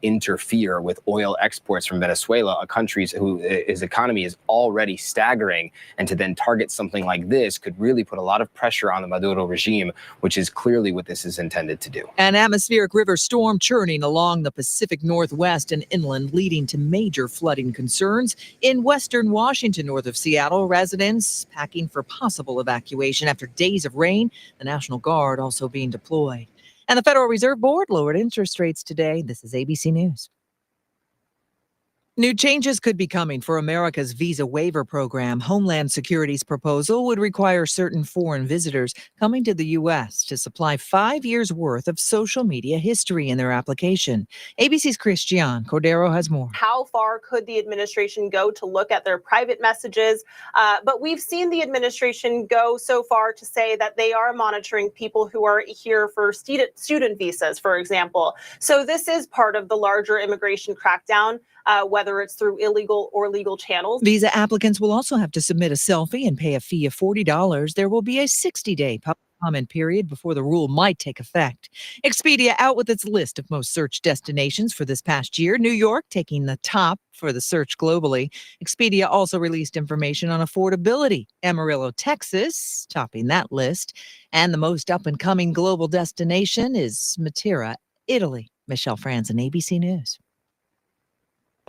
interfere with oil exports from Venezuela, a country whose economy is already staggering, and to then target something like this could really put a lot of pressure on the Maduro regime, which is clearly what this is intended to do. An atmospheric river storm churning along the Pacific Northwest and inland, leading to major flooding concerns in western Washington, north of Seattle. Residents packing for possible evacuation after days of rain. The National Guard also being deployed. And the Federal Reserve Board lowered interest rates today. This is ABC News. New changes could be coming for America's visa waiver program. Homeland Security's proposal would require certain foreign visitors coming to the U.S. to supply 5 years' worth of social media history in their application. ABC's Christiane Cordero has more. How far could the administration go to look at their private messages? But we've seen the administration go so far to say that they are monitoring people who are here for student visas, for example. So this is part of the larger immigration crackdown, whether it's through illegal or legal channels. Visa applicants will also have to submit a selfie and pay a fee of $40. There will be a 60-day public comment period before the rule might take effect. Expedia out with its list of most searched destinations for this past year. New York taking the top for the search globally. Expedia also released information on affordability. Amarillo, Texas, topping that list. And the most up-and-coming global destination is Matera, Italy. Michelle Franzen, ABC News.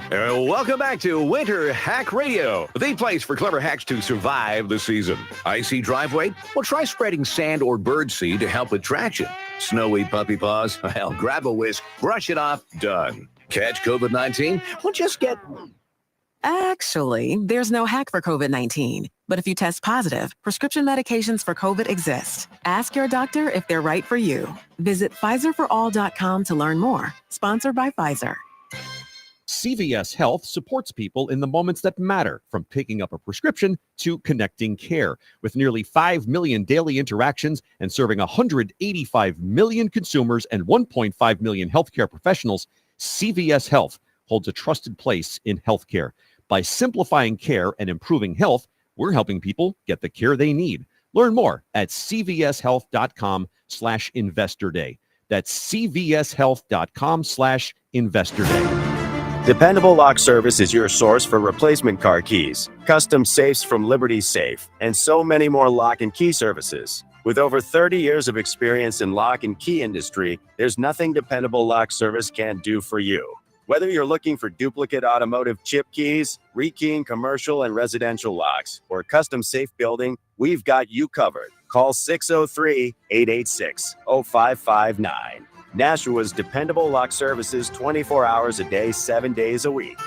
Welcome back to Winter Hack Radio, the place for clever hacks to survive the season. Icy driveway? Well, try spreading sand or birdseed to help with traction. Snowy puppy paws? Well, grab a whisk, brush it off, done. Catch COVID-19? Well, just get... Actually, there's no hack for COVID-19. But if you test positive, prescription medications for COVID exist. Ask your doctor if they're right for you. Visit PfizerForAll.com to learn more. Sponsored by Pfizer. CVS Health supports people in the moments that matter, from picking up a prescription to connecting care. With nearly 5 million daily interactions and serving 185 million consumers and 1.5 million healthcare professionals, CVS Health holds a trusted place in healthcare. By simplifying care and improving health, we're helping people get the care they need. Learn more at cvshealth.com/investor day. That's cvshealth.com/investor day. Dependable Lock Service is your source for replacement car keys, custom safes from Liberty Safe, and so many more lock and key services. With over 30 years of experience in lock and key industry, there's nothing Dependable Lock Service can't do for you. Whether you're looking for duplicate automotive chip keys, rekeying commercial and residential locks, or custom safe building, we've got you covered. Call 603-886-0559. Nashua's dependable lock services 24 hours a day, 7 days a week.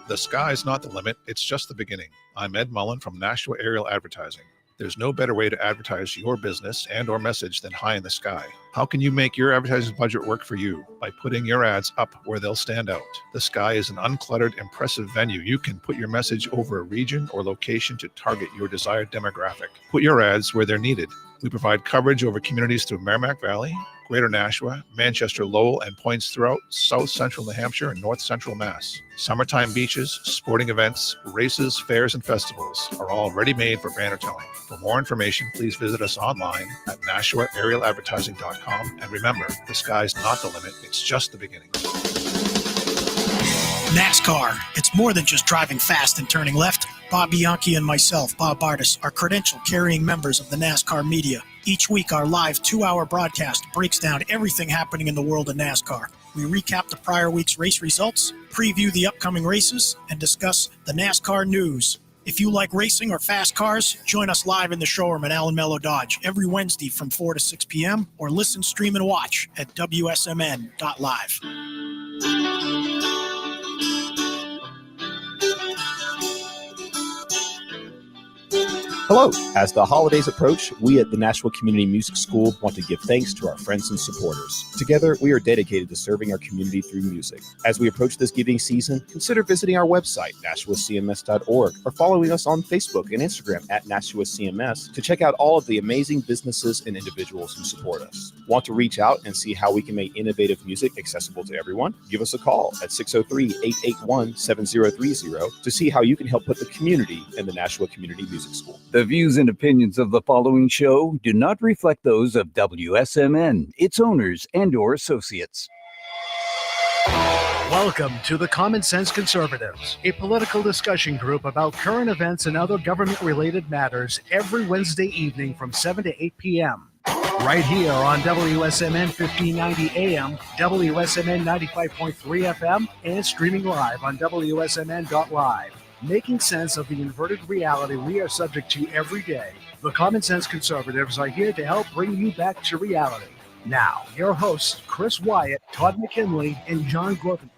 The sky's not the limit, it's just the beginning. I'm Ed Mullen from Nashua Aerial Advertising. There's no better way to advertise your business and or message than high in the sky. How can you make your advertising budget work for you? By putting your ads up where they'll stand out. The sky is an uncluttered, impressive venue. You can put your message over a region or location to target your desired demographic. Put your ads where they're needed. We provide coverage over communities through Merrimack Valley, Greater Nashua, Manchester, Lowell, and points throughout South Central New Hampshire and North Central Mass. Summertime beaches, sporting events, races, fairs, and festivals are all ready-made for banner telling. For more information, please visit us online at NashuaAerialAdvertising.com. And remember, the sky's not the limit, it's just the beginning. NASCAR. It's more than just driving fast and turning left. Bob Bianchi and myself, Bob Bartis, are credential-carrying members of the NASCAR media. Each week, our live 2-hour broadcast breaks down everything happening in the world of NASCAR. We recap the prior week's race results, preview the upcoming races, and discuss the NASCAR news. If you like racing or fast cars, join us live in the showroom at Allen Mello Dodge every Wednesday from 4 to 6 p.m. or listen, stream, and watch at wsmn.live. Hello. As the holidays approach, we at the Nashua Community Music School want to give thanks to our friends and supporters. Together, we are dedicated to serving our community through music. As we approach this giving season, consider visiting our website, nashuacms.org, or following us on Facebook and Instagram at NashuaCMS to check out all of the amazing businesses and individuals who support us. Want to reach out and see how we can make innovative music accessible to everyone? Give us a call at 603-881-7030 to see how you can help put the community in the Nashua Community Music School. The views and opinions of the following show do not reflect those of WSMN, its owners, and/or associates. Welcome to the Common Sense Conservatives, a political discussion group about current events and other government-related matters every Wednesday evening from 7 to 8 p.m. Right here on WSMN 1590 AM, WSMN 95.3 FM, and streaming live on wsmn.live. Making sense of the inverted reality we are subject to every day. The Common Sense Conservatives are here to help bring you back to reality. Now, your hosts, Chris Wyatt, Todd McKinley, and John Groven.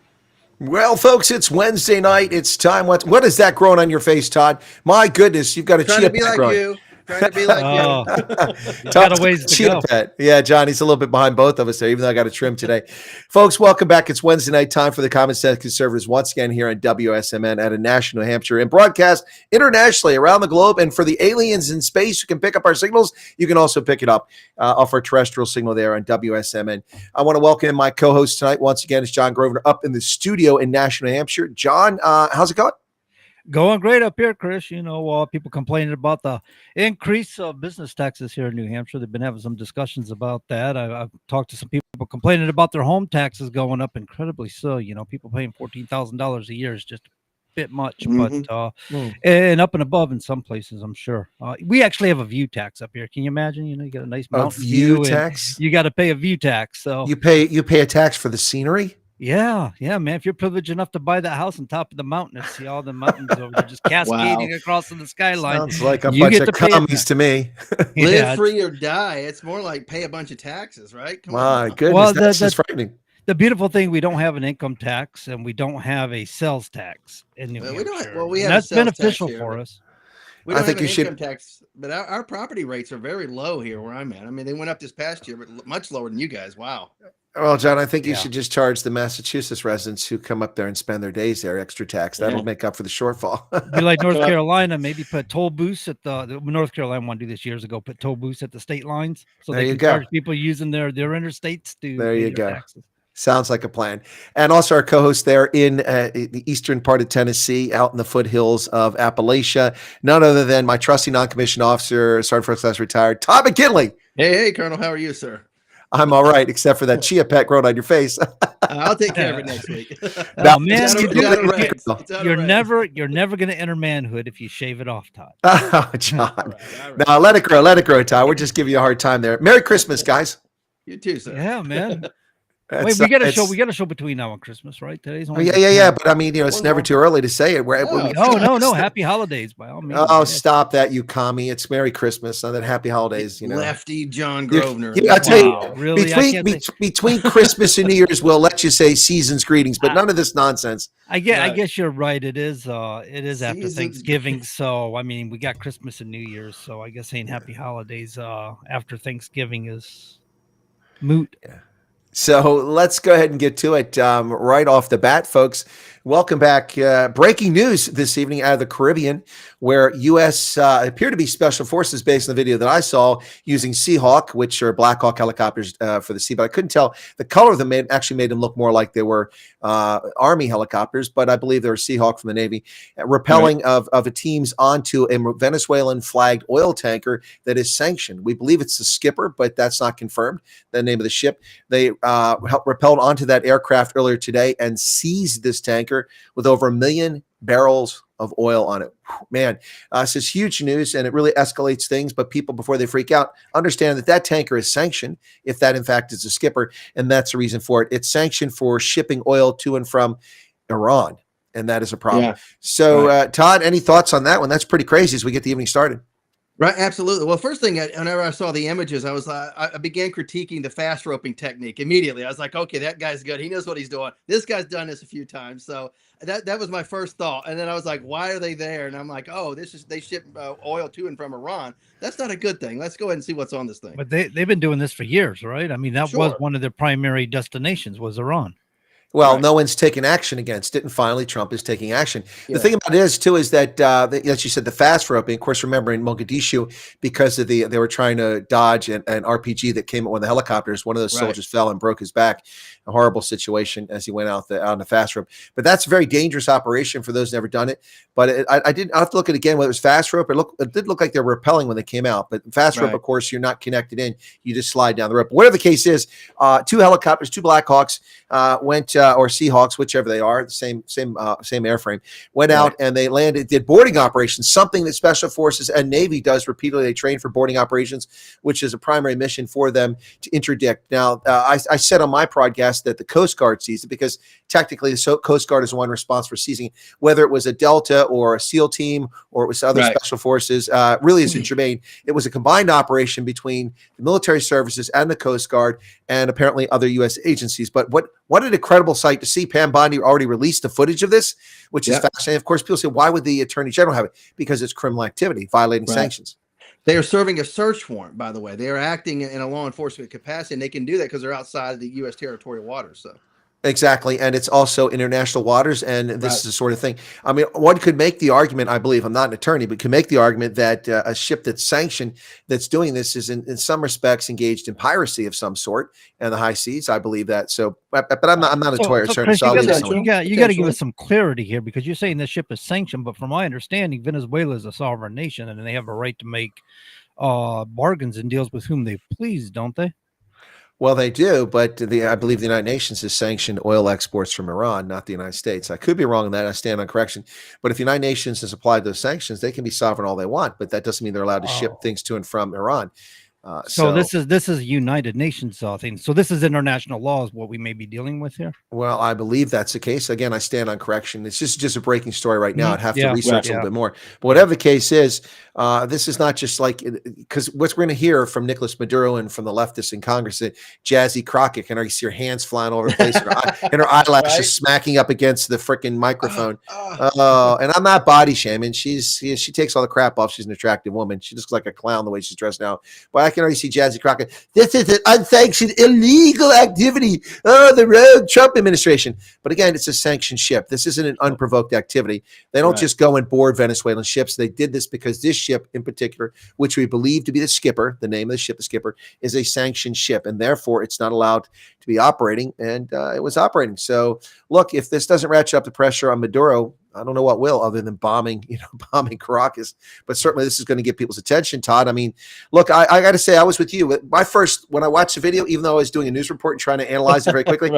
Well, folks, it's Wednesday night. It's time. What is that growing on your face, Todd? My goodness, you've got a chia pet growing. Trying to be like you. Got a ways to go. Pet. Yeah, John, he's a little bit behind both of us there, even though I got a trim today. Folks, welcome back. It's Wednesday night, time for the Common Sense Conservatives once again here on WSMN out of Nashua, New Hampshire, and broadcast internationally around the globe. And for the aliens in space who can pick up our signals, you can also pick it up off our terrestrial signal there on WSMN. I want to welcome my co-host tonight once again is John Grosvenor up in the studio in Nashua, New Hampshire. John, how's it going? Going great up here, Chris. You know, people complaining about the increase of business taxes here in New Hampshire. They've been having some discussions about that. I've talked to some people complaining about their home taxes going up incredibly. So, you know, people paying $14,000 a year is just a bit much, but and up and above in some places, I'm sure. We actually have a view tax up here. Can you imagine? You know, you got a nice mountain view tax. You got to pay a view tax. So you pay a tax for the scenery. Yeah, man. If you're privileged enough to buy that house on top of the mountain and see all the mountains over there just cascading across in the skyline, sounds like a bunch of commies to me. Live free or die. It's more like pay a bunch of taxes, right? My goodness, that's just frightening. The beautiful thing, we don't have an income tax and we don't have a sales tax in New Hampshire. We have that's beneficial for us. We don't have an income tax, but our property rates are very low here where I'm at. I mean, they went up this past year, but much lower than you guys. Wow. Well, John, I think you should just charge the Massachusetts residents who come up there and spend their days there extra tax. That'll make up for the shortfall. Be like North Carolina, maybe put toll booths at the North Carolina wanted to do this years ago, put toll booths at the state lines. So they can charge people using their interstates to there you go. Taxes. Sounds like a plan. And also our co-host there in the eastern part of Tennessee, out in the foothills of Appalachia, none other than my trusty non-commissioned officer, Sergeant First Class retired, Todd McKinley. Hey, Colonel, how are you, sir? I'm all right, except for that chia pet growing on your face. I'll take care of it next week. No, man, you're never going to enter manhood if you shave it off, Todd. Oh, John. All right. No, let it grow, Todd. We're just giving you a hard time there. Merry Christmas, guys. You too, sir. Yeah, man. Wait, we got a show between now and Christmas, right? Today's only yeah. But I mean, it's never too early to say it. No. Happy holidays by all means. Oh, stop that, you commie! It's Merry Christmas and then Happy Holidays. You know, lefty John Grosvenor. I tell you, really, between Christmas and New Year's, we'll let you say season's greetings, but none of this nonsense. I guess you're right. It is after Thanksgiving, so I mean, we got Christmas and New Year's, so I guess saying Happy Holidays after Thanksgiving is moot. Yeah. So let's go ahead and get to it right off the bat, folks. Welcome back. Breaking news this evening out of the Caribbean, where U.S. Appear to be special forces based on the video that I saw using Seahawk, which are Black Hawk helicopters for the sea. But I couldn't tell the color of them actually made them look more like they were Army helicopters. But I believe they were Seahawk from the Navy, rappelling of a teams onto a Venezuelan flagged oil tanker that is sanctioned. We believe it's the skipper, but that's not confirmed. The name of the ship. They rappelled onto that aircraft earlier today and seized this tanker with over 1 million barrels of oil on it. Man, this is huge news, and it really escalates things. But people, before they freak out, understand that tanker is sanctioned, if that in fact is a skipper, and that's the reason for it. It's sanctioned for shipping oil to and from Iran, and that is a problem. Yeah. So, Todd, any thoughts on that one? That's pretty crazy as we get the evening started. Right, absolutely. Well, first thing, whenever I saw the images, I began critiquing the fast roping technique immediately. I was like, okay, that guy's good. He knows what he's doing. This guy's done this a few times. So that was my first thought. And then I was like, why are they there? And I'm like, oh, they ship oil to and from Iran. That's not a good thing. Let's go ahead and see what's on this thing. But they've been doing this for years, right? I mean, that was one of their primary destinations was Iran. Well, no one's taken action against it, and finally Trump is taking action. Yeah. The thing about it is, too, is that, as you said, the fast roping, of course, remember in Mogadishu, because of they were trying to dodge an RPG that came at one of the helicopters. One of those soldiers fell and broke his back. A horrible situation as he went out on the fast rope. But that's a very dangerous operation for those who've never done it. But I have to look at it again, whether it was fast rope. It did look like they were rappelling when they came out. But fast rope, of course, you're not connected in. You just slide down the rope. Whatever the case is, 2 helicopters, 2 Black Hawks went or Seahawks, whichever they are, the same airframe, went out and they did boarding operations, something that Special Forces and Navy does repeatedly. They train for boarding operations, which is a primary mission for them to interdict. Now, I said on my podcast that the Coast Guard seized it because technically the Coast Guard is the one responsible for seizing, whether it was a Delta or a SEAL team or it was other Special Forces, really isn't germane. It was a combined operation between the military services and the Coast Guard and apparently other U.S. agencies. But what an incredible sight to see. Pam Bondi already released the footage of this, which is fascinating. Of course, people say, why would the Attorney General have it? Because it's criminal activity, violating sanctions. They are serving a search warrant, by the way. They are acting in a law enforcement capacity, and they can do that because they're outside the U.S. territorial waters. So. Exactly. And it's also international waters. And this is the sort of thing. I mean, one could make the argument, I believe, I'm not an attorney, but can make the argument that a ship that's sanctioned that's doing this is in some respects engaged in piracy of some sort in the high seas. I believe that. So, but I'm not a attorney. Chris, you got to give us some clarity here because you're saying this ship is sanctioned, but from my understanding, Venezuela is a sovereign nation and they have a right to make bargains and deals with whom they please, don't they? Well, they do, but I believe the United Nations has sanctioned oil exports from Iran, not the United States. I could be wrong on that. I stand on correction. But if the United Nations has applied those sanctions, they can be sovereign all they want, but that doesn't mean they're allowed to ship things to and from Iran. So this is United Nations thing. So this is international law is what we may be dealing with here. Well, I believe that's the case. Again, I stand on correction. It's just a breaking story right now. I'd have to research a little bit more. But whatever the case is, this is not just like because what we're going to hear from Nicolas Maduro and from the leftists in Congress, that Jazzy Crockett, and I see her hands flying all over the place, and her eyelashes smacking up against the freaking microphone. And I'm not body shaming. She takes all the crap off. She's an attractive woman. She looks like a clown the way she's dressed now. But I can already see Jazzy Crockett. This is an unsanctioned illegal activity. Oh, the rogue Trump administration. But again, it's a sanctioned ship. This isn't an unprovoked activity. They don't just go and board Venezuelan ships. They did this because this ship in particular, which we believe to be the skipper, the name of the ship, the skipper, is a sanctioned ship. And therefore, it's not allowed to be operating. And it was operating. So look, if this doesn't ratchet up the pressure on Maduro, I don't know what will, other than bombing Caracas. But certainly this is going to get people's attention, Todd. I mean, look, I got to say, I was with you. When I watched the video, even though I was doing a news report and trying to analyze it very quickly,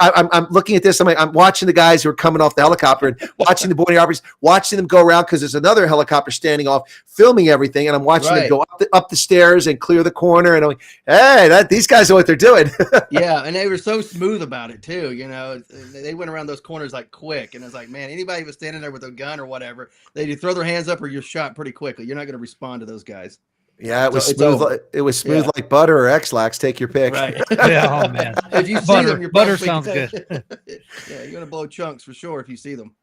I'm looking at this. I'm watching the guys who are coming off the helicopter and watching the boarding operations, watching them go around because there's another helicopter standing off, filming everything, and I'm watching them go up the stairs and clear the corner. And I'm like, hey, these guys know what they're doing. Yeah, and they were so smooth about it too. You know, they went around those corners like quick, and it's like, man, anybody was standing there with a gun or whatever, they throw their hands up or you're shot pretty quickly. You're not going to respond to those guys. Yeah, it was smooth. It was smooth like butter or X-Lax. Take your pick. Right. Oh man, if you see butter, them, you're butter sounds good. Yeah, you're going to blow chunks for sure if you see them.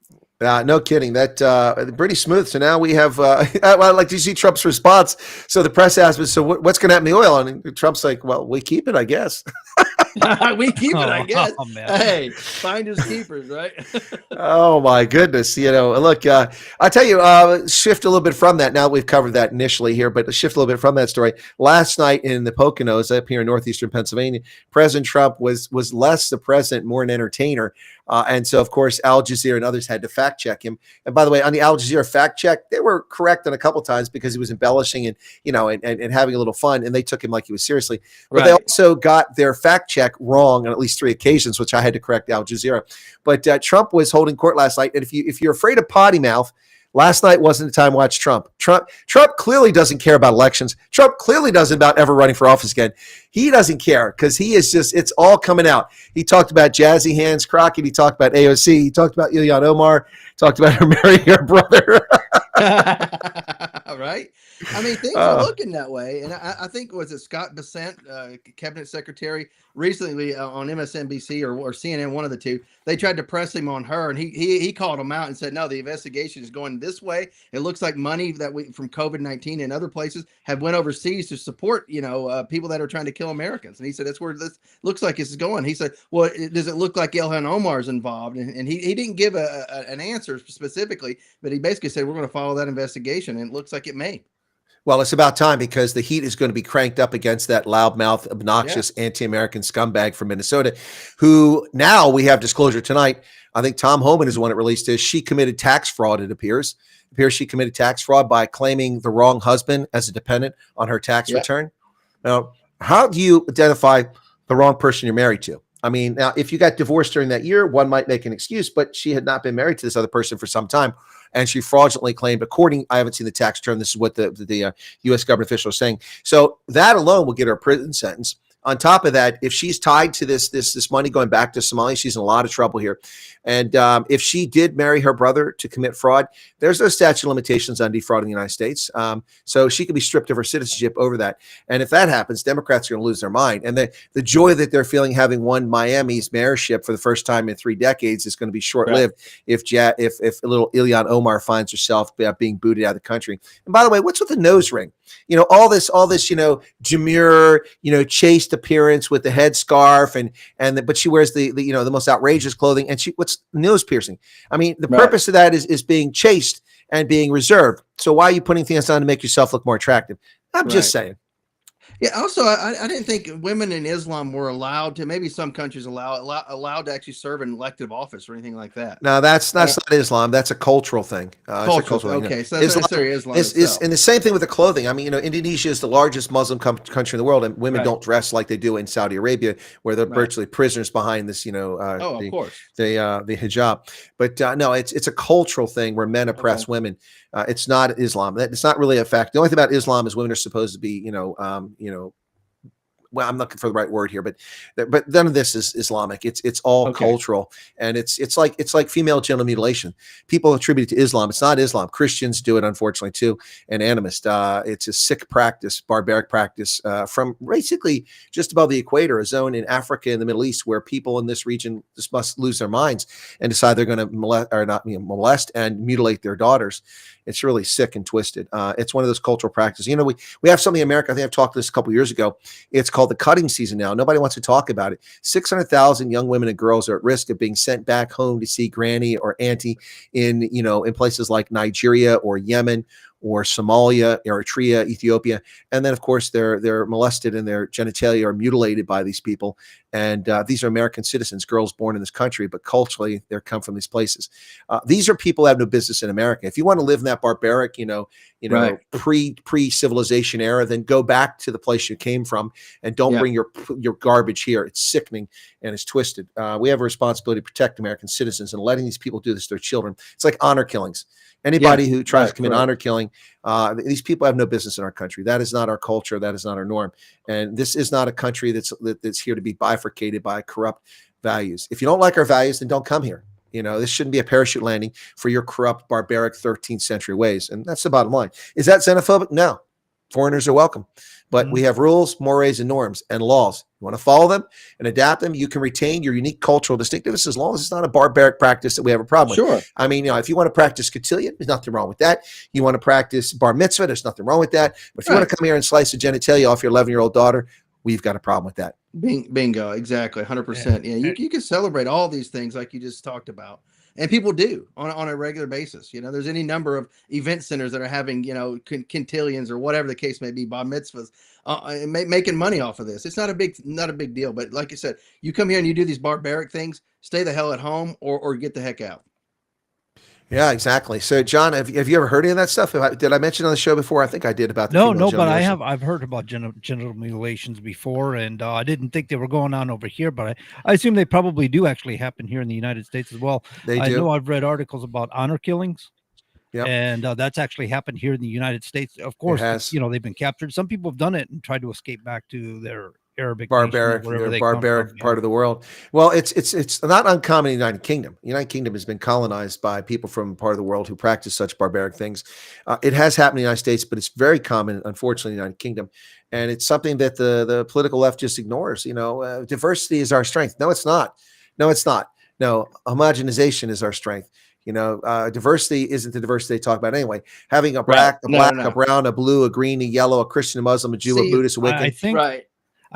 No kidding. That pretty smooth. So now we have. I'd like to see Trump's response. So the press asked me, "So what's going to happen to the oil?" And Trump's like, "Well, we keep it, I guess." We keep it, I guess. Oh, man. Hey, finders keepers, right? Oh my goodness. Look, I tell you, shift a little bit from that. Now we've covered that initially here, but shift a little bit from that story. Last night in the Poconos up here in northeastern Pennsylvania, President Trump was less the president, more an entertainer. And so, of course, Al Jazeera and others had to fact check him. And by the way, on the Al Jazeera fact check, they were correct on a couple of times because he was embellishing and having a little fun, and they took him like he was seriously. But they also got their fact check wrong on at least 3 occasions, which I had to correct Al Jazeera. But Trump was holding court last night, and if you're afraid of potty mouth, last night wasn't the time to watch Trump. Trump clearly doesn't care about elections. Trump clearly doesn't about ever running for office again. He doesn't care because he is it's all coming out. He talked about Jazzy Hands Crockett. He talked about AOC. He talked about Ilhan Omar. Talked about her marrying her brother. Right? I mean, things are looking that way. And I think, was it Scott Bessent, cabinet secretary, recently on MSNBC or CNN, one of the two, they tried to press him on her, and he called him out and said, no, the investigation is going this way. It looks like money that from COVID-19 and other places have went overseas to support, people that are trying to kill Americans. And he said, that's where this looks like this is going. He said, well, does it look like Ilhan Omar is involved? And he didn't give an answer specifically, but he basically said, we're going to follow that investigation. And it looks like it may. Well, it's about time because the heat is going to be cranked up against that loudmouth, obnoxious, anti-American scumbag from Minnesota, who now we have disclosure tonight. I think Tom Homan is the one that released this. She committed tax fraud, it appears. She committed tax fraud by claiming the wrong husband as a dependent on her tax return. Now, how do you identify the wrong person you're married to? I mean, now if you got divorced during that year, one might make an excuse, but she had not been married to this other person for some time, and she fraudulently claimed, I haven't seen the tax return. This is what the U.S. government official is saying. So that alone will get her a prison sentence. On top of that, if she's tied to this money going back to Somalia, she's in a lot of trouble here. And if she did marry her brother to commit fraud, there's no statute of limitations on defrauding the United States. So she could be stripped of her citizenship over that. And if that happens, Democrats are going to lose their mind. And the joy that they're feeling having won Miami's mayorship for the first time in 3 decades is going to be short-lived if little Ilhan Omar finds herself being booted out of the country. And by the way, what's with the nose ring? All this, demure, chaste appearance with the headscarf but she wears the most outrageous clothing, and what's nose piercing? I mean, the purpose of that is being chaste and being reserved. So why are you putting things on to make yourself look more attractive? I'm just saying. Yeah. Also, I didn't think women in Islam were allowed to. Maybe some countries allowed to actually serve in elective office or anything like that. No, that's not Islam. That's a cultural thing. Okay, so that's Islam is and the same thing with the clothing. I mean, Indonesia is the largest Muslim country in the world, and women don't dress like they do in Saudi Arabia, where they're virtually prisoners behind this. Of course, the hijab. But no, it's a cultural thing where men oppress women. It's not Islam. It's not really a fact. The only thing about Islam is women are supposed to be, well, I'm looking for the right word here, but none of this is Islamic. It's all cultural, and it's like female genital mutilation. People attribute it to Islam. It's not Islam. Christians do it, unfortunately, too, and animists. It's a sick practice, barbaric practice from basically just above the equator, a zone in Africa and the Middle East where people in this region just must lose their minds and decide they're going to molest and mutilate their daughters. It's really sick and twisted. It's one of those cultural practices. We have something in America. I think I've talked this a couple of years ago. It's called the cutting season now. Nobody wants to talk about it. 600,000 young women and girls are at risk of being sent back home to see granny or auntie in places like Nigeria or Yemen or Somalia, Eritrea, Ethiopia. And then, of course, they're molested and their genitalia are mutilated by these people. And these are American citizens, girls born in this country, but culturally, they come from these places. These are people who have no business in America. If you want to live in that barbaric, pre-civilization era, then go back to the place you came from and don't bring your garbage here. It's sickening and it's twisted. We have a responsibility to protect American citizens, and letting these people do this to their children. It's like honor killings. Anybody who tries to commit honor killing, these people have no business in our country. That is not our culture. That is not our norm. And this is not a country that's here to be bifurcated by corrupt values. If you don't like our values, then don't come here. This shouldn't be a parachute landing for your corrupt, barbaric 13th century ways. And that's the bottom line. Is that xenophobic? No. Foreigners are welcome. But we have rules, mores, and norms and laws. You want to follow them and adapt them, you can retain your unique cultural distinctiveness as long as it's not a barbaric practice that we have a problem with. Sure. I mean, if you want to practice cotillion, there's nothing wrong with that. You want to practice bar mitzvah, there's nothing wrong with that. But if you want to come here and slice a genitalia off your 11-year-old daughter, we've got a problem with that. Bingo. Exactly. 100%. Yeah. You can celebrate all these things like you just talked about. And people do on a regular basis. There's any number of event centers that are having, quintillions or whatever the case may be, bar mitzvahs, making money off of this. It's not a big deal. But like I said, you come here and you do these barbaric things, stay the hell at home or get the heck out. Yeah, exactly. So, John, have you ever heard any of that stuff? Did I mention on the show before? I think I did about the no, but I've heard about genital mutilations before, and I didn't think they were going on over here, but I assume they probably do actually happen here in the United States as well. I know I've read articles about honor killings. Yep. And that's actually happened here in the United States. Of course, they've been captured. Some people have done it and tried to escape back to their Arabic barbaric part of the world. Well, it's not uncommon in the United Kingdom. The United Kingdom has been colonized by people from part of the world who practice such barbaric things. It has happened in the United States, but it's very common, unfortunately, in the United Kingdom. And it's something that the political left just ignores. Diversity is our strength. No, it's not. No, homogenization is our strength. Diversity isn't the diversity they talk about anyway. Having a black, a brown, a blue, a green, a yellow, a Christian, a Muslim, a Jew, a Buddhist, a Wiccan.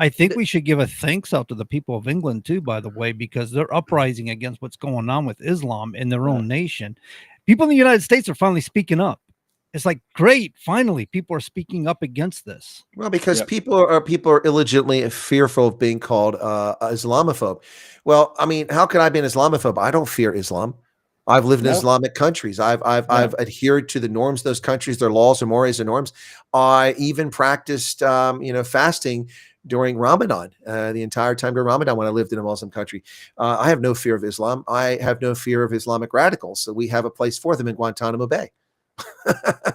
I think we should give a thanks out to the people of England too, by the way, because they're uprising against what's going on with Islam in their own nation. People in the United States are finally speaking up. It's like, great, finally, people are speaking up against this. Well, because people are illegitimately fearful of being called Islamophobe. Well, I mean, how can I be an Islamophobe? I don't fear Islam. I've lived in Islamic countries. I've adhered to the norms of those countries, their laws and mores and norms. I even practiced, fasting during Ramadan, the entire time during Ramadan when I lived in a Muslim country. I have no fear of Islam. I have no fear of Islamic radicals. So we have a place for them in Guantanamo Bay.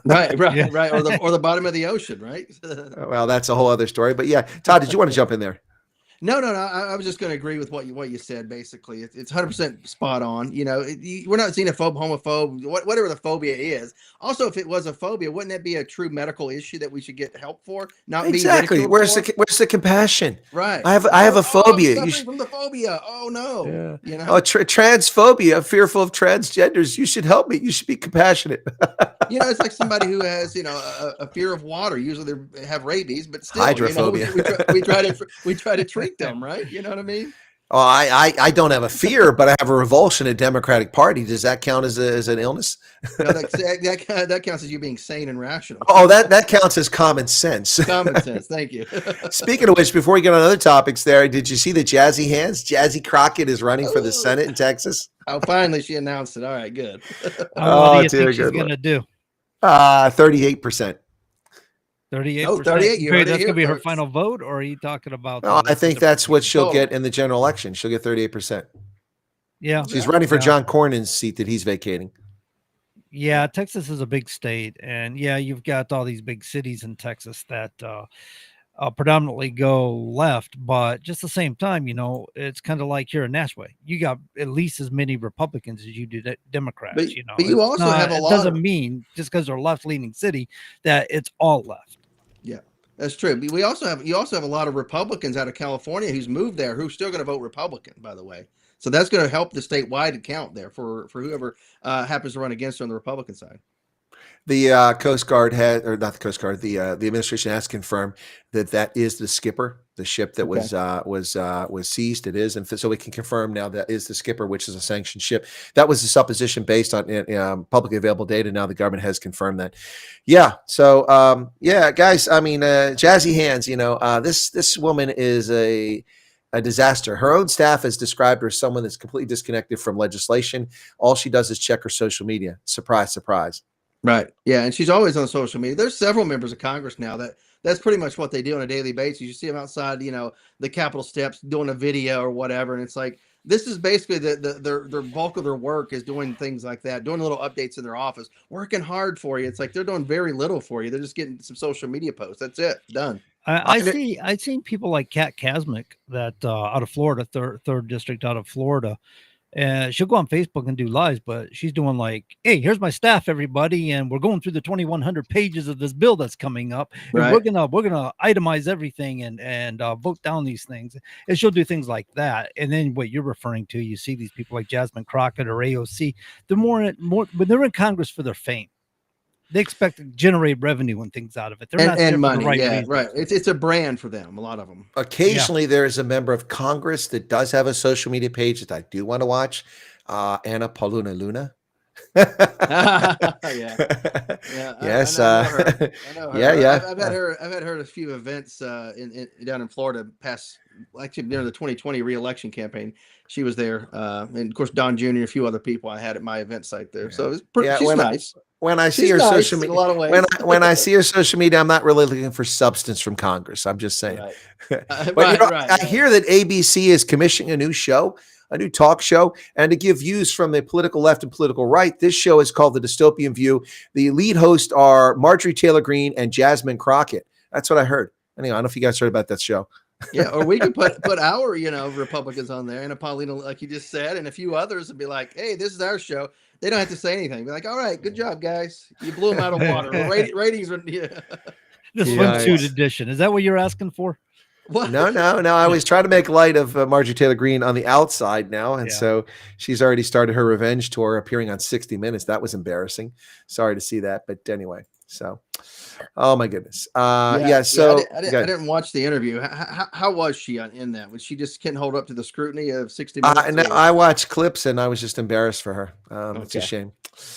Right. Or the bottom of the ocean, right? Well, that's a whole other story. But yeah, Todd, did you want to jump in there? No. I was just going to agree with what you said. Basically, it's 100% spot on. We're not xenophobe, homophobe, whatever the phobia is. Also, if it was a phobia, wouldn't that be a true medical issue that we should get help for? Not Exactly. Be Where's the compassion? Right. I have a phobia. I'm suffering from the phobia. Oh no. Yeah. Transphobia. I'm fearful of transgenders. You should help me. You should be compassionate. It's like somebody who has, a fear of water. Usually they have rabies, but still, hydrophobia. We try to treat them, right? You know what I mean? Oh, I don't have a fear, but I have a revulsion at Democratic Party. Does that count as an illness? No, that counts as you being sane and rational. Oh, that counts as common sense. Common sense. Thank you. Speaking of which, before we get on other topics there, did you see the Jazzy Hands? Jazzy Crockett is running for the Senate in Texas. Oh, finally she announced it. All right, good. What do you think she's going to do? 38%. 38%. Oh, 38. That's going to be her final vote, or are you talking about? No, I think that's what she'll get in the general election. She'll get 38%. Yeah. She's running for John Cornyn's seat that he's vacating. Yeah, Texas is a big state, and you've got all these big cities in Texas that predominantly go left, but just the same time, it's kind of like here in Nashua. You got at least as many Republicans as you do Democrats. But you also have a lot. It doesn't mean just because they're a left-leaning city that it's all left. Yeah, that's true. But you also have a lot of Republicans out of California who's moved there who's still going to vote Republican, by the way. So that's going to help the statewide count there for whoever happens to run against her on the Republican side. The Coast Guard or not the Coast Guard, the administration has confirmed that is the skipper, the ship that was seized. It is, and so we can confirm now that is the skipper, which is a sanctioned ship. That was a supposition based on publicly available data. Now the government has confirmed that. Yeah. So guys. I mean, Jazzy Hands. This woman is a disaster. Her own staff has described her as someone that's completely disconnected from legislation. All she does is check her social media. Surprise, surprise. Right. Yeah. And she's always on social media. There's several members of Congress now that's pretty much what they do on a daily basis. You see them outside, the Capitol steps doing a video or whatever. And it's like, this is basically their bulk of their work is doing things like that, doing little updates in their office, working hard for you. It's like they're doing very little for you. They're just getting some social media posts. That's it. Done. I've seen people like Kat Kasmick that out of Florida, third district out of Florida. And she'll go on Facebook and do lives, but she's doing like, hey, here's my staff, everybody, and we're going through the 2,100 pages of this bill that's coming up. Right. And we're gonna itemize everything and vote down these things. And she'll do things like that. And then what you're referring to, you see these people like Jasmine Crockett or AOC. They're more, but they're in Congress for their fame. They expect to generate revenue and things out of it. They're not and money. The right reason. Right. It's a brand for them. A lot of them. Occasionally, there is a member of Congress that does have a social media page that I do want to watch. Anna Paulina Luna. Yes. I know her. Yeah. I've had her at a few events down in Florida actually during the 2020 re-election campaign. She was there, and of course Don Jr. and a few other people I had at my event site there. So it's pretty. She's nice. When I see her social media, when I see her social media, I'm not really looking for substance from Congress. I'm just saying. Right. I hear that ABC is commissioning a new show, a new talk show, and to give views from the political left and political right. This show is called The Dystopian View. The lead hosts are Marjorie Taylor Greene and Jasmine Crockett. That's what I heard. Anyway, I don't know if you guys heard about that show. Yeah, or we could put our Republicans on there, and a Paulina, like you just said, and a few others, and be like, hey, this is our show. They don't have to say anything. Be like, all right, good job, guys. You blew them out of water. Ratings are the swimsuit edition. Is that what you're asking for? What? No. I always try to make light of Marjorie Taylor Greene on the outside now. And so she's already started her revenge tour, appearing on 60 Minutes. That was embarrassing. Sorry to see that. But anyway, so, oh my goodness. I didn't watch the interview. How was she in that? Was she just can't hold up to the scrutiny of 60 Minutes? No, I watched clips and I was just embarrassed for her. It's a shame.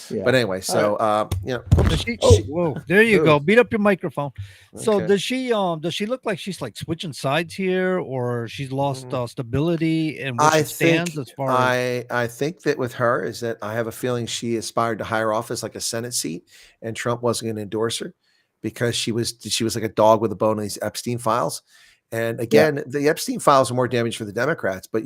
Yeah. But anyway, so whoa, there you go. Beat up your microphone. So does she look like she's like switching sides here, or she's lost stability and where she stands as far as I think that with her is that I have a feeling she aspired to higher office, like a Senate seat, and Trump wasn't going to endorse her because she was like a dog with a bone in these Epstein files. And again, the Epstein files are more damage for the Democrats, but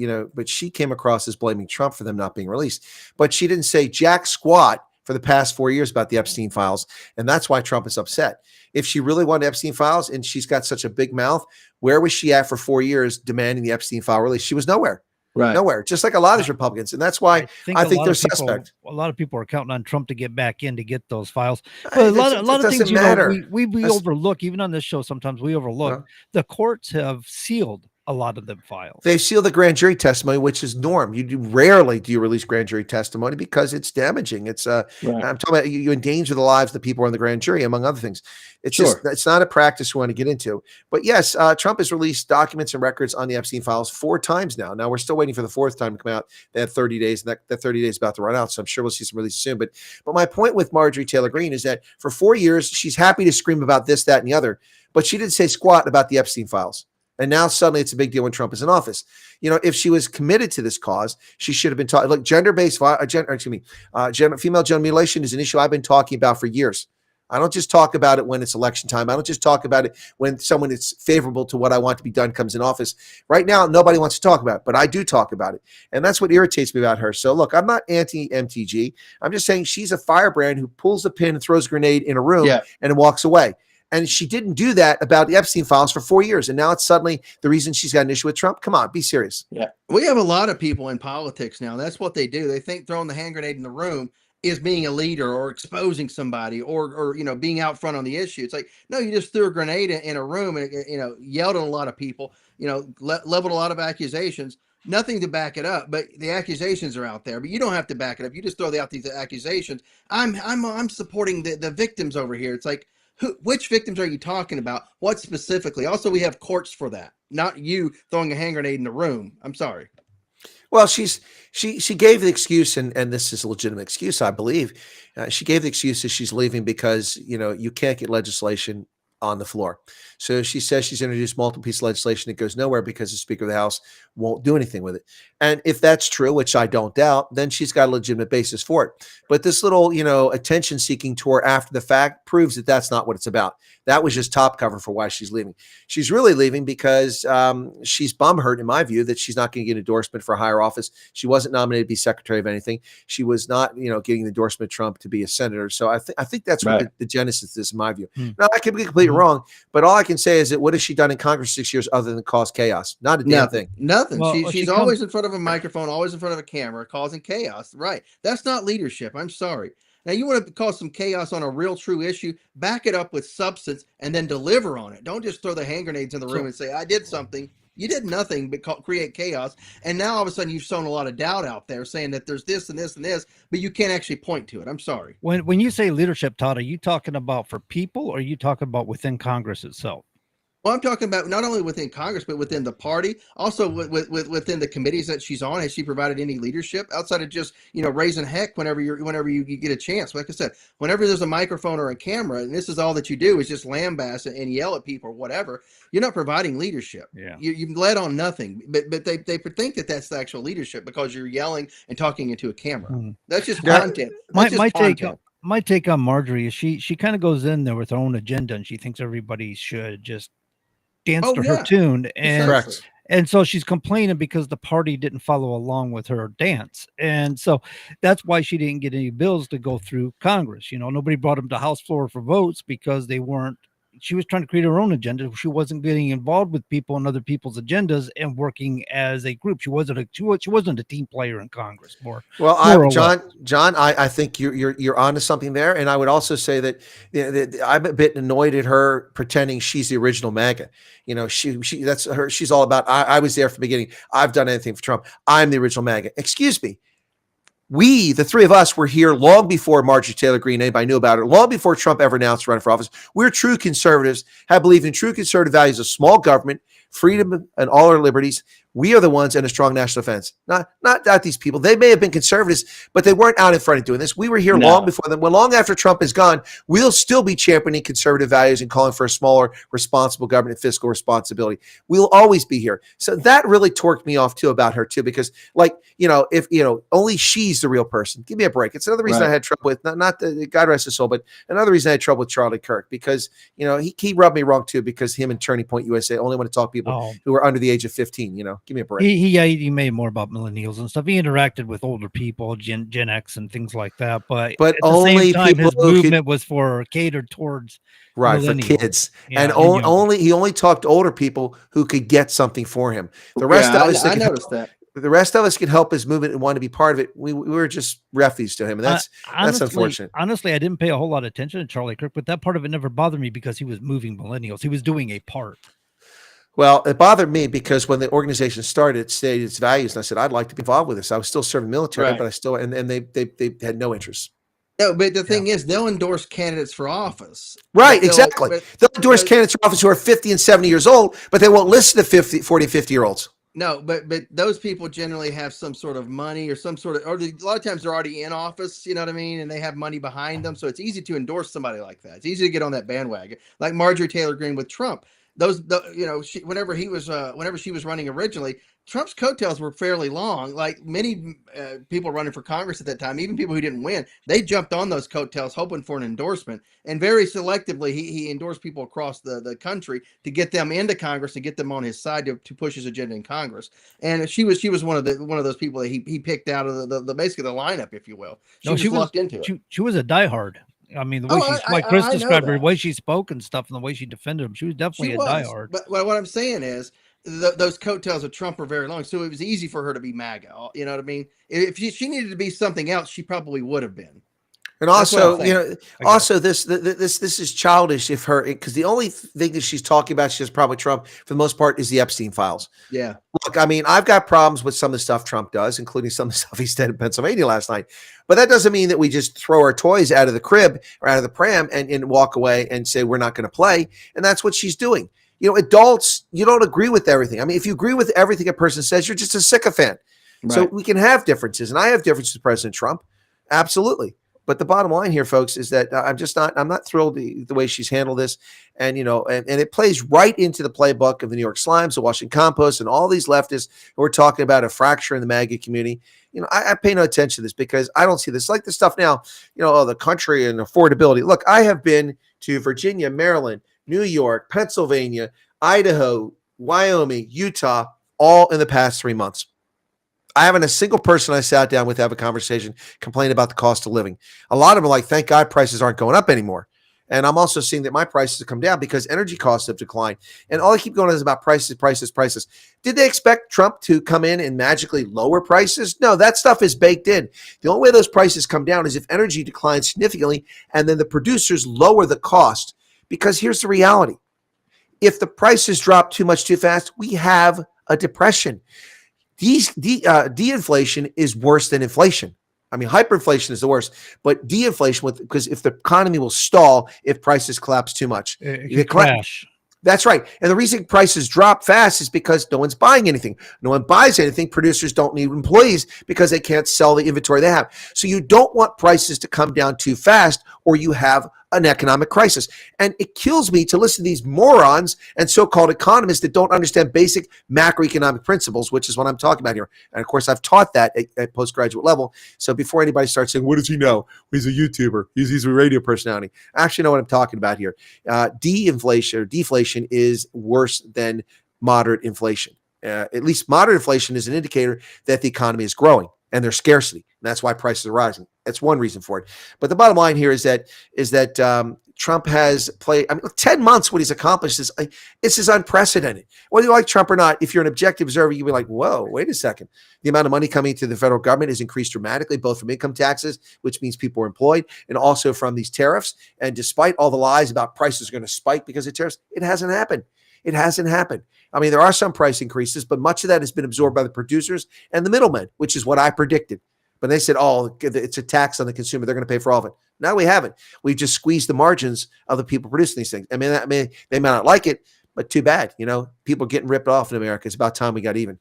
she came across as blaming Trump for them not being released. But she didn't say jack squat for the past 4 years about the Epstein files. And that's why Trump is upset. If she really wanted Epstein files and she's got such a big mouth, where was she at for 4 years demanding the Epstein file release? She was nowhere. Right. Nowhere, just like a lot of these Republicans. And that's why I think they're suspect. A lot of people are counting on Trump to get back in to get those files. But Hey, a lot of things we That's- overlook, even on this show, sometimes we overlook. The courts have sealed a lot of them files. They seal the grand jury testimony, which is norm. Rarely do you release grand jury testimony because it's damaging. It's I'm talking about you endanger the lives of the people on the grand jury, among other things. It's just it's not a practice we want to get into. But yes, Trump has released documents and records on the Epstein files 4 times now. Now we're still waiting for the 4th time to come out. They had 30 days, and that 30 days is about to run out. So I'm sure we'll see some releases soon. But my point with Marjorie Taylor Greene is that for 4 years, she's happy to scream about this, that, and the other, but she didn't say squat about the Epstein files. And now suddenly it's a big deal when Trump is in office. If she was committed to this cause, she should have been taught. Look, female genital mutilation is an issue I've been talking about for years. I don't just talk about it when it's election time. I don't just talk about it when someone that's favorable to what I want to be done comes in office. Right now, nobody wants to talk about it, but I do talk about it. And that's what irritates me about her. So look, I'm not anti-MTG. I'm just saying she's a firebrand who pulls a pin and throws a grenade in a room and walks away. And she didn't do that about the Epstein files for 4 years. And now it's suddenly the reason she's got an issue with Trump. Come on, be serious. Yeah. We have a lot of people in politics now. That's what they do. They think throwing the hand grenade in the room is being a leader or exposing somebody or being out front on the issue. It's like, no, you just threw a grenade in a room and, yelled at a lot of people, leveled a lot of accusations. Nothing to back it up, but the accusations are out there. But you don't have to back it up. You just throw out these accusations. I'm supporting the victims over here. It's like, which victims are you talking about? What specifically? Also, we have courts for that, not you throwing a hand grenade in the room. I'm sorry. Well, she gave the excuse, and this is a legitimate excuse, I believe. She gave the excuse that she's leaving because, you can't get legislation on the floor. So she says she's introduced multiple pieces of legislation that goes nowhere because the Speaker of the House won't do anything with it. And if that's true, which I don't doubt, then she's got a legitimate basis for it. But this little, attention-seeking tour after the fact proves that that's not what it's about. That was just top cover for why she's leaving. She's really leaving because she's bum-hurt, in my view, that she's not going to get endorsement for a higher office. She wasn't nominated to be secretary of anything. She was not, getting the endorsement of Trump to be a senator. So I think that's what the genesis is, in my view. Now, I could be completely wrong, but all I can say is that what has she done in Congress 6 years other than cause chaos? Not a damn thing. Nothing. Well, she's always in front of a microphone, always in front of a camera, causing chaos. Right. That's not leadership. I'm sorry. Now, you want to cause some chaos on a real true issue, back it up with substance and then deliver on it. Don't just throw the hand grenades in the room and say, I did something. You did nothing but create chaos. And now all of a sudden you've sown a lot of doubt out there saying that there's this and this and this, but you can't actually point to it. I'm sorry. When you say leadership, Todd, are you talking about for people or are you talking about within Congress itself? Well, I'm talking about not only within Congress, but within the party, also within the committees that she's on. Has she provided any leadership outside of just, raising heck whenever you get a chance? Like I said, whenever there's a microphone or a camera, and this is all that you do is just lambast and yell at people or whatever, you're not providing leadership. Yeah. You've led on nothing, but they think that that's the actual leadership because you're yelling and talking into a camera. Mm-hmm. That's just content. My take on Marjorie is she kind of goes in there with her own agenda and she thinks everybody should just dance to her tune. And so she's complaining because the party didn't follow along with her dance. And so that's why she didn't get any bills to go through Congress. Nobody brought them to House floor for votes because she was trying to create her own agenda. She wasn't getting involved with people and other people's agendas and working as a group. She wasn't a team player in Congress. John, I think you're onto something there. And I would also say that I'm a bit annoyed at her pretending she's the original MAGA. That's her. She's all about, I was there from the beginning. I've done anything for Trump. I'm the original MAGA. Excuse me. We, the three of us, were here long before Marjorie Taylor Greene, anybody knew about her, long before Trump ever announced running for office. We're true conservatives, have believed in true conservative values of small government, freedom, and all our liberties. We are the ones in a strong national defense, not these people. They may have been conservatives, but they weren't out in front of doing this. We were here long before them. Well, long after Trump is gone, we'll still be championing conservative values and calling for a smaller, responsible government, fiscal responsibility. We'll always be here. So that really torqued me off too about her too, because if only she's the real person. Give me a break. It's another reason I had trouble with not the God rest his soul, but another reason I had trouble with Charlie Kirk, because he rubbed me wrong too, because him and Turning Point USA only want to talk to people who are under the age of 15. Give me a break. He made more about millennials and stuff. He interacted with older people, Gen X and things like that. But at only the same time, people his movement was catered towards for kids, and he only talked to older people who could get something for him. The rest of us, I noticed that. The rest of us can help his movement and want to be part of it. We were just refugees to him, and that's unfortunate. Honestly, I didn't pay a whole lot of attention to Charlie Kirk, but that part of it never bothered me because he was moving millennials. He was doing a part. Well, it bothered me because when the organization started, it stated its values, and I said I'd like to be involved with this. I was still serving military, but I still and they had no interest. No, but the thing is, they'll endorse candidates for office. Right, exactly. They'll endorse candidates for office who are 50 and 70 years old, but they won't listen to 40, 50-year-olds. No, but those people generally have some sort of money or some sort of, or a lot of times they're already in office, you know what I mean? And they have money behind them. So it's easy to endorse somebody like that. It's easy to get on that bandwagon. Like Marjorie Taylor Greene with Trump. Whenever she was running originally, Trump's coattails were fairly long. Like many people running for Congress at that time, even people who didn't win, they jumped on those coattails hoping for an endorsement. And very selectively, he endorsed people across the country to get them into Congress and get them on his side to push his agenda in Congress. And she was one of those people that he picked out of the basically the lineup, if you will. She was lucked into it. She was a diehard. I mean, the way like Chris described her, the way she spoke and stuff, and the way she defended him, she was definitely a diehard. But what I'm saying is, those coattails of Trump are very long, so it was easy for her to be MAGA. You know what I mean? If she needed to be something else, she probably would have been. And also, this is childish because the only thing that she's talking about, she has a problem with Trump for the most part, is the Epstein files. Yeah. Look, I mean, I've got problems with some of the stuff Trump does, including some of the stuff he said in Pennsylvania last night. But that doesn't mean that we just throw our toys out of the crib or out of the pram and walk away and say we're not going to play. And that's what she's doing. Adults, you don't agree with everything. I mean, if you agree with everything a person says, you're just a sycophant. Right. So we can have differences, and I have differences with President Trump. Absolutely. But the bottom line here, folks, is that I'm not thrilled the way she's handled this. And, and it plays right into the playbook of the New York Slimes, the Washington Compost, and all these leftists who are talking about a fracture in the MAGA community. I pay no attention to this because I don't see this. Like the stuff now, the country and affordability. Look, I have been to Virginia, Maryland, New York, Pennsylvania, Idaho, Wyoming, Utah, all in the past 3 months. I haven't a single person I sat down with to have a conversation complain about the cost of living. A lot of them are like, thank God prices aren't going up anymore. And I'm also seeing that my prices have come down because energy costs have declined. And all I keep going on is about prices. Did they expect Trump to come in and magically lower prices? No, that stuff is baked in. The only way those prices come down is if energy declines significantly and then the producers lower the cost. Because here's the reality. If the prices drop too much too fast, we have a depression. De-inflation is worse than inflation. I mean, hyperinflation is the worst, but de-inflation because if the economy will stall if prices collapse too much. It crash. That's right. And the reason prices drop fast is because no one's buying anything. No one buys anything. Producers don't need employees because they can't sell the inventory they have. So you don't want prices to come down too fast or you have an economic crisis. And it kills me to listen to these morons and so-called economists that don't understand basic macroeconomic principles, which is what I'm talking about here. And of course, I've taught that at postgraduate level. So before anybody starts saying, what does he know? He's a YouTuber. He's a radio personality. I actually know what I'm talking about here. De-inflation or deflation is worse than moderate inflation. At least moderate inflation is an indicator that the economy is growing and there's scarcity. And that's why prices are rising. That's one reason for it. But the bottom line here is that Trump has played, 10 months, what he's accomplished is unprecedented. Whether you like Trump or not, if you're an objective observer, you'll be like, whoa, wait a second. The amount of money coming to the federal government has increased dramatically, both from income taxes, which means people are employed, and also from these tariffs. And despite all the lies about prices are going to spike because of tariffs, it hasn't happened. It hasn't happened. I mean, there are some price increases, but much of that has been absorbed by the producers and the middlemen, which is what I predicted. But they said, oh, it's a tax on the consumer. They're going to pay for all of it. No, we haven't. We've just squeezed the margins of the people producing these things. I mean, they may not like it, but too bad. People are getting ripped off in America. It's about time we got even.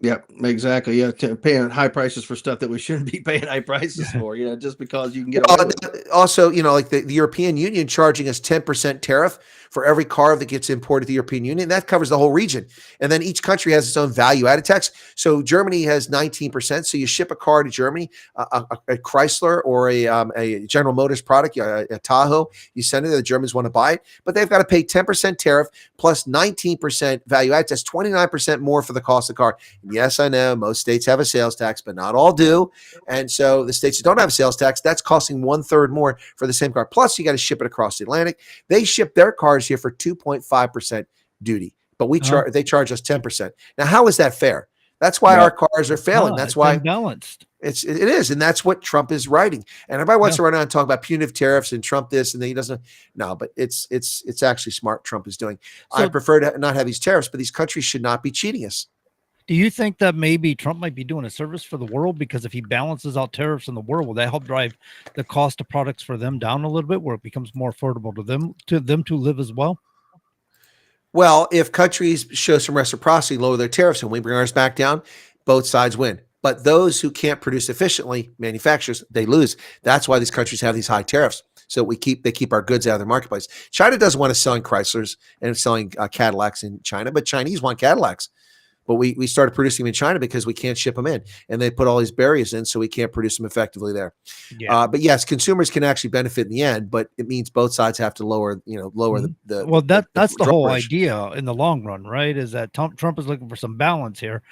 Yep, exactly. Yeah, paying high prices for stuff that we shouldn't be paying high prices for, just because you can get away with it. Also, like the European Union charging us 10% tariff for every car that gets imported to the European Union. That covers the whole region. And then each country has its own value-added tax. So Germany has 19%. So you ship a car to Germany, a Chrysler or a General Motors product, a Tahoe, you send it there, the Germans want to buy it, but they've got to pay 10% tariff plus 19% value-added. That's 29% more for the cost of the car. And yes, I know most states have a sales tax, but not all do. And so the states that don't have a sales tax, that's costing 1/3 more for the same car. Plus, you got to ship it across the Atlantic. They ship their cars here for 2.5% duty, but they charge us 10%. Now, how is that fair? That's why our cars are failing. That's why balanced. It is, and that's what Trump is writing. And everybody wants to run around and talk about punitive tariffs and Trump this, and then he doesn't. No, but it's actually smart. Trump is doing. So, I prefer to not have these tariffs, but these countries should not be cheating us. Do you think that maybe Trump might be doing a service for the world? Because if he balances out tariffs in the world, will that help drive the cost of products for them down a little bit, where it becomes more affordable to them to live as well? Well, if countries show some reciprocity, lower their tariffs, and we bring ours back down, both sides win. But those who can't produce efficiently, manufacturers, they lose. That's why these countries have these high tariffs. So they keep our goods out of their marketplace. China doesn't want us selling Chryslers and selling Cadillacs in China, but Chinese want Cadillacs. But we started producing them in China because we can't ship them in, and they put all these barriers in, so we can't produce them effectively there. Yeah. But yes, consumers can actually benefit in the end, but it means both sides have to lower the. Well, that's the whole idea in the long run, right? Is that Trump is looking for some balance here,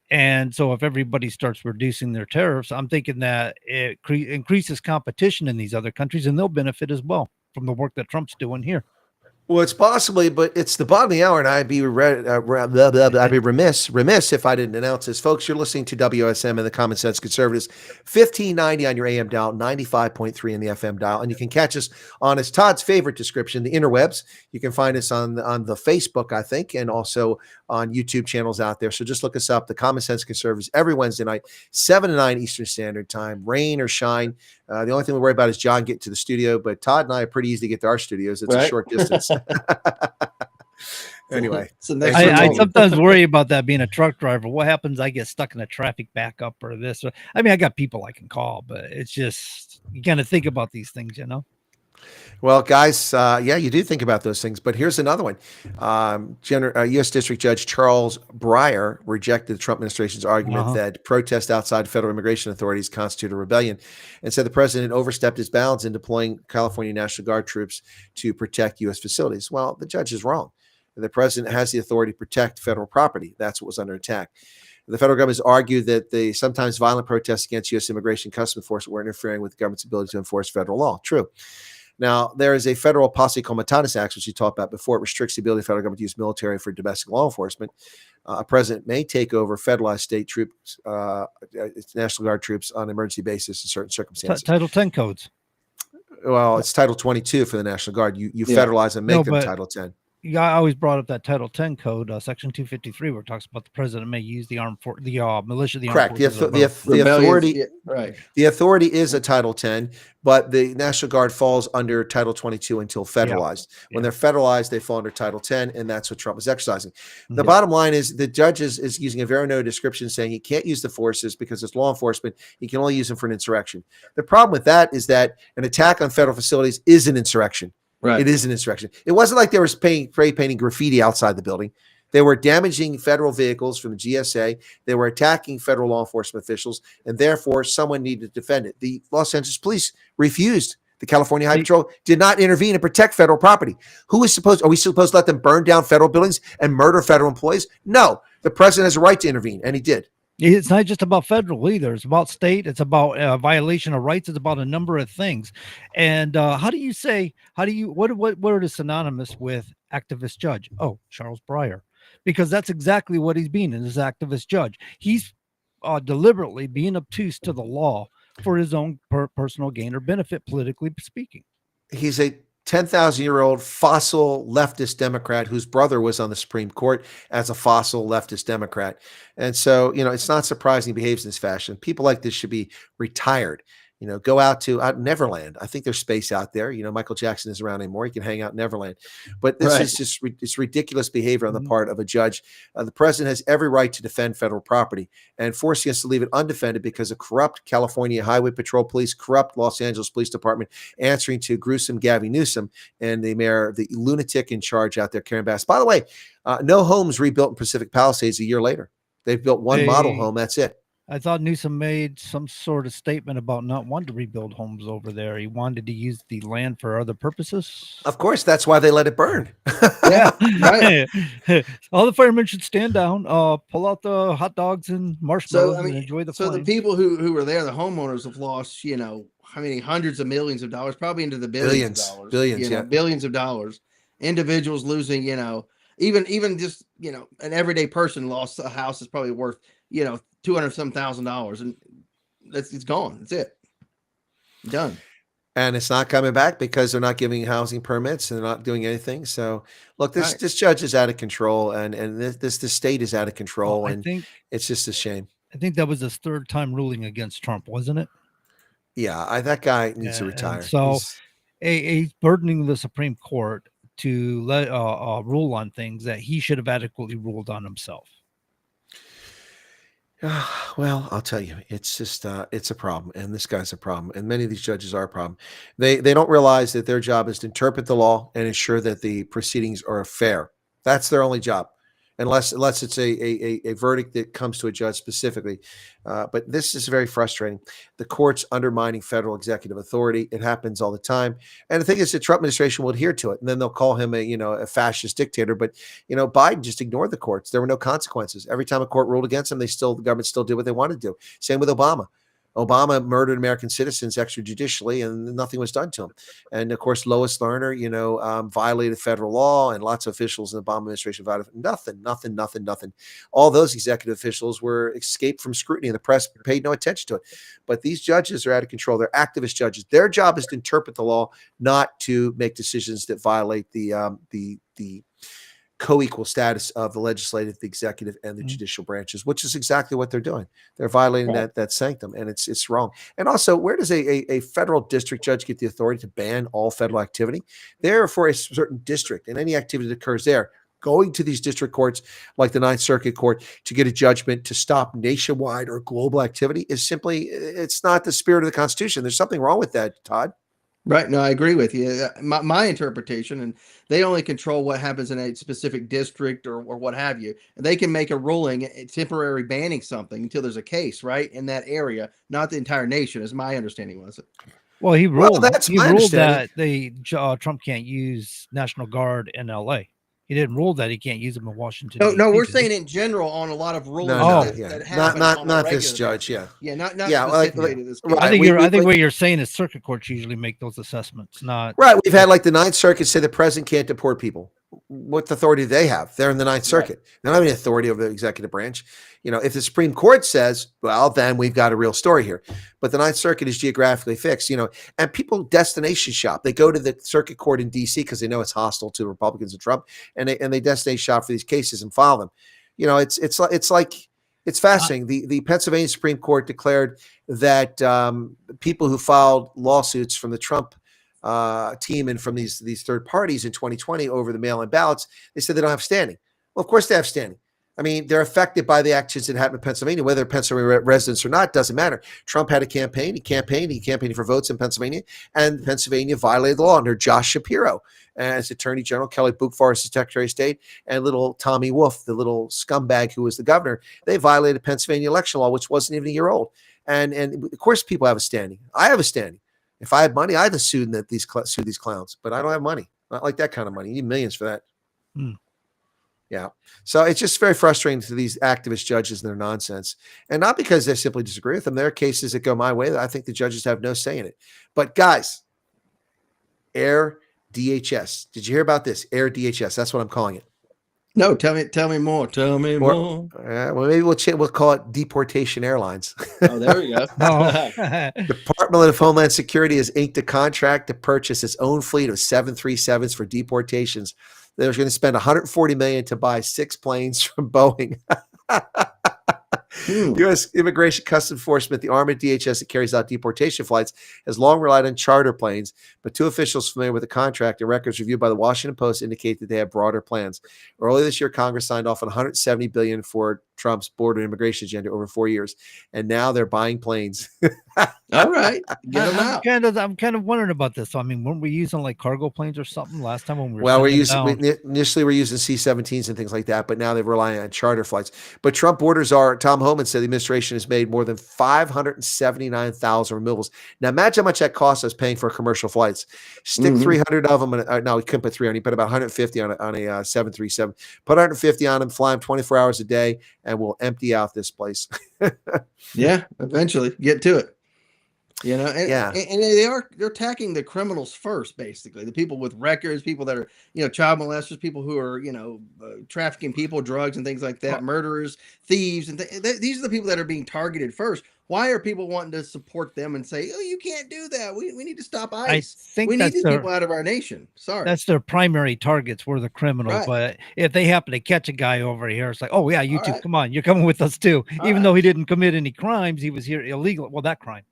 and so if everybody starts reducing their tariffs, I'm thinking that it increases competition in these other countries, and they'll benefit as well from the work that Trump's doing here. Well, it's possibly, but it's the bottom of the hour, and I'd be remiss if I didn't announce this. Folks, you're listening to WSM and the Common Sense Conservatives, 1590 on your AM dial, 95.3 in the FM dial, and you can catch us on, as Todd's favorite description, the interwebs. You can find us on the Facebook, I think, and also on YouTube channels out there. So just look us up, the Common Sense Conservatives, every Wednesday night, 7 to 9 Eastern Standard Time, rain or shine. The only thing we worry about is John getting to the studio, but Todd and I are pretty easy to get to our studios. It's a short distance. Anyway, I sometimes worry about that being a truck driver. What happens? I get stuck in a traffic backup or this. I mean, I got people I can call, but it's just, you got to think about these things, Well, guys, you do think about those things, but here's another one. U.S. District Judge Charles Breyer rejected the Trump administration's argument that protests outside federal immigration authorities constitute a rebellion, and said the president overstepped his bounds in deploying California National Guard troops to protect U.S. facilities. Well, the judge is wrong. The president has the authority to protect federal property. That's what was under attack. The federal government has argued that the sometimes violent protests against U.S. Immigration and Customs Enforcement were interfering with the government's ability to enforce federal law. True. Now, there is a federal Posse Comitatus Act, which you talked about before. It restricts the ability of the federal government to use military for domestic law enforcement. A president may take over federalized state troops, National Guard troops on an emergency basis in certain circumstances. Title 10 codes. Well, it's Title 22 for the National Guard. You federalize and make them Title 10. Yeah, I always brought up that Title 10 code, Section 253, where it talks about the president may use the militia, the correct. Armed Forces. The authority, right. The authority is a Title 10, but the National Guard falls under Title 22 until federalized. When they're federalized, they fall under Title 10, and that's what Trump is exercising. The bottom line is the judge is using a very narrow description, saying he can't use the forces because it's law enforcement. He can only use them for an insurrection. The problem with that is that an attack on federal facilities is an insurrection. Right. It is an insurrection. It wasn't like they were spray painting graffiti outside the building. They were damaging federal vehicles from the GSA. They were attacking federal law enforcement officials, and therefore someone needed to defend it. The Los Angeles police refused. The California Highway Patrol did not intervene and protect federal property. Are we supposed to let them burn down federal buildings and murder federal employees? No. The president has a right to intervene, and he did. It's not just about federal either. It's about state. It's about violation of rights. It's about a number of things. And what are synonymous with activist judge? Oh, Charles Breyer, because that's exactly what he's being in, as activist judge. He's deliberately being obtuse to the law for his own personal gain or benefit, politically speaking. He's a 10,000-year-old fossil leftist Democrat whose brother was on the Supreme Court as a fossil leftist Democrat. And so, it's not surprising he behaves in this fashion. People like this should be retired. Go out Neverland. I think there's space out there. Michael Jackson isn't around anymore. He can hang out in Neverland. But this is just it's ridiculous behavior on the part of a judge. The president has every right to defend federal property, and forcing us to leave it undefended because of corrupt California Highway Patrol Police, corrupt Los Angeles Police Department, answering to gruesome Gavin Newsom and the mayor, the lunatic in charge out there, Karen Bass. By the way, no homes rebuilt in Pacific Palisades a year later. They've built one model home. That's it. I thought Newsom made some sort of statement about not wanting to rebuild homes over there. He wanted to use the land for other purposes. Of course, that's why they let it burn. Yeah, right. All the firemen should stand down, pull out the hot dogs and marshmallows, and enjoy the flame. The people who were there, the homeowners, have lost, hundreds of millions of dollars, probably into the billions of dollars. Billions of dollars. Individuals losing, even just, an everyday person lost a house that's probably worth, $200,000, and it's gone. That's it. Done. And it's not coming back because they're not giving housing permits and they're not doing anything. So look, this judge is out of control, and this state is out of control, and it's just a shame. I think that was his third time ruling against Trump, wasn't it? Yeah, that guy needs to retire. So he's burdening the Supreme Court to let rule on things that he should have adequately ruled on himself. Well, I'll tell you, it's just it's a problem, and this guy's a problem, and many of these judges are a problem. They don't realize that their job is to interpret the law and ensure that the proceedings are fair. That's their only job, unless it's a verdict that comes to a judge specifically. But this is very frustrating. The court's undermining federal executive authority. It happens all the time. And the thing is, the Trump administration will adhere to it, and then they'll call him a fascist dictator. But Biden just ignored the courts. There were no consequences. Every time a court ruled against him, the government still did what they wanted to do. Same with Obama. Obama murdered American citizens extrajudicially, and nothing was done to him. And of course, Lois Lerner, violated federal law, and lots of officials in the Obama administration violated nothing. All those executive officials were escaped from scrutiny, and the press paid no attention to it. But these judges are out of control. They're activist judges. Their job is to interpret the law, not to make decisions that violate the co-equal status of the legislative, the executive, and the judicial branches, which is exactly what they're doing. They're violating that sanctum, and it's wrong. And also, where does a federal district judge get the authority to ban all federal activity? They're for a certain district, and any activity that occurs there. Going to these district courts like the Ninth Circuit Court to get a judgment to stop nationwide or global activity is simply, it's not the spirit of the Constitution. There's something wrong with that, Todd. Right. No, I agree with you. My interpretation, and they only control what happens in a specific district or what have you. And they can make a ruling, temporary banning something until there's a case, right, in that area, not the entire nation, as my understanding was. Well, he ruled, that Trump can't use National Guard in LA. He didn't rule that he can't use them in Washington. No, we're saying in general on a lot of rulings that happen. Not this judge. Yeah. Specifically to this case. I think what you're saying is circuit courts usually make those assessments. Not right. We've had like the Ninth Circuit say the president can't deport people. What authority do they have? They're in the Ninth Circuit. They don't have any authority over the executive branch. If the Supreme Court says, well, then we've got a real story here. But the Ninth Circuit is geographically fixed, and people destination shop. They go to the circuit court in D.C. because they know it's hostile to Republicans and Trump, and they destination shop for these cases and file them. It's fascinating. The Pennsylvania Supreme Court declared that people who filed lawsuits from the Trump team and from these third parties in 2020 over the mail-in ballots, they said they don't have standing. Well, of course they have standing. I mean, they're affected by the actions that happened in Pennsylvania, whether Pennsylvania residents or not, doesn't matter. Trump had a campaign. He campaigned for votes in Pennsylvania, and Pennsylvania violated the law under Josh Shapiro as Attorney General, Kelly Boothfar as the Secretary of State, and little Tommy Wolf, the little scumbag who was the governor. They violated Pennsylvania election law, which wasn't even a year old. And of course, people have a standing. I have a standing. If I had money, I'd have sued these clowns, but I don't have money. Not like that kind of money. You need millions for that. Yeah. So it's just very frustrating to these activist judges and their nonsense. And not because they simply disagree with them. There are cases that go my way that I think the judges have no say in it. But guys, Air DHS. Did you hear about this? Air DHS. That's what I'm calling it. No, tell me more. Tell me more. Well, maybe we'll call it Deportation Airlines. Oh, there we go. Department of Homeland Security has inked a contract to purchase its own fleet of 737s for deportations. They're going to spend $140 million to buy 6 planes from Boeing. U.S. Immigration Customs Enforcement, the Army and DHS that carries out deportation flights, has long relied on charter planes, but two officials familiar with the contract and records reviewed by the Washington Post indicate that they have broader plans. Earlier this year, Congress signed off on $170 billion for Trump's border immigration agenda over 4 years, and now they're buying planes. All right, get them out. I'm kind of wondering about this. So, I mean, weren't we using like cargo planes or something last time when we were? Well, initially we're using C-17s and things like that, but now they're relying on charter flights. But Trump borders are. Tom Homan said the administration has made more than 579,000 removals. Now imagine how much that costs us paying for commercial flights. Stick 300 of them. No, we couldn't put 300. He put about 150 on a 737. Put 150 on them. Fly them 24 hours a day, and we'll empty out this place. Yeah, eventually get to it. You know, and, Yeah. and they're attacking the criminals first, basically. The people with records, people that are, child molesters, people who are, trafficking people, drugs and things like that, murderers, thieves, and these are the people that are being targeted first. Why are people wanting to support them and say, "Oh, you can't do that. We need to stop ICE. I think we need that's these people out of our nation." Sorry, that's their primary targets were the criminals. Right. But if they happen to catch a guy over here, it's like, oh yeah, you All too, right. come on, you're coming with us too. All Even right. though he didn't commit any crimes, he was here illegal. Well, that crime.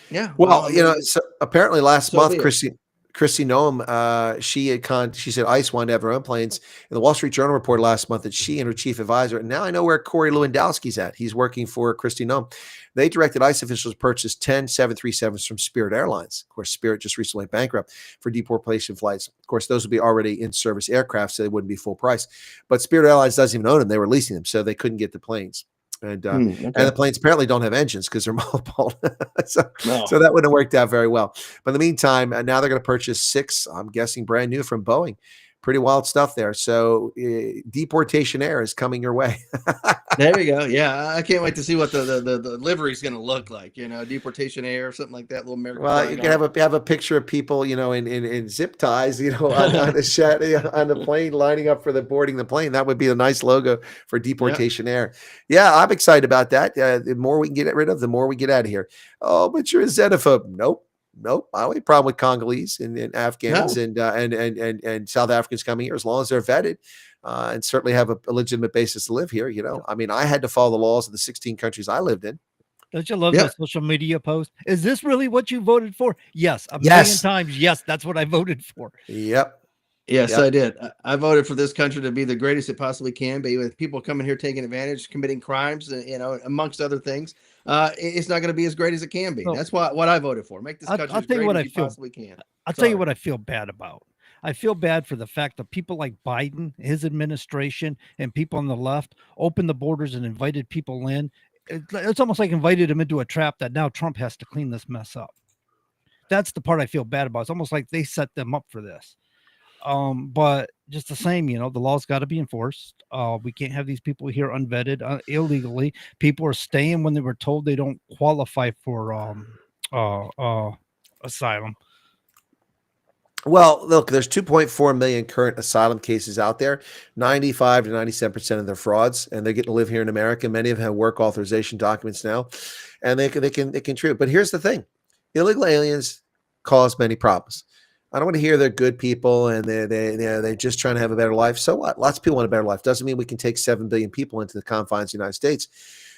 Yeah. Well, so apparently last so month, be it. Chrissy Noem, she said ICE wanted to have her own planes. And the Wall Street Journal reported last month that she and her chief advisor, and now I know where Corey Lewandowski's at. He's working for Chrissy Noem. They directed ICE officials to purchase 10 737s from Spirit Airlines. Of course, Spirit just recently went bankrupt for deportation flights. Of course, those would be already in service aircraft, so they wouldn't be full price. But Spirit Airlines doesn't even own them. They were leasing them, so they couldn't get the planes. And and the planes apparently don't have engines because they're mothballed. so that wouldn't have worked out very well. But in the meantime, now they're going to purchase 6, I'm guessing, brand new from Boeing. Pretty wild stuff there. So deportation air is coming your way. There we go. Yeah, I can't wait to see what the livery is going to look like. Deportation air or something like that. Little American. Well, you can have a picture of people, in zip ties, on the plane, lining up for the boarding the plane. That would be a nice logo for deportation air. Yeah, I'm excited about that. The more we can get rid of, the more we get out of here. Oh, but you're a xenophobe. Nope. I don't have any problem with Congolese and Afghans and South Africans coming here as long as they're vetted and certainly have a legitimate basis to live here. I mean, I had to follow the laws of the 16 countries I lived in. Don't you love those social media posts? Is this really what you voted for? Yes, a million times. Yes, that's what I voted for. Yep. Yes, I did. I voted for this country to be the greatest it possibly can be, with people coming here taking advantage, committing crimes, amongst other things. It's not going to be as great as it can be. That's what I voted for. Make this country as great as you possibly can. I'll tell you what I feel bad about. I feel bad for the fact that people like Biden, his administration, and people on the left opened the borders and invited people in. It's almost like invited them into a trap that now Trump has to clean this mess up. That's the part I feel bad about. It's almost like they set them up for this. But just the same, the law's got to be enforced. We can't have these people here unvetted illegally. People are staying when they were told they don't qualify for asylum. Well, look, there's 2.4 million current asylum cases out there. 95 to 97% of them are frauds, and they get to live here in America. Many of them have work authorization documents now, and they can contribute. But here's the thing: illegal aliens cause many problems. I don't want to hear they're good people and they're just trying to have a better life. So what? Lots of people want a better life. Doesn't mean we can take 7 billion people into the confines of the United States.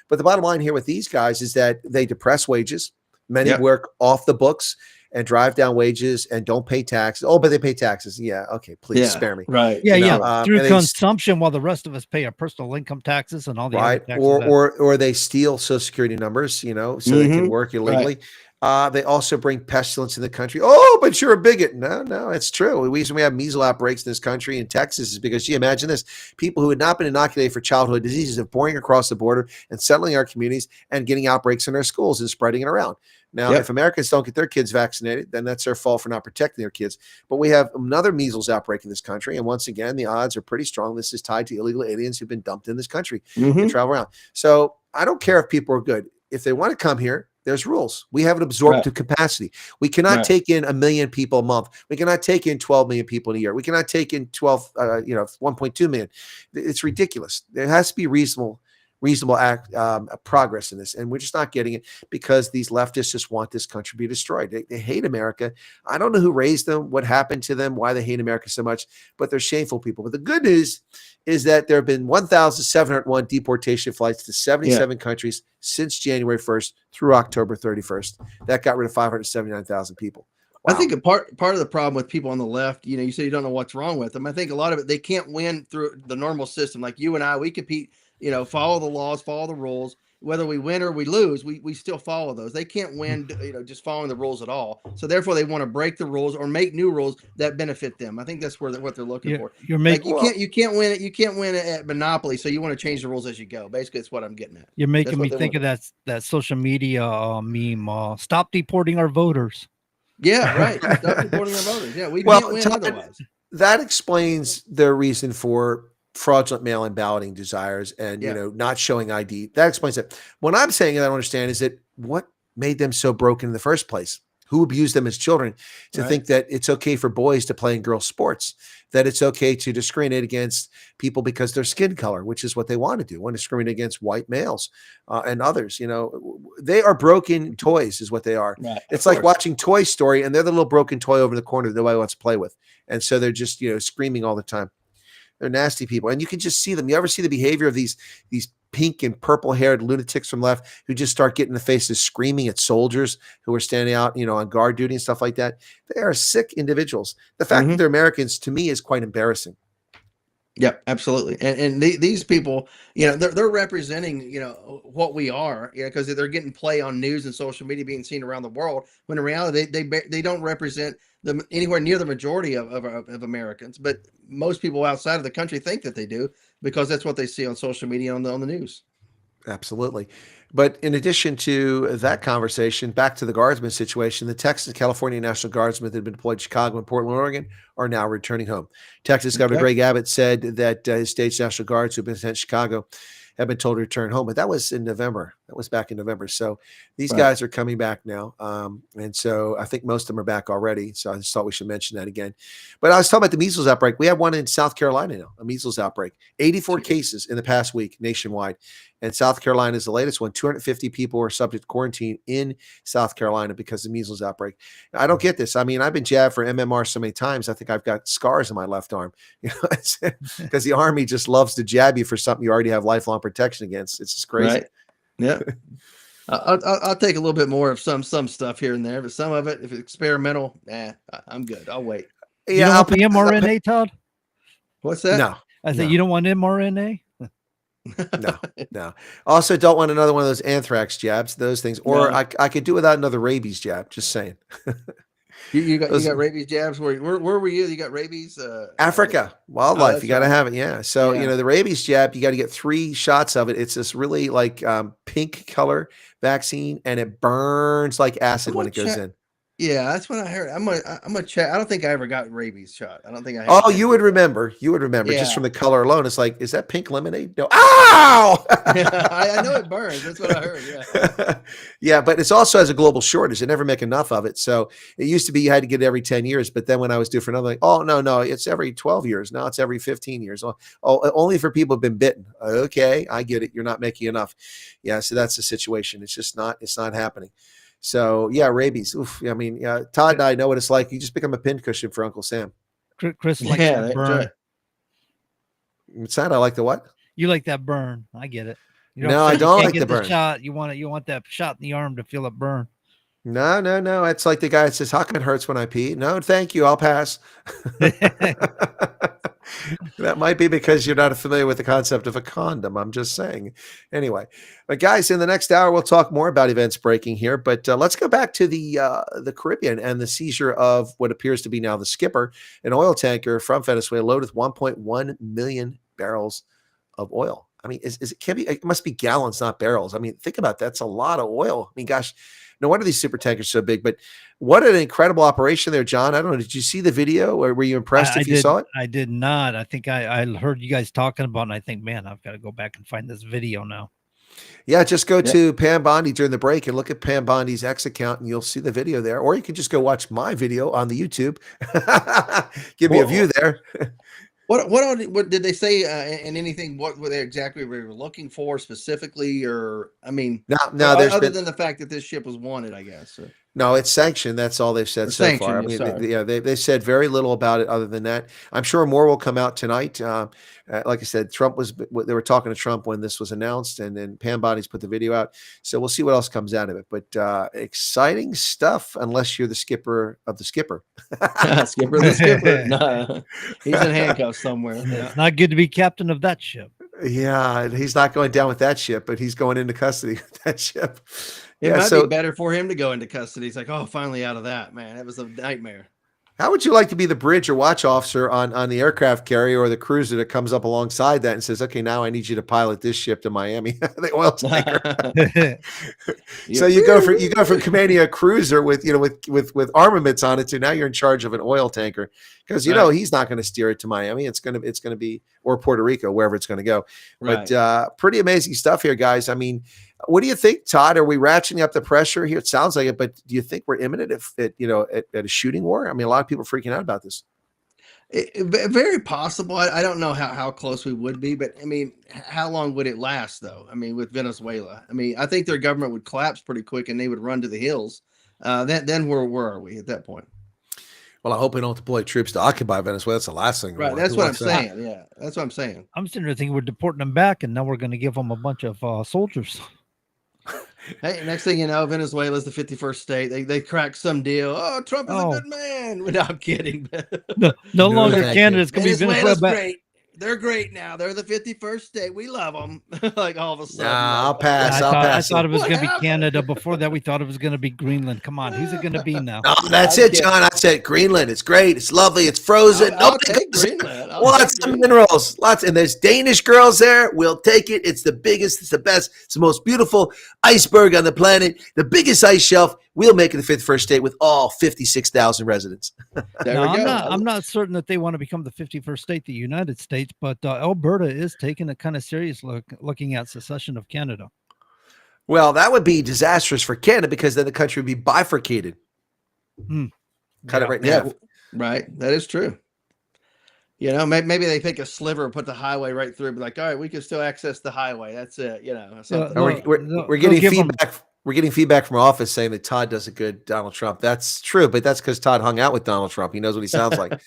But the bottom line here with these guys is that they depress wages. Many work off the books and drive down wages and don't pay taxes. Oh, but they pay taxes. Yeah. Okay. Please spare me. Right. Yeah. Through consumption, while the rest of us pay our personal income taxes and all the other taxes. Or they steal Social Security numbers, so they can work illegally. Right. They also bring pestilence in the country. Oh, but you're a bigot. No, it's true. The reason we have measles outbreaks in this country in Texas is because, imagine this, people who had not been inoculated for childhood diseases are pouring across the border and settling our communities and getting outbreaks in our schools and spreading it around. Now, if Americans don't get their kids vaccinated, then that's their fault for not protecting their kids. But we have another measles outbreak in this country. And once again, the odds are pretty strong. This is tied to illegal aliens who've been dumped in this country and travel around. So I don't care if people are good. If they want to come here, there's rules. We have an absorptive capacity. We cannot take in 1 million people a month. We cannot take in 12 million people in a year. We cannot take in 1.2 million. It's ridiculous. There has to be reasonable reasonable progress in this. And we're just not getting it because these leftists just want this country to be destroyed. They hate America. I don't know who raised them, what happened to them, why they hate America so much, but they're shameful people. But the good news is that there have been 1,701 deportation flights to 77 countries since January 1st through October 31st. That got rid of 579,000 people. Wow. I think a part of the problem with people on the left, you say you don't know what's wrong with them. I think a lot of it, they can't win through the normal system. Like you and I, we compete, follow the laws, follow the rules. Whether we win or we lose, we still follow those. They can't win, just following the rules at all. So therefore, they want to break the rules or make new rules that benefit them. I think that's what they're looking for. You're making you can't win it. You can't win it at Monopoly. So you want to change the rules as you go. Basically, that's what I'm getting at. You're making me think of that social media meme. Stop deporting our voters. Yeah, right. Stop deporting our voters. Yeah, we can't win otherwise. That explains their reason for fraudulent mail-in balloting desires and not showing ID. That explains it. What I'm saying, I don't understand, is that what made them so broken in the first place? Who abused them as children to think that it's okay for boys to play in girls' sports, that it's okay to discriminate against people because their skin color, which is what they want to do, want to discriminate against white males and others. They are broken toys is what they are. Right, it's like watching Toy Story and they're the little broken toy over in the corner that nobody wants to play with. And so they're just, screaming all the time. They're nasty people. And you can just see them. You ever see the behavior of these pink and purple haired lunatics from left who just start getting in the faces, screaming at soldiers who are standing out, on guard duty and stuff like that? They are sick individuals. The fact that they're Americans to me is quite embarrassing. Yeah, absolutely. And these people, they're representing, what we are, because they're getting play on news and social media being seen around the world, when in reality, they don't represent them anywhere near the majority of Americans. But most people outside of the country think that they do because that's what they see on social media on the news. Absolutely. But in addition to that conversation, back to the Guardsman situation, the Texas and California National Guardsmen that had been deployed to Chicago and Portland, Oregon are now returning home. Texas Governor Greg Abbott said that his state's National Guards who have been sent to Chicago have been told to return home, but that was in November. That was back in November. So these guys are coming back now. And so I think most of them are back already. So I just thought we should mention that again. But I was talking about the measles outbreak. We have one in South Carolina now, a measles outbreak, 84 cases in the past week nationwide. And South Carolina is the latest one. 250 people were subject to quarantine in South Carolina because of the measles outbreak. Now, I don't get this. I mean, I've been jabbed for MMR so many times. I think I've got scars in my left arm, because the Army just loves to jab you for something you already have lifelong protection against. It's just crazy. Right. Yeah. I'll take a little bit more of some stuff here and there, but some of it, if it's experimental, I'm good. I'll wait. You don't want the mRNA, Todd? What's that? No. I said you don't want mRNA? No. Also, don't want another one of those anthrax jabs, those things. Or I could do without another rabies jab. Just saying. You got rabies jabs. Where were you? You got rabies? Africa, wildlife. You got to have it. Yeah. So the rabies jab, you got to get 3 shots of it. It's this really like pink color vaccine, and it burns like acid when it goes in. Yeah, that's what I heard. I'm gonna check. I don't think I ever got rabies shot. I don't think I. Oh, you would remember. You would remember just from the color alone. It's like, is that pink lemonade? No. Ow! Yeah, I know it burns. That's what I heard. Yeah. Yeah, but it's also has a global shortage. They never make enough of it. So it used to be you had to get it every 10 years. But then when I was due for another, like, oh no, it's every 12 years. Now it's every 15 years. Oh, only for people who've been bitten. Okay, I get it. You're not making enough. Yeah, so that's the situation. It's just not. It's not happening. So yeah, rabies. Oof. I mean, Todd and I know what it's like. You just become a pincushion for Uncle Sam. Chris likes that burn. What's that? I like the what? You like that burn. I get it. No, I don't like the burn. Shot. You want that shot in the arm to feel it burn. No. It's like the guy that says, how come it hurts when I pee? No, thank you. I'll pass. That might be because you're not familiar with the concept of a condom. I'm just saying. Anyway, but guys, in the next hour, we'll talk more about events breaking here. But let's go back to the Caribbean and the seizure of what appears to be now the Skipper, an oil tanker from Venezuela loaded with 1.1 million barrels of oil. I mean, it must be gallons, not barrels. I mean, think about that. That's a lot of oil. I mean, gosh, no wonder these super tankers are so big. But what an incredible operation there, John. I don't know. Did you see the video, or were you impressed if you saw it? I did not. I think I heard you guys talking about it, and I think, man, I've got to go back and find this video now. Yeah, just go to Pam Bondi during the break and look at Pam Bondi's X account, and you'll see the video there. Or you can just go watch my video on the YouTube. Give me a view there. What did they say in anything? What were they exactly were looking for specifically? Or I mean, No, other than the fact that this ship was wanted, I guess. No, it's sanctioned. That's all they've said Or so far. I sanctioned, mean, sorry. they said very little about it other than that. I'm sure more will come out tonight. Like I said, they were talking to Trump when this was announced, and then Pam Body's put the video out. So we'll see what else comes out of it. But exciting stuff, unless you're the skipper of the skipper. Skipper the skipper. No, he's in handcuffs somewhere. It's not good to be captain of that ship. Yeah, he's not going down with that ship, but he's going into custody with that ship. It Yeah, might so be better for him to go into custody. He's like, oh, finally out of that, man. It was a nightmare. how would you like to be the bridge or watch officer on the aircraft carrier or the cruiser that comes up alongside that and says, okay, now I need you to pilot this ship to Miami, the oil tanker. So you go from commanding a cruiser with armaments on it to now you're in charge of an oil tanker, because he's not going to steer it to Miami. It's going to be, or Puerto Rico, wherever it's going to go. Right. But pretty amazing stuff here, guys. I mean, what do you think, Todd? Are we ratcheting up the pressure here? It sounds like it, but do you think we're imminent at a shooting war? I mean, a lot of people are freaking out about this. Very possible. I don't know how close we would be, but I mean, how long would it last though? I mean, with Venezuela, I mean, I think their government would collapse pretty quick and they would run to the hills. Then where are we at that point? Well, I hope we don't deploy troops to occupy Venezuela. That's the last thing. Right. That's what I'm saying. Yeah, that's what I'm saying. I'm sitting there thinking we're deporting them back, and now we're going to give them a bunch of soldiers. Hey, next thing you know, Venezuela's the 51st state. They crack some deal. Oh, Trump is a good man. No, I'm kidding. No longer Canada. It's going to be Venezuela's Venezuela. great. They're great now. They're the 51st state. We love them. Like all of a sudden. Nah, I'll pass. I thought it was going to be Canada. Before that, we thought it was going to be Greenland. Come on, who's it going to be now? No, that's it, John. I said Greenland. It's great. It's lovely. It's frozen. I'll take Greenland. Lots of minerals. And there's Danish girls there. We'll take it. It's the biggest. It's the best. It's the most beautiful iceberg on the planet. The biggest ice shelf. We'll make it the 51st state with all 56,000 residents. I'm not certain that they want to become the 51st state, the United States, but Alberta is taking a kind of serious looking at secession of Canada. Well, that would be disastrous for Canada because then the country would be bifurcated. Cut it right in half. Right. That is true. Maybe they take a sliver and put the highway right through, be like, all right, we can still access the highway. That's it. We're getting feedback. We're getting feedback from our office saying that Todd does a good Donald Trump. That's true, but that's because Todd hung out with Donald Trump. He knows what he sounds like.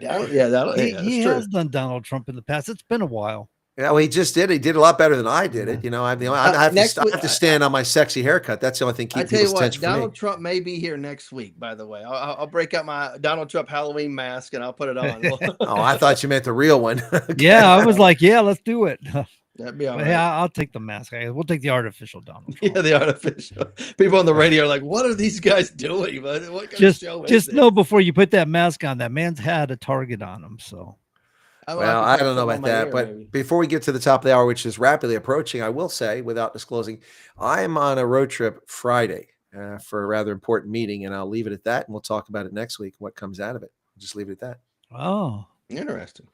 He has done Donald Trump in the past. It's been a while. Yeah, well, he just did. He did a lot better than I did it. I have to stand on my sexy haircut. That's the only thing keeping people's attention for me. Donald Trump may be here next week, by the way. I'll break out my Donald Trump Halloween mask and I'll put it on. Oh, I thought you meant the real one. Okay. Yeah, I was like, yeah, let's do it. That'd be all right. Yeah, I'll take the mask. We'll take the artificial Donald Trump. Yeah, the artificial. People on the radio are like, what are these guys doing? What kind of show is just this? know before you put that mask on, that man's had a target on him. So, well, I don't know about that. But before we get to the top of the hour, which is rapidly approaching, I will say, without disclosing, I'm on a road trip Friday for a rather important meeting, and I'll leave it at that. And we'll talk about it next week, what comes out of it. I'll just leave it at that. Oh, interesting.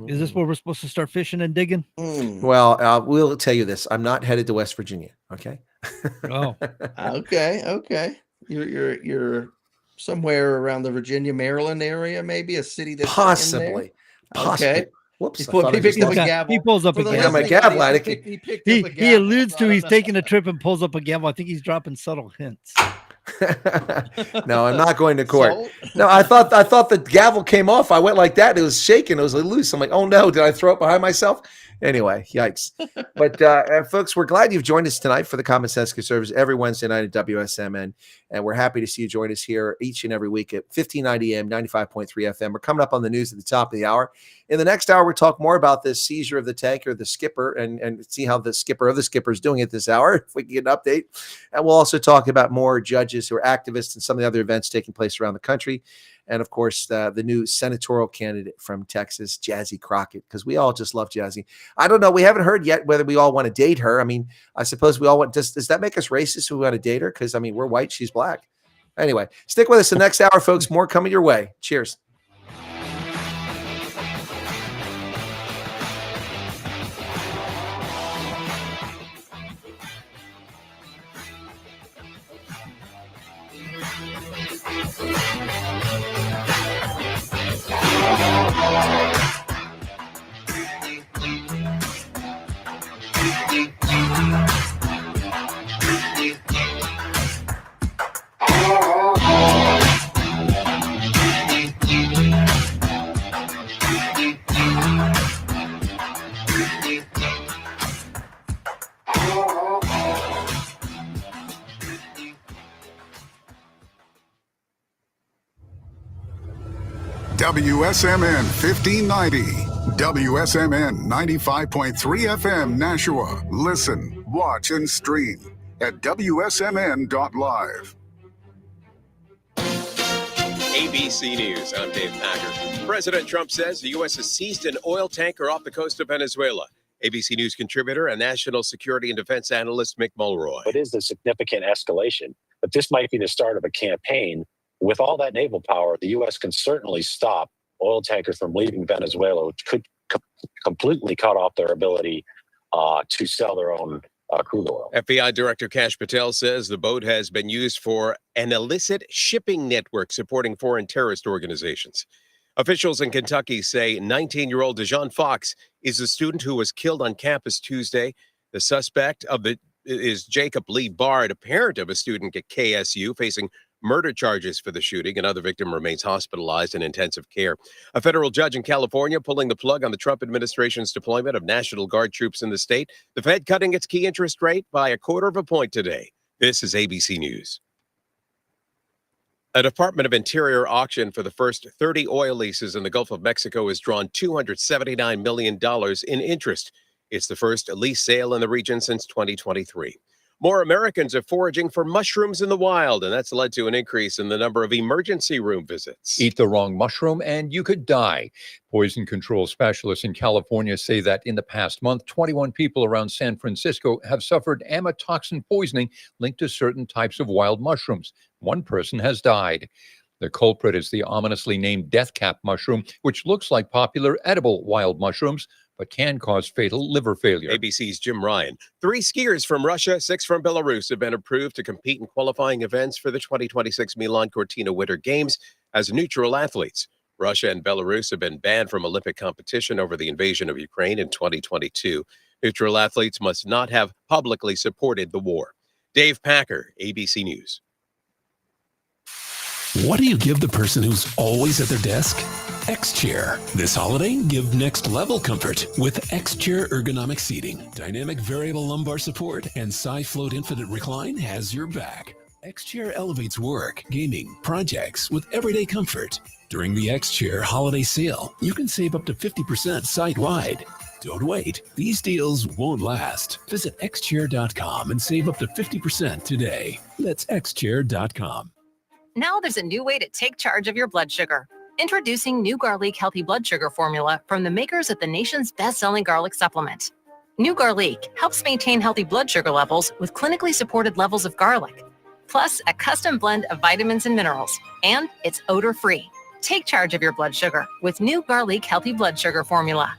Is this where we're supposed to start fishing and digging? Well, we'll tell you this. I'm not headed to West Virginia. Okay. Oh. Okay. You're somewhere around the Virginia, Maryland area, maybe a city that's possibly. Okay. Whoops. He pulls up a gavel. My gavel. He alludes to he's taking a trip and pulls up a gavel. I think he's dropping subtle hints. No, I'm not going to court. No, I thought the gavel came off. I went like that. It was shaking. It was loose. I'm like, oh no, did I throw it behind myself? Anyway, yikes. But folks, we're glad you've joined us tonight for the Common Sense Conservatives every Wednesday night at WSMN. And we're happy to see you join us here each and every week at 1590 AM, 95.3 FM. We're coming up on the news at the top of the hour. In the next hour, we'll talk more about this seizure of the tanker, the skipper, and see how the skipper of the skipper is doing it this hour, if we can get an update. And we'll also talk about more judges who are activists and some of the other events taking place around the country. And, of course, the new senatorial candidate from Texas, Jazzy Crockett, because we all just love Jazzy. I don't know. We haven't heard yet whether we all want to date her. I mean, I suppose we all want – does that make us racist if we want to date her? Because, I mean, we're white. She's black. Anyway, stick with us the next hour, folks. More coming your way. Cheers. WSMN 1590, WSMN 95.3 FM Nashua. Listen, watch, and stream at wsmn.live. ABC News, I'm Dave Packer. President Trump says the U.S. has seized an oil tanker off the coast of Venezuela. ABC News contributor and national security and defense analyst Mick Mulroy. It is a significant escalation, but this might be the start of a campaign. With all that naval power, the U.S. can certainly stop oil tankers from leaving Venezuela, which could completely cut off their ability to sell their own crude oil. FBI Director Kash Patel says the boat has been used for an illicit shipping network supporting foreign terrorist organizations. Officials in Kentucky say 19-year-old Dejon Fox is the student who was killed on campus Tuesday. The suspect is Jacob Lee Bard, a parent of a student at KSU, facing murder charges for the shooting. Another victim remains hospitalized in intensive care. A federal judge in California pulling the plug on the Trump administration's deployment of National Guard troops in the state. The Fed cutting its key interest rate by 1/4 point today. This is ABC News. A Department of Interior auction for the first 30 oil leases in the Gulf of Mexico has drawn $279 million in interest. It's the first lease sale in the region since 2023. More Americans are foraging for mushrooms in the wild, and that's led to an increase in the number of emergency room visits. Eat the wrong mushroom and you could die. Poison control specialists in California say that in the past month, 21 people around San Francisco have suffered amatoxin poisoning linked to certain types of wild mushrooms. One person has died. The culprit is the ominously named death cap mushroom, which looks like popular edible wild mushrooms, but can cause fatal liver failure. ABC's Jim Ryan. 3 skiers from Russia, 6 from Belarus have been approved to compete in qualifying events for the 2026 Milan Cortina Winter Games as neutral athletes. Russia and Belarus have been banned from Olympic competition over the invasion of Ukraine in 2022. Neutral athletes must not have publicly supported the war. Dave Packer, ABC News. What do you give the person who's always at their desk? X-Chair. This holiday, give next level comfort with X-Chair ergonomic seating. Dynamic variable lumbar support and SiFloat Infinite Recline has your back. X-Chair elevates work, gaming, projects with everyday comfort. During the X-Chair holiday sale, you can save up to 50% site-wide. Don't wait. These deals won't last. Visit xchair.com and save up to 50% today. That's xchair.com. Now there's a new way to take charge of your blood sugar. Introducing New Garlic Healthy Blood Sugar Formula from the makers of the nation's best-selling garlic supplement. New Garlic helps maintain healthy blood sugar levels with clinically supported levels of garlic, plus a custom blend of vitamins and minerals, and it's odor-free. Take charge of your blood sugar with New Garlic Healthy Blood Sugar Formula.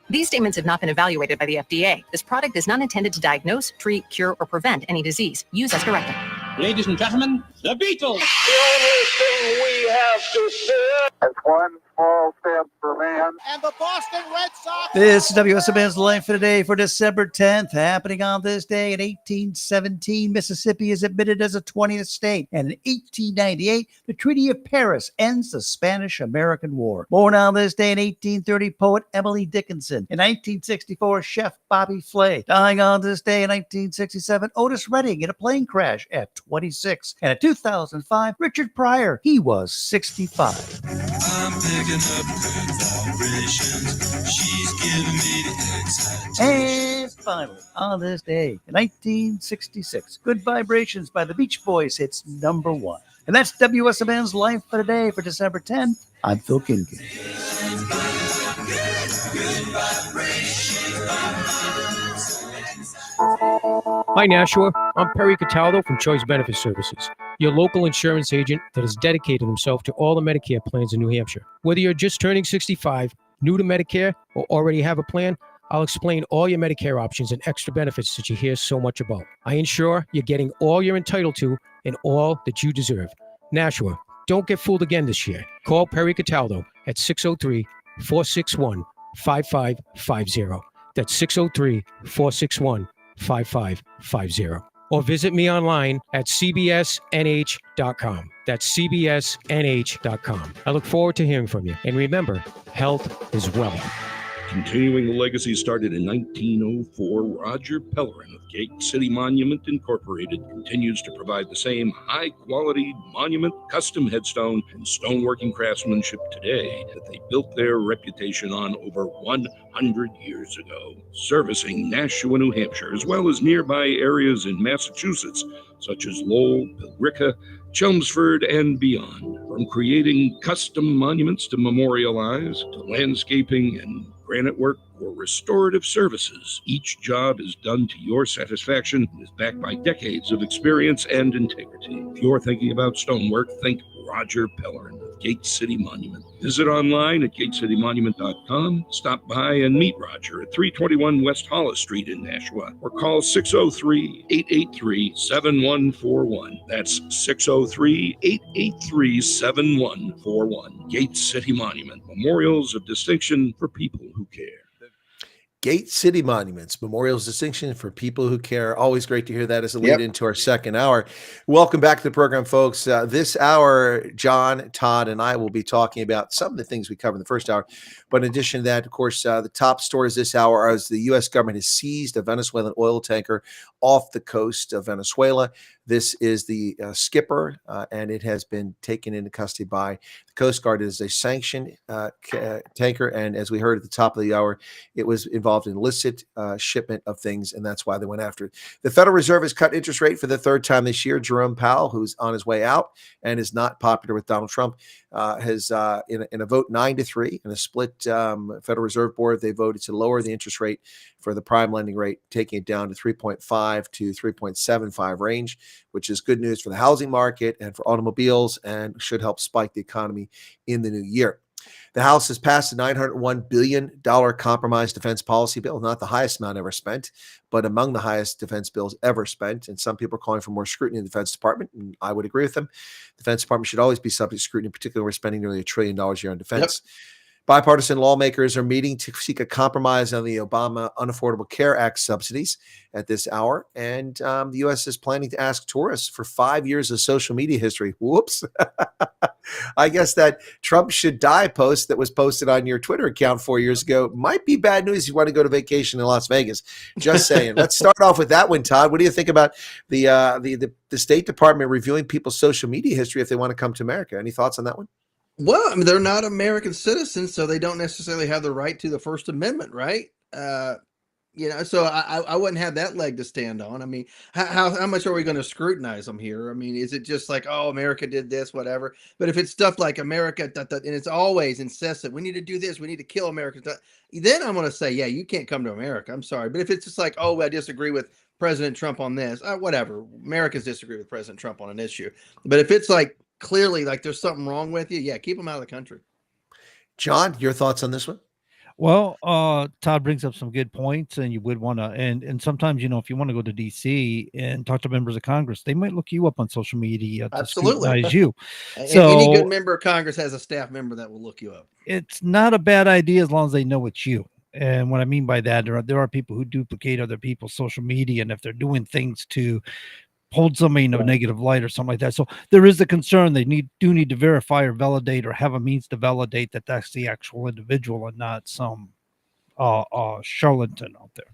These statements have not been evaluated by the FDA. This product is not intended to diagnose, treat, cure, or prevent any disease. Use as directed. Ladies and gentlemen, the Beatles. The only thing we have to fear is one small step for man. And the Boston Red Sox. This is WSMN's Life for Today for December 10th. Happening on this day in 1817, Mississippi is admitted as a 20th state. And in 1898, the Treaty of Paris ends the Spanish-American War. Born on this day in 1830, poet Emily Dickinson. In 1964, chef Bobby Flay. Dying on this day in 1967, Otis Redding in a plane crash at 26. And in 2005, Richard Pryor. He was 65. I'm picking up good vibrations. She's giving me the excitation. And finally, on this day in 1966, Good Vibrations by the Beach Boys hits number 1. And that's WSMN's Life for Today for December 10th. I'm Phil Kincaid. Hi, Nashua. I'm Perry Cataldo from Choice Benefit Services, your local insurance agent that has dedicated himself to all the Medicare plans in New Hampshire. Whether you're just turning 65, new to Medicare, or already have a plan, I'll explain all your Medicare options and extra benefits that you hear so much about. I ensure you're getting all you're entitled to and all that you deserve. Nashua, don't get fooled again this year. Call Perry Cataldo at 603-461-5550. That's 603-461-5550. Or visit me online at cbsnh.com. That's cbsnh.com. I look forward to hearing from you. And remember, health is wealth. Continuing the legacy started in 1904, Roger Pellerin of Gate City Monument Incorporated continues to provide the same high-quality monument, custom headstone, and stoneworking craftsmanship today that they built their reputation on over 100 years ago, servicing Nashua, New Hampshire, as well as nearby areas in Massachusetts, such as Lowell, Billerica, Chelmsford, and beyond. From creating custom monuments to memorialize, to landscaping and granite work or restorative services, each job is done to your satisfaction and is backed by decades of experience and integrity. If you're thinking about stonework, think Roger Pellerin of Gate City Monument. Visit online at gatecitymonument.com. Stop by and meet Roger at 321 West Hollis Street in Nashua, or call 603-883-7141. That's 603-883-7141. Gate City Monument, memorials of distinction for people who care. Gate City Monuments, memorials distinction for people who care. Always great to hear that as a lead into our second hour. Welcome back to the program, folks. This hour, John, Todd, and I will be talking about some of the things we covered in the first hour. But in addition to that, of course, the top stories this hour are as the U.S. government has seized a Venezuelan oil tanker off the coast of Venezuela. This is the skipper, and it has been taken into custody by the Coast Guard. It is a sanctioned tanker, and as we heard at the top of the hour, it was involved in illicit shipment of things, and that's why they went after it. The Federal Reserve has cut interest rate for the third time this year. Jerome Powell, who's on his way out and is not popular with Donald Trump, has in a vote 9-3 in a split Federal Reserve Board, they voted to lower the interest rate for the prime lending rate, taking it down to 3.5 to 3.75 range, which is good news for the housing market and for automobiles and should help spike the economy in the new year. The House has passed a $901 billion compromise defense policy bill, not the highest amount ever spent, but among the highest defense bills ever spent. And some people are calling for more scrutiny in the Defense Department, and I would agree with them. The Defense Department should always be subject to scrutiny, particularly when we're spending nearly $1 trillion a year on defense. Yep. Bipartisan lawmakers are meeting to seek a compromise on the Obama Unaffordable Care Act subsidies at this hour. And the U.S. is planning to ask tourists for 5 years of social media history. Whoops. I guess that Trump should die post that was posted on your Twitter account 4 years ago might be bad news if you want to go to vacation in Las Vegas. Just saying. Let's start off with that one, Todd. What do you think about the State Department reviewing people's social media history if they want to come to America? Any thoughts on that one? Well, I mean, they're not American citizens, so they don't necessarily have the right to the First Amendment, right? So I wouldn't have that leg to stand on. I mean, how much are we going to scrutinize them here? I mean, is it just like, oh, America did this, whatever? But if it's stuff like America, and it's always incessant, we need to do this, we need to kill Americans, then I'm going to say, yeah, you can't come to America. I'm sorry. But if it's just like, oh, I disagree with President Trump on this, whatever. Americans disagree with President Trump on an issue. But if it's like, clearly, like there's something wrong with you, yeah, keep them out of the country. John, your thoughts on this one? Well, Todd brings up some good points, and you would want to, and sometimes, if you want to go to DC and talk to members of Congress, they might look you up on social media to scrutinize you. So any good member of Congress has a staff member that will look you up. It's not a bad idea as long as they know it's you. And what I mean by that, there are people who duplicate other people's social media, and if they're doing things to hold somebody in a negative light or something like that. So there is a concern. They do need to verify or validate or have a means to validate that that's the actual individual and not some charlatan out there.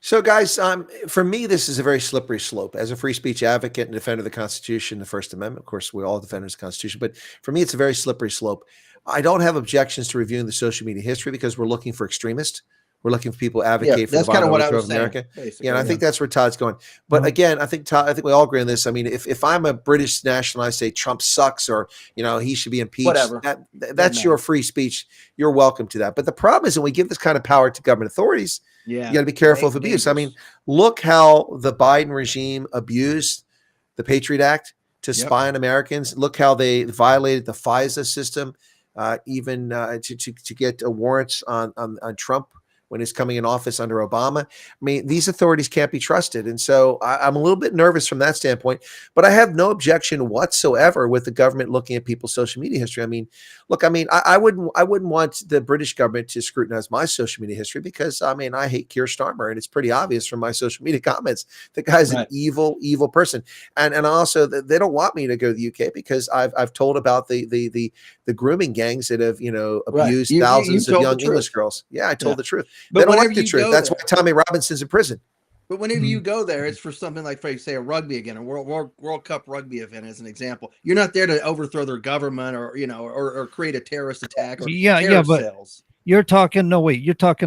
So, guys, for me, this is a very slippery slope. As a free speech advocate and defender of the Constitution, the First Amendment, of course, we're all defenders of the Constitution. But for me, it's a very slippery slope. I don't have objections to reviewing the social media history because we're looking for extremists. We're looking for people who advocate for the violent overthrow of America. Yeah, and I think that's where Todd's going. But again, I think we all agree on this. I mean, if I'm a British national, I say Trump sucks or he should be impeached. Whatever. That's your free speech. You're welcome to that. But the problem is when we give this kind of power to government authorities, you got to be careful of abuse. I mean, look how the Biden regime abused the Patriot Act to spy on Americans. Look how they violated the FISA system, even to get warrants on Trump when he's coming in office under Obama. I mean, these authorities can't be trusted. And so I'm a little bit nervous from that standpoint, but I have no objection whatsoever with the government looking at people's social media history. I mean, look, I wouldn't want the British government to scrutinize my social media history because, I mean, I hate Keir Starmer, and it's pretty obvious from my social media comments. The guy's an evil person. And also, they don't want me to go to the UK because I've told about the grooming gangs that have, abused thousands of young English girls. Yeah, I told the truth. But they don't whenever like the you truth. go That's there- why Tommy Robinson's in prison. But whenever you go there, it's for something like, say, a rugby again, a World Cup rugby event, as an example. You're not there to overthrow their government or create a terrorist attack or terrorist but cells. you're talking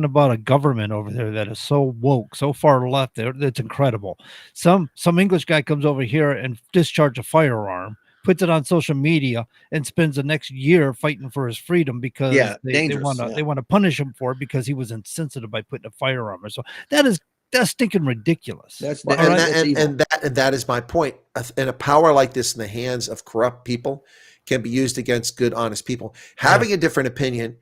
about a government over there that is so woke, so far left there. That's incredible. Some English guy comes over here and discharges a firearm, puts it on social media, and spends the next year fighting for his freedom because they want to punish him for it because he was insensitive by putting a firearm. So that's stinking ridiculous. That is my point. And a power like this in the hands of corrupt people can be used against good, honest people. Having a different opinion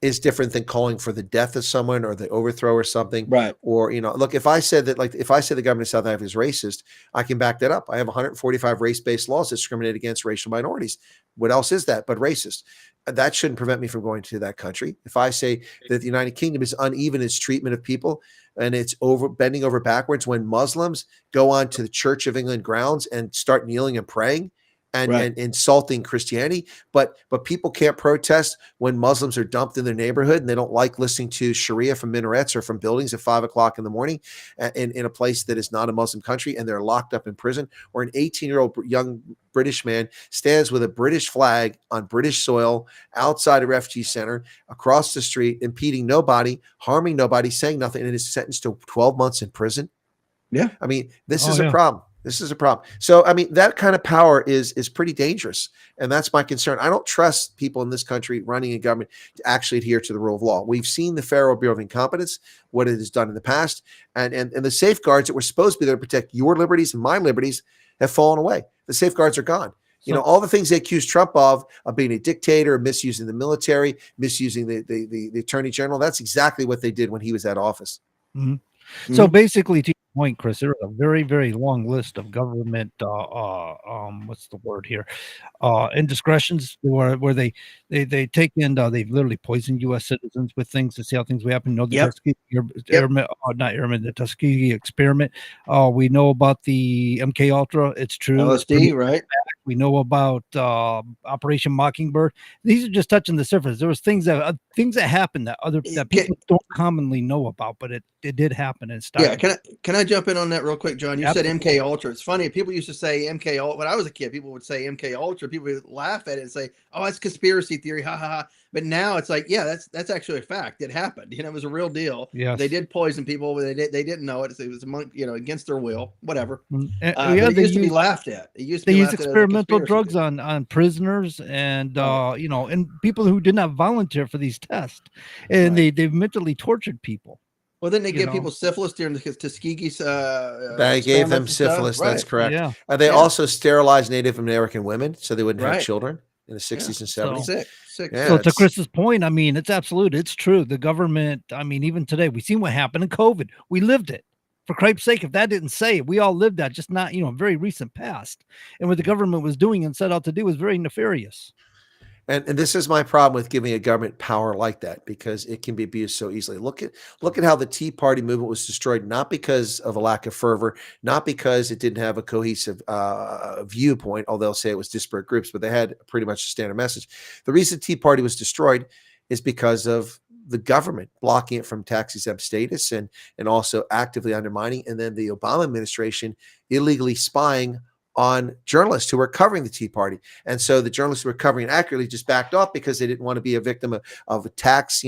is different than calling for the death of someone or the overthrow or something. Right. Or, look, if I said the government of South Africa is racist, I can back that up. I have 145 race-based laws that discriminate against racial minorities. What else is that but racist? That shouldn't prevent me from going to that country. If I say that the United Kingdom is uneven in its treatment of people and it's bending over backwards when Muslims go on to the Church of England grounds and start kneeling and praying and insulting Christianity, but people can't protest when Muslims are dumped in their neighborhood and they don't like listening to Sharia from minarets or from buildings at 5 o'clock in the morning in a place that is not a Muslim country, and they're locked up in prison, or an 18-year-old young British man stands with a British flag on British soil outside a refugee center across the street, impeding nobody, harming nobody, saying nothing, and is sentenced to 12 months in prison. Yeah. I mean, this is a problem. This is a problem. So, I mean, that kind of power is pretty dangerous. And that's my concern. I don't trust people in this country running a government to actually adhere to the rule of law. We've seen the Federal Bureau of Incompetence, what it has done in the past, and the safeguards that were supposed to be there to protect your liberties and my liberties have fallen away. The safeguards are gone. All the things they accuse Trump of being a dictator, misusing the military, misusing the attorney general, that's exactly what they did when he was at office. Mm-hmm. So basically, to your point, Chris, there is a very, very long list of government what's the word here? Indiscretions where they take in they've literally poisoned U.S. citizens with things to see how things will happen. The the Tuskegee experiment. We know about the MK Ultra. It's true. LSD, right? We know about Operation Mockingbird. These are just touching the surface. There was things that happened that people don't commonly know about, but it did happen and stuff. Yeah, can I jump in on that real quick, John? You said MK Ultra. It's funny. People used to say MK Ultra. When I was a kid, people would say MK Ultra. People would laugh at it and say, "Oh, it's conspiracy theory." Ha ha ha. But now it's like, yeah, that's actually a fact. It happened. It was a real deal. Yes. They did poison people, but they didn't know it. It was against their will. Whatever. They it used to be laughed at. It used to they be used laughed at as a experimental conspiracy drugs on prisoners and and people who did not volunteer for these tests, and they've mentally tortured people. Well, then they give people syphilis during the Tuskegee. They gave them syphilis. That's correct. Yeah. They also sterilized Native American women so they wouldn't have children in the 60s and 70s. So to Chris's point, I mean, it's absolute. It's true. The government, I mean, even today, we've seen what happened in COVID. We lived it. For Christ's sake, if that didn't say it, we all lived that, just not, very recent past. And what the government was doing and set out to do was very nefarious. And this is my problem with giving a government power like that, because it can be abused so easily. Look at how the Tea Party movement was destroyed, not because of a lack of fervor, not because it didn't have a cohesive viewpoint, although they'll say it was disparate groups, but they had pretty much a standard message. The reason Tea Party was destroyed is because of the government blocking it from tax-exempt status and also actively undermining, and then the Obama administration illegally spying on journalists who were covering the Tea Party. And so the journalists who were covering it accurately just backed off because they didn't want to be a victim of a tax,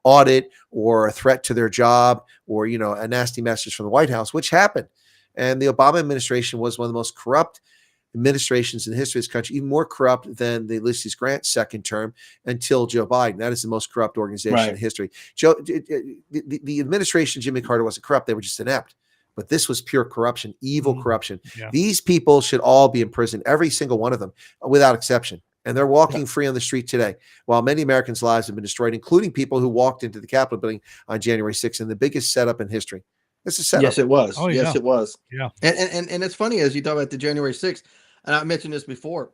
audit or a threat to their job or, a nasty message from the White House, which happened. And the Obama administration was one of the most corrupt administrations in the history of this country, even more corrupt than the Ulysses Grant second term until Joe Biden. That is the most corrupt organization in history. The administration, Jimmy Carter, wasn't corrupt. They were just inept. But this was pure corruption, evil corruption. Yeah. These people should all be in prison, every single one of them, without exception. and they're walking free on the street today, while many Americans' lives have been destroyed, including people who walked into the Capitol building on January 6th in the biggest setup in history. It's a setup. Yes, it was. Oh, Yes, yeah. it was. Yeah. And it's funny as you talk about the January 6th, and I mentioned this before,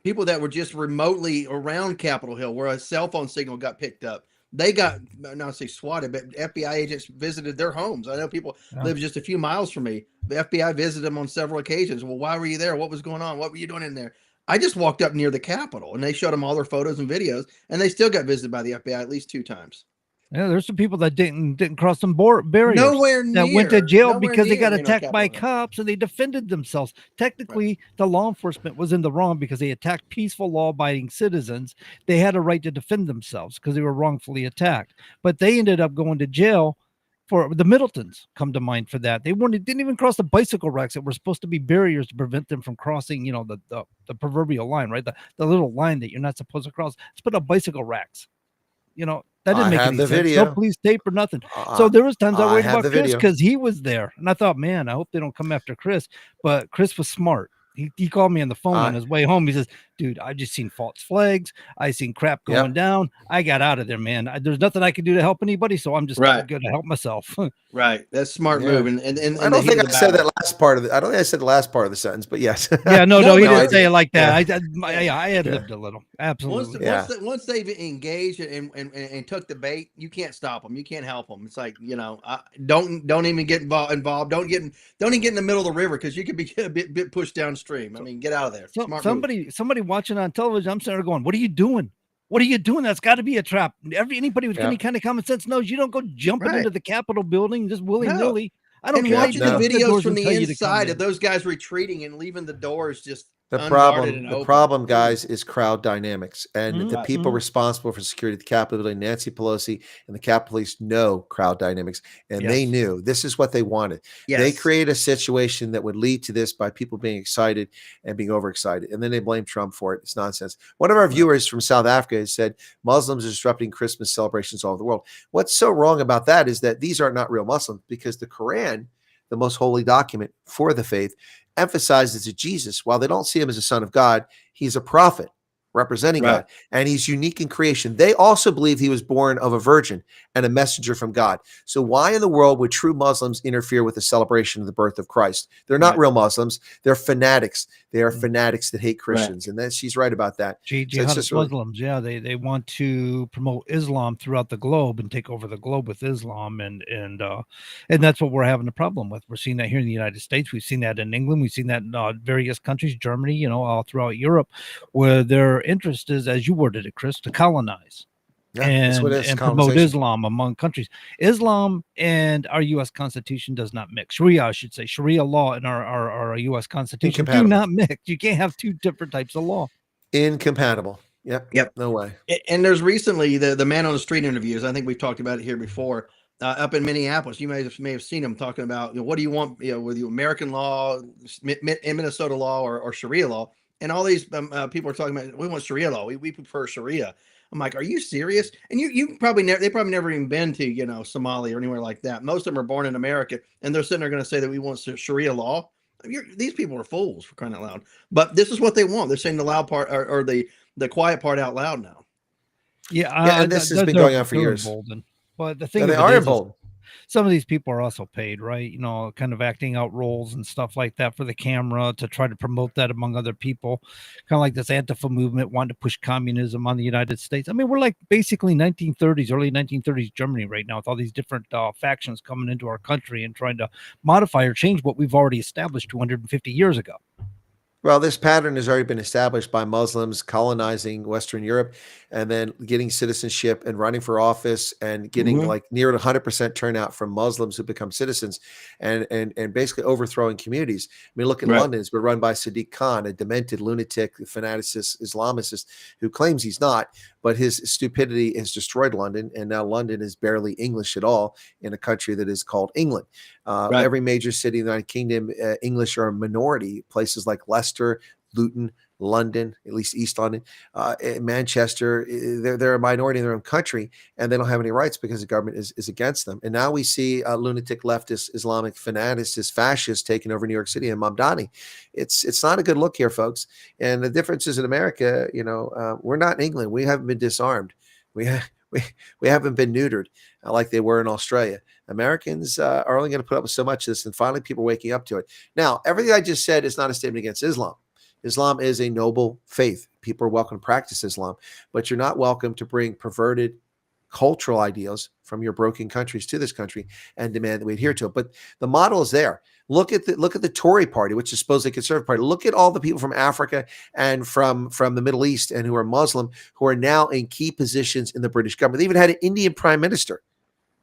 people that were just remotely around Capitol Hill where a cell phone signal got picked up, they got, not to say swatted, but FBI agents visited their homes. I know people live just a few miles from me. The FBI visited them on several occasions. Well, why were you there? What was going on? What were you doing in there? I just walked up near the Capitol, and they showed them all their photos and videos, and they still got visited by the FBI at least 2 times. Yeah, there's some people that didn't cross some barriers. Nowhere that went to near- jail nowhere because they near, got you know, attacked by Capitol Hill. cops and they defended themselves. Technically, the law enforcement was in the wrong because they attacked peaceful, law-abiding citizens. They had a right to defend themselves because they were wrongfully attacked. But they ended up going to jail for the Middletons. Come to mind for that. They didn't even cross the bicycle racks that were supposed to be barriers to prevent them from crossing. You know, the proverbial line, right? The little line that you're not supposed to cross. Let's put up bicycle racks. You know, that didn't make any sense. Video. No police tape or nothing. So there was times I worried have about the Chris video. because he was there, and I thought, man, I hope they don't come after Chris. But Chris was smart. He called me on the phone on his way home. He says, dude, I just seen false flags. I seen crap going down. I got out of there, man. There's nothing I can do to help anybody, so I'm just going to help myself. Right. That's smart move. And I don't think I said that last part of it. I don't think I said the last part of the sentence, but yes. Yeah, no, he didn't say it like that. Yeah. I had lived a little. Absolutely. Once they've engaged and took the bait, you can't stop them. You can't help them. It's like, you know, don't even get involved. Don't even get in the middle of the river because you could be a bit pushed downstream. I mean, get out of there. Smart move. Somebody watching on television, I'm sitting there going, what are you doing? What are you doing? That's got to be a trap. Anybody with any kind of common sense knows you don't go jumping into the Capitol building just willy-nilly. I don't care. Watching the videos from the inside of those guys retreating and leaving the doors just The unguarded and open. problem, guys, is crowd dynamics, and the people responsible for security at the Capitol building, Nancy Pelosi and the Capitol Police, know crowd dynamics, and they knew this is what they wanted. They create a situation that would lead to this by people being excited and being overexcited, and then they blame Trump for it. It's nonsense. One of our viewers from South Africa has said Muslims are disrupting Christmas celebrations all over the world. What's so wrong about that is that these are not real Muslims, because the Quran, the most holy document for the faith, emphasizes that Jesus, while they don't see him as a son of God, he's a prophet representing God, and he's unique in creation. They also believe he was born of a virgin and a messenger from God. So why in the world would true Muslims interfere with the celebration of the birth of Christ? They're not real Muslims. They're fanatics. They are fanatics that hate Christians. And she's right about that. Jihadist Muslims, they want to promote Islam throughout the globe and take over the globe with Islam, and that's what we're having a problem with. We're seeing that here in the United States. We've seen that in England. We've seen that in various countries, Germany, all throughout Europe, where their interest is, as you worded it, Chris, to colonize and promote Islam among countries. Islam and our U.S. Constitution does not mix. Sharia, I should say, Sharia law and our U.S. Constitution do not mix. You can't have two different types of law. Incompatible. Yep. No way. And there's recently the man on the street interviews. I think we've talked about it here before. Up in Minneapolis, you may have seen him talking about, what do you want, with the American law, Minnesota law, or Sharia law. And all these people are talking about, we want Sharia law. We prefer Sharia. I'm like, are you serious? And they probably never even been to, Somalia or anywhere like that. Most of them are born in America, and they're sitting there going to say that we want Sharia law. These people are fools, for crying out loud. But this is what they want. They're saying the loud part or the quiet part out loud now. And this has been going on for years. But the thing they are emboldened. Some of these people are also paid, right? Kind of acting out roles and stuff like that for the camera to try to promote that among other people. Kind of like this Antifa movement wanting to push communism on the United States. I mean, we're like basically early 1930s Germany right now, with all these different factions coming into our country and trying to modify or change what we've already established 250 years ago. Well, this pattern has already been established by Muslims colonizing Western Europe and then getting citizenship and running for office and getting like near 100% turnout from Muslims who become citizens and basically overthrowing communities. I mean, look at London. It's been run by Sadiq Khan, a demented lunatic, fanaticist, Islamicist who claims he's not, but his stupidity has destroyed London. And now London is barely English at all in a country that is called England. Every major city in the United Kingdom, English are a minority. Places like Leicester, Luton, London, at least East London, Manchester, they're a minority in their own country, and they don't have any rights because the government is against them. And now we see lunatic leftist Islamic fanaticists, fascists taking over New York City and Mamdani. It's not a good look here, folks. And the difference is in America, we're not in England. We haven't been disarmed. We haven't been neutered like they were in Australia. Americans are only going to put up with so much of this, and finally people are waking up to it. Now, everything I just said is not a statement against Islam. Islam is a noble faith. People are welcome to practice Islam, but you're not welcome to bring perverted cultural ideals from your broken countries to this country and demand that we adhere to it. But the model is there. Look at the Tory party, which is supposedly a conservative party. Look at all the people from Africa and from the Middle East and who are Muslim, who are now in key positions in the British government. They even had an Indian prime minister.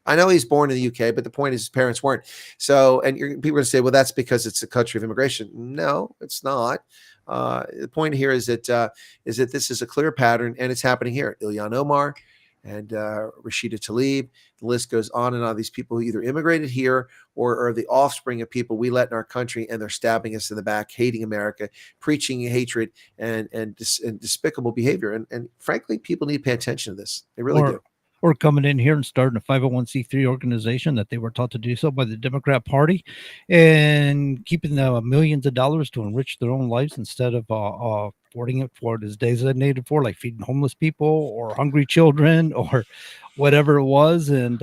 I know he's born in the UK, but the point is his parents weren't. So, and people are going to say, well, that's because it's a country of immigration. No, it's not. The point here is that this is a clear pattern, and it's happening here. Ilhan Omar and Rashida Tlaib. The list goes on and on. These people who either immigrated here or are the offspring of people we let in our country, and they're stabbing us in the back, hating America, preaching hatred and despicable behavior. And frankly, people need to pay attention to this. They really do. Or coming in here and starting a 501c3 organization that they were taught to do so by the Democrat Party, and keeping millions of dollars to enrich their own lives instead of affording it for what it is designated for, like feeding homeless people or hungry children or whatever it was. And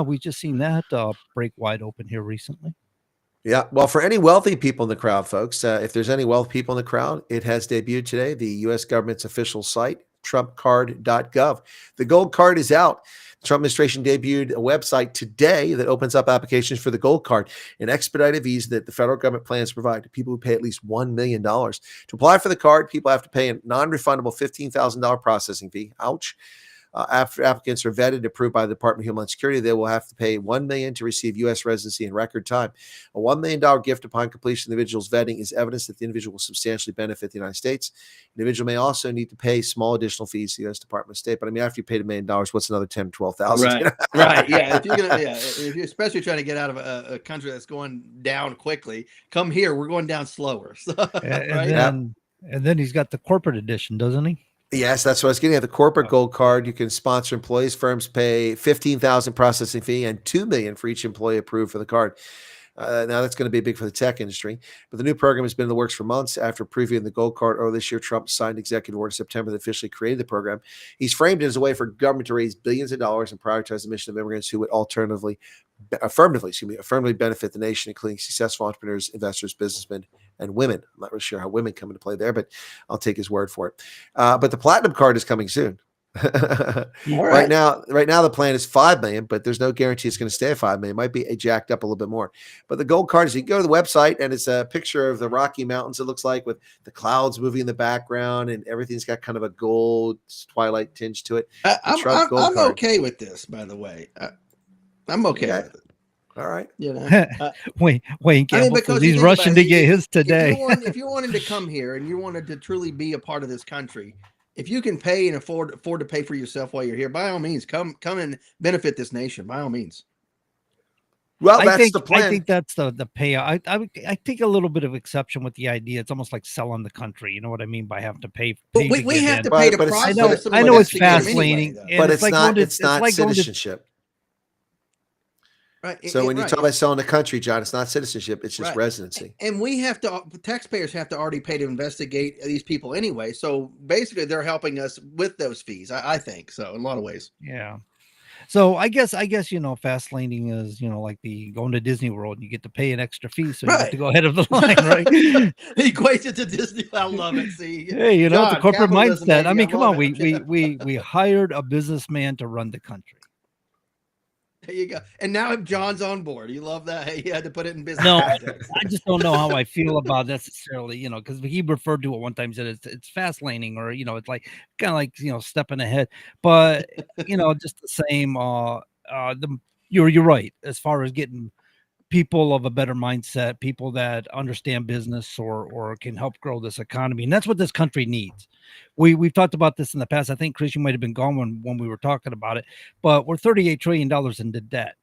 we just seen that break wide open here recently. Yeah, well, for any wealthy people in the crowd, folks, if there's any wealthy people in the crowd, it has debuted today, the U.S. government's official site, trumpcard.gov. The gold card is out. The Trump administration debuted a website today that opens up applications for the gold card, an expedited visa that the federal government plans to provide to people who pay at least $1 million. To apply for the card, people have to pay a non-refundable $15,000 processing fee. Ouch. After applicants are vetted and approved by the Department of Homeland Security, they will have to pay $1 million to receive U.S. residency in record time. A $1 million gift upon completion of the individual's vetting is evidence that the individual will substantially benefit the United States. The individual may also need to pay small additional fees to the U.S. Department of State. But I mean, after you paid $1 million, what's another $10,000 or $12,000? Right. Yeah. If you're especially trying to get out of a country that's going down quickly, come here. We're going down slower. So, and then he's got the corporate edition, doesn't he? Yes, that's what I was getting at. The corporate gold card, you can sponsor employees. Firms pay $15,000 processing fee and $2 million for each employee approved for the card. Now that's going to be big for the tech industry, but the new program has been in the works for months. After previewing the gold card earlier this year, Trump signed executive order in September that officially created the program. He's framed it as a way for government to raise billions of dollars and prioritize the mission of immigrants who would affirmatively benefit the nation, including successful entrepreneurs, investors, businessmen, and women. I'm not really sure how women come into play there, but I'll take his word for it. But the platinum card is coming soon. Right now the plan is $5 million, but there's no guarantee it's going to stay at $5 million. It might be jacked up a little bit more. But the gold card is, you can go to the website and it's a picture of the Rocky Mountains, it looks like, with the clouds moving in the background, and everything's got kind of a gold twilight tinge to it. I'm okay with this, by the way. I'm okay with it. All right. Wayne Campbell, because he's rushing to get his today. If you wanted to come here and you wanted to truly be a part of this country, if you can pay and afford to pay for yourself while you're here, by all means, come and benefit this nation. By all means. Well, the plan. I think that's the payout. I take a little bit of exception with the idea. It's almost like selling the country. You know what I mean by having to pay. We have to pay to process. I know it's fast laning, but it's not citizenship. Right. So when you talk about selling the country, John, it's not citizenship, it's just residency. And taxpayers have to already pay to investigate these people anyway. So basically they're helping us with those fees. I think so in a lot of ways. Yeah. So I guess, fast laning is, like the going to Disney World, and you get to pay an extra fee. So you have to go ahead of the line, right? He equates it to Disney. I love it. See, hey, John, the corporate mindset. I mean, come on. We hired a businessman to run the country. There you go. And now John's on board. You love that. He had to put it in business. No, I just don't know how I feel about necessarily, because he referred to it one time, said it's fast laning, or, it's like kind of like, stepping ahead. But, just the same, you're right. As far as getting people of a better mindset, people that understand business or can help grow this economy. And that's what this country needs. We've talked about this in the past. I think, Chris, you might have been gone when we were talking about it, but we're $38 trillion into debt.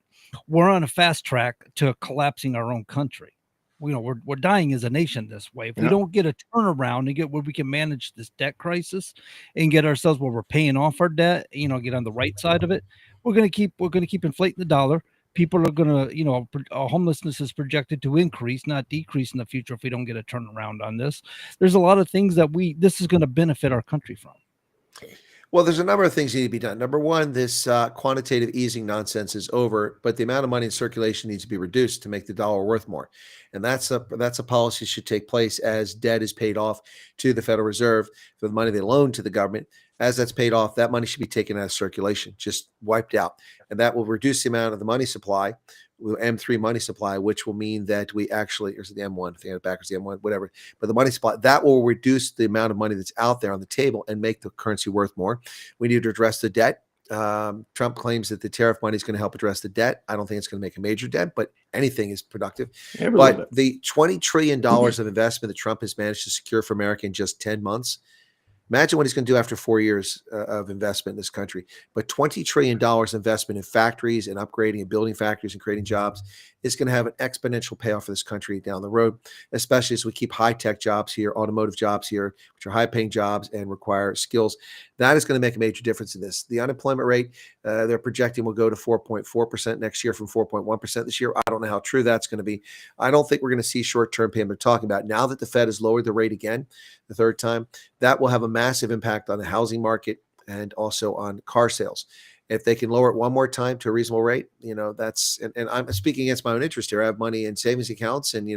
We're on a fast track to collapsing our own country. we're dying as a nation this way. If we don't get a turnaround and get where we can manage this debt crisis and get ourselves where we're paying off our debt, get on the right side of it, we're going to keep inflating the dollar. People are going to, homelessness is projected to increase, not decrease in the future if we don't get a turnaround on this. There's a lot of things that this is going to benefit our country from. Well, there's a number of things that need to be done. Number one, this quantitative easing nonsense is over, but the amount of money in circulation needs to be reduced to make the dollar worth more. And that's a policy that should take place as debt is paid off to the Federal Reserve for the money they loan to the government. As that's paid off, that money should be taken out of circulation, just wiped out. And that will reduce the amount of the money supply, M3 money supply, which will mean that we actually, or is it the M1, I think it's backwards, the M1, whatever, but the money supply, that will reduce the amount of money that's out there on the table and make the currency worth more. We need to address the debt. Trump claims that the tariff money is going to help address the debt. I don't think it's going to make a major dent, but anything is productive. But the $20 trillion of investment that Trump has managed to secure for America in just 10 months, imagine what he's going to do after 4 years of investment in this country. But $20 trillion investment in factories and upgrading and building factories and creating jobs is going to have an exponential payoff for this country down the road, especially as we keep high-tech jobs here, automotive jobs here, which are high-paying jobs and require skills. That is going to make a major difference in this. The unemployment rate, they're projecting will go to 4.4% next year from 4.1% this year. I don't know how true that's going to be. I don't think we're going to see short-term pain. They're talking about now that the Fed has lowered the rate again, the third time, that will have a massive impact on the housing market and also on car sales. If they can lower it one more time to a reasonable rate, that's, and I'm speaking against my own interest here. I have money in savings accounts and,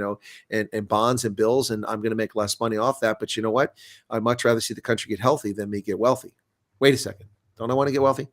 and bonds and bills, and I'm going to make less money off that. But you know what? I'd much rather see the country get healthy than me get wealthy. Wait a second. Don't I want to get wealthy?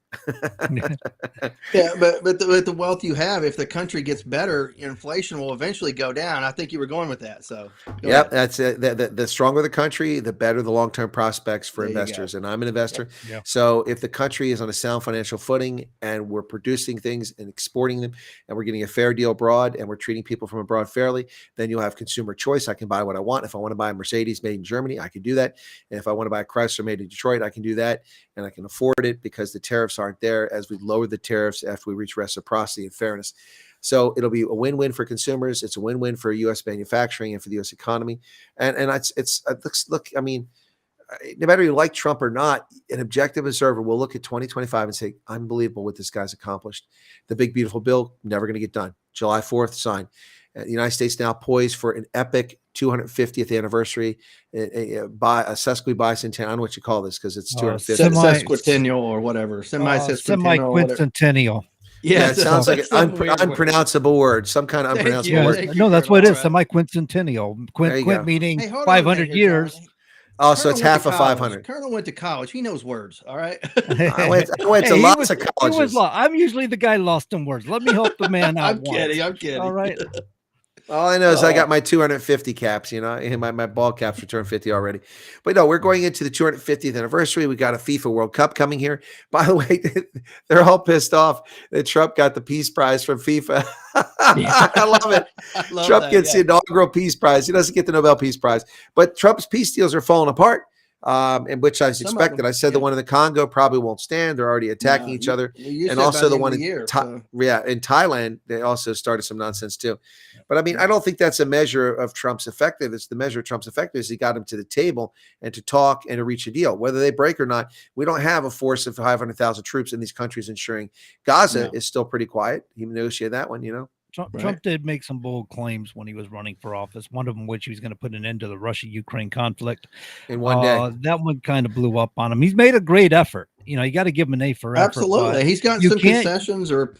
Yeah, but the wealth you have, if the country gets better, inflation will eventually go down. I think you were going with that. So yep, that's it. The stronger the country, the better the long-term prospects for investors. And I'm an investor. Yep. So if the country is on a sound financial footing and we're producing things and exporting them and we're getting a fair deal abroad and we're treating people from abroad fairly, then you'll have consumer choice. I can buy what I want. If I want to buy a Mercedes made in Germany, I can do that. And if I want to buy a Chrysler made in Detroit, I can do that. And I can afford it because the tariffs aren't there as we lower the tariffs after we reach reciprocity and fairness. So it'll be a win-win for consumers. It's a win-win for U.S. manufacturing and for the U.S. economy. And look, I mean, no matter you like Trump or not, an objective observer will look at 2025 and say, unbelievable what this guy's accomplished. The big, beautiful bill, never going to get done. July 4th, signed. The United States now poised for an epic 250th anniversary, by a sesquibicentennial. I don't know what you call this because it's 250. Sesquicentennial or whatever. Semi-quincentennial. Yeah, it sounds like an unpronounceable word, some kind of unpronounceable word. No, that's what it is. Semi-quincentennial. Quint meaning 500 years. Oh, so it's half of 500. Colonel went to college. He knows words. All right. I went to lots of colleges. I'm usually the guy lost in words. Let me help the man out. I'm kidding. All right. All I know is I got my 250 caps, and my ball caps for 250 already. But no, we're going into the 250th anniversary. We got a FIFA World Cup coming here. By the way, they're all pissed off that Trump got the Peace Prize from FIFA. I love it. Trump gets the inaugural Peace Prize. He doesn't get the Nobel Peace Prize. But Trump's peace deals are falling apart. In which I expected. I said the one in the Congo probably won't stand. They're already attacking each other. And also the one in in Thailand, they also started some nonsense too. But I mean, I don't think that's a measure of Trump's effectiveness. The measure of Trump's effectiveness, he got him to the table and to talk and to reach a deal. Whether they break or not, we don't have a force of 500,000 troops in these countries ensuring Gaza is still pretty quiet. He negotiated that one, Trump did make some bold claims when he was running for office. One of them, which he was going to put an end to the Russia-Ukraine conflict in one day. That one kind of blew up on him. He's made a great effort. You got to give him an A for effort. Absolutely, he's got some concessions. Or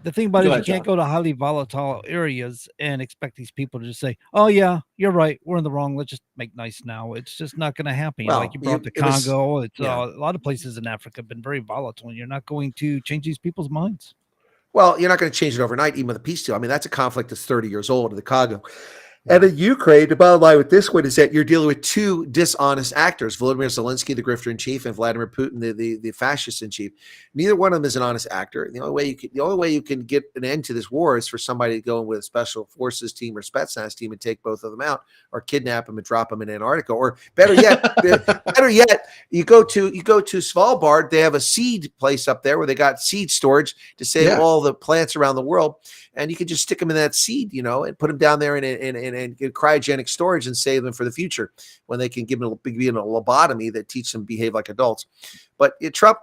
the thing about it is, you can't go to highly volatile areas and expect these people to just say, "Oh yeah, you're right. We're in the wrong. Let's just make nice now." It's just not going to happen. Like you brought up the Congo. A lot of places in Africa have been very volatile, and you're not going to change these people's minds. Well, you're not going to change it overnight, even with a peace deal. I mean, that's a conflict that's 30 years old in the Congo. And in Ukraine, the bottom line with this one is that you're dealing with two dishonest actors, Volodymyr Zelensky, the grifter in chief, and Vladimir Putin, the fascist in chief. Neither one of them is an honest actor. The only way you can get an end to this war is for somebody to go in with a special forces team or Spetsnaz team and take both of them out, or kidnap them and drop them in Antarctica. Or better yet, you go to Svalbard. They have a seed place up there where they got seed storage to save all the plants around the world, and you can just stick them in that seed, and put them down there in get cryogenic storage and save them for the future when they can give them a lobotomy that teach them to behave like adults. But Trump,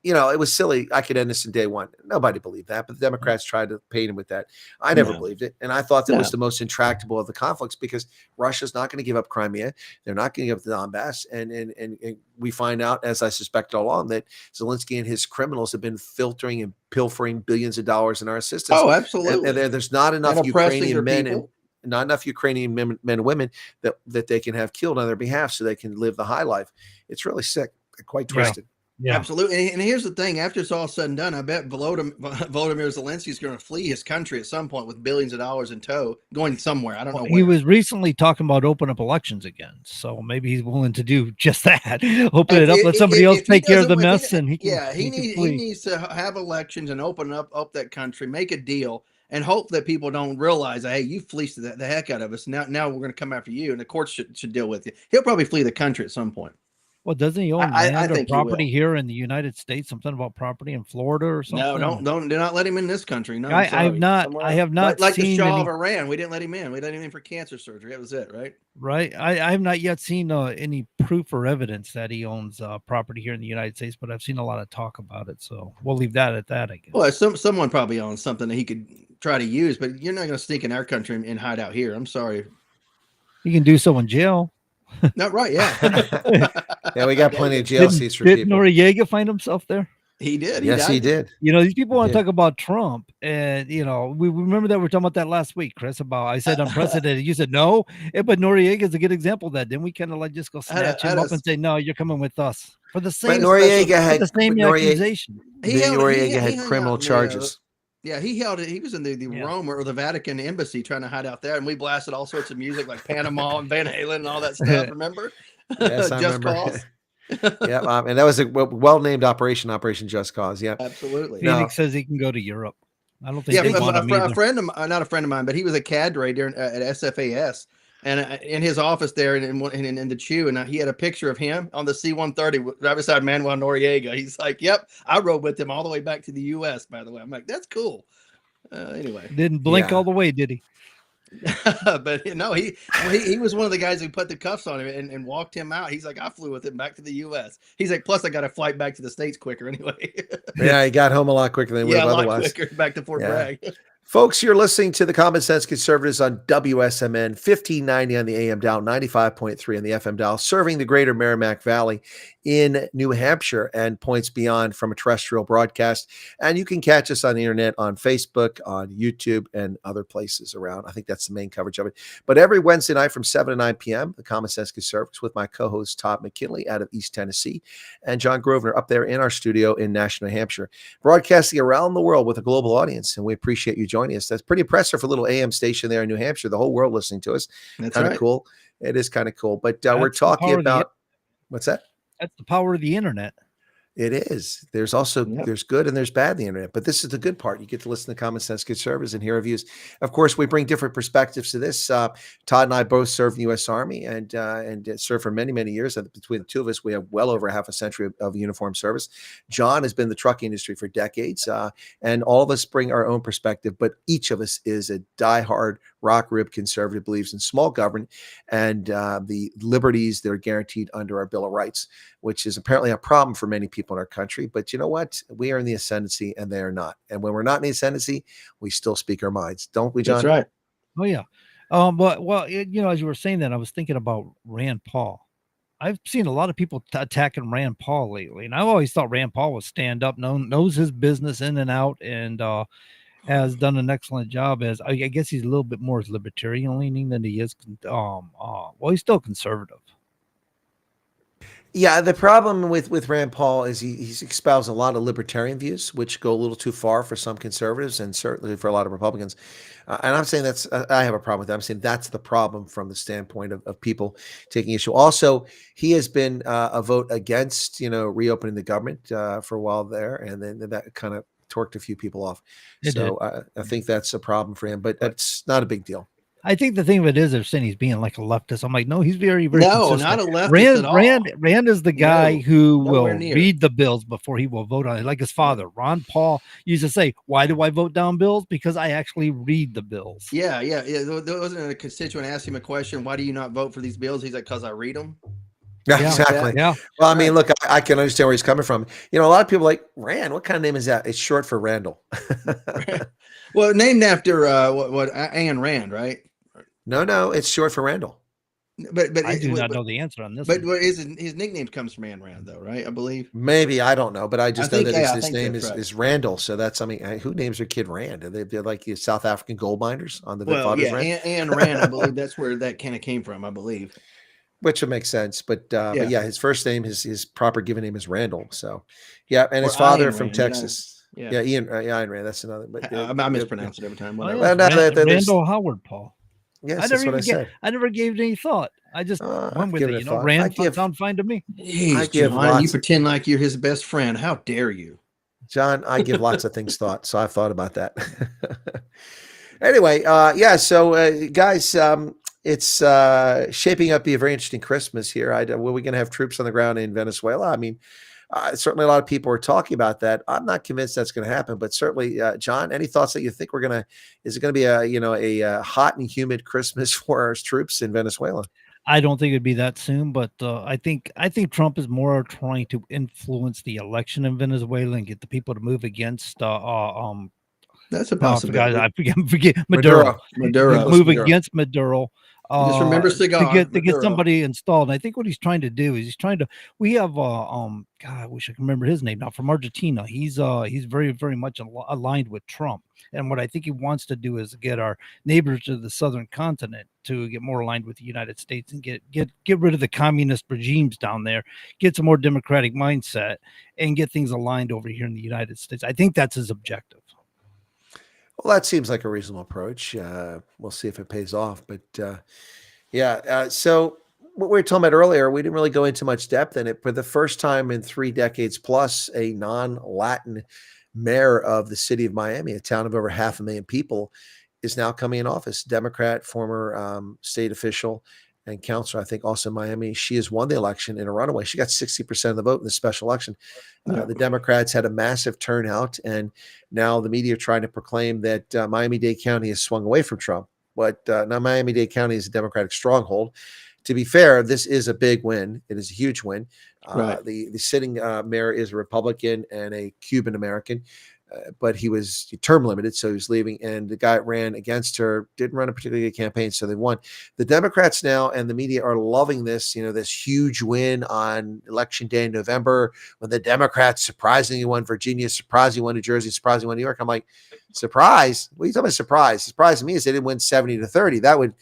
it was silly. I could end this in day one. Nobody believed that, but the Democrats tried to paint him with that. I never believed it. And I thought that was the most intractable of the conflicts, because Russia's not going to give up Crimea. They're not going to give up the Donbass. And we find out, as I suspected all along, that Zelensky and his criminals have been filtering and pilfering billions of dollars in our systems. Oh, absolutely. And there's not enough Ukrainian men and not enough Ukrainian men and women that they can have killed on their behalf so they can live the high life. It's really sick, quite twisted. Yeah, absolutely. And here's the thing: after it's all said and done, I bet Volodymyr Zelensky is going to flee his country at some point with billions of dollars in tow, going somewhere. I don't know where. He was recently talking about open up elections again, so maybe he's willing to do just that. Open it up, let somebody else take care of the mess, and he needs to have elections and open up that country, make a deal, and hope that people don't realize, hey, you fleeced the heck out of us. Now we're going to come after you, and the courts should deal with you. He'll probably flee the country at some point. Well, doesn't he own land or property here in the United States? Something about property in Florida or something? No, do not let him in this country. No, I have not. I have not like seen the Shah of Iran. We didn't let him in. We let him in for cancer surgery. That was it, right? Right. I have not yet seen any proof or evidence that he owns property here in the United States, but I've seen a lot of talk about it. So we'll leave that at that, I guess. Well, someone probably owns something that he could try to use, but you're not going to sneak in our country and hide out here. I'm sorry. You can do so in jail. Not right, yeah. Yeah, we got plenty of jail seats for people. Did Noriega find himself there? He did. Yes, he did. These people want to talk about Trump, and we remember that we were talking about that last week, Chris. About I said unprecedented. You said no, but Noriega is a good example of that. Then we kind of like just go snatch him up and say, no, you're coming with us for the same. But Noriega had the same accusation. Noriega had criminal charges. Yeah, he held it. He was in the Rome or the Vatican embassy trying to hide out there, and we blasted all sorts of music like Panama and Van Halen and all that stuff. Remember? Yes, I remember. Cause. Yeah, and that was a well-named Operation Just Cause. Yeah, absolutely. Phoenix says he can go to Europe. I don't think. Yeah, a friend of mine, not a friend of mine, but he was a cadre during at SFAS. And in his office there in the CHU, and he had a picture of him on the C-130 right beside Manuel Noriega. He's like, yep, I rode with him all the way back to the U.S., by the way. I'm like, that's cool. Anyway. Didn't blink all the way, did he? But no, he was one of the guys who put the cuffs on him and walked him out. He's like, I flew with him back to the U.S. He's like, plus I got a flight back to the States quicker anyway. Yeah, he got home a lot quicker than we would have otherwise. A lot quicker back to Fort Bragg. Folks, you're listening to the Common Sense Conservatives on WSMN 1590 on the AM dial, 95.3 on the FM dial, serving the greater Merrimack Valley in New Hampshire and points beyond from a terrestrial broadcast. And you can catch us on the internet, on Facebook, on YouTube, and other places around. I think that's the main coverage of it. But every Wednesday night from 7 to 9 p.m., the Common Sense Conservatives with my co-host Todd McKinley out of East Tennessee and John Grosvenor up there in our studio in Nashua, New Hampshire, broadcasting around the world with a global audience. And we appreciate you joining us. That's pretty impressive for a little AM station there in New Hampshire. The whole world listening to us. That's kind of cool. It is kind of cool. But we're talking about what's that? That's the power of the internet. It is. There's also there's good and there's bad in the internet, but this is the good part. You get to listen to Common Sense Conservatives and hear our views. Of course, we bring different perspectives to this. Todd and I both served in the U.S. Army and served for many, many years. Between the two of us, we have well over half a century of uniform service. John has been in the trucking industry for decades, and all of us bring our own perspective. But each of us is a diehard rock rib conservative, believes in small government and the liberties that are guaranteed under our Bill of Rights, which is apparently a problem for many people in our country. But you know what? We are in the ascendancy and they are not. And when we're not in the ascendancy, we still speak our minds. Don't we, John? That's right. Oh, yeah. But as you were saying that, I was thinking about Rand Paul. I've seen a lot of people attacking Rand Paul lately. And I've always thought Rand Paul was stand up, knows his business in and out, and has done an excellent job as, I guess he's a little bit more libertarian leaning than he is. He's still conservative. Yeah, the problem with Rand Paul is he's espoused a lot of libertarian views, which go a little too far for some conservatives and certainly for a lot of Republicans. And I'm saying I have a problem with that. I'm saying that's the problem from the standpoint of people taking issue. Also, he has been a vote against, reopening the government for a while there, and then that kind of torqued a few people off. So I think that's a problem for him, but that's not a big deal. I think the thing of it is they're saying he's being like a leftist. I'm like, no, he's very, very No, consistent. not a leftist at all. Rand is the guy who will nowhere near. read the bills before he will vote on it. Like his father, Ron Paul, used to say, "Why do I vote down bills? Because I actually read the bills." Yeah. There wasn't a constituent asked him a question, why do you not vote for these bills? He's like, because I read them. Yeah, exactly. Yeah. Well, I mean, look, I can understand where he's coming from. A lot of people are like Rand. What kind of name is that? It's short for Randall. Well, named after what Ayn Rand, right? No, it's short for Randall. But I do not know the answer on this. But his nickname comes from Ayn Rand, though, right? I believe. Maybe, I don't know, but I just know that his name right. is Randall. So that's, who names their kid Rand? They're like the South African gold miners on the father's Rand. Ayn Rand, I believe that's where that kind of came from, I believe. Which would make sense, but his first name, his proper given name is Randall. So, yeah, and his father from Texas. Ian Rand. That's another. But I mispronounce it every time. Randall Howard, Paul. Yes, that's what I said. I never gave it any thought. I just went with it. Rand sounds fine to me. John, you pretend like you're his best friend. How dare you? John, I give lots of things thought, so I've thought about that. Anyway, so guys, it's shaping up to be a very interesting Christmas here. Are we going to have troops on the ground in Venezuela? I mean, certainly a lot of people are talking about that. I'm not convinced that's going to happen, but certainly, John, any thoughts that you think is it going to be a hot and humid Christmas for our troops in Venezuela? I don't think it'd be that soon, but I think Trump is more trying to influence the election in Venezuela and get the people to move against that's a possibility. I forget Maduro. Move against Maduro. Just remember cigar to get somebody installed. And I think what he's trying to do is we have God, I wish I can remember his name now, from Argentina. He's very, very much aligned with Trump. And what I think he wants to do is get our neighbors to the southern continent to get more aligned with the United States and get rid of the communist regimes down there, get some more democratic mindset, and get things aligned over here in the United States. I think that's his objective. Well, that seems like a reasonable approach. We'll see if it pays off. But so what we were talking about earlier, we didn't really go into much depth in it. For the first time in 3 decades plus, a non-Latin mayor of the city of Miami, a town of over 500,000 people, is now coming in office. Democrat, former state official and counselor, I think, also in Miami. She has won the election in a runaway. She got 60% of the vote in the special election. The Democrats had a massive turnout, and now the media are trying to proclaim that Miami-Dade County has swung away from Trump. But now Miami-Dade County is a Democratic stronghold. To be fair, this is a big win. It is a huge win. Right. The sitting mayor is a Republican and a Cuban American. But he was term limited, so he was leaving. And the guy that ran against her didn't run a particularly good campaign, so they won. The Democrats now and the media are loving this, this huge win on Election Day in November when the Democrats surprisingly won Virginia, surprisingly won New Jersey, surprisingly won New York. I'm like, surprise? What are you talking about surprise? Surprise to me is they didn't win 70-30. That would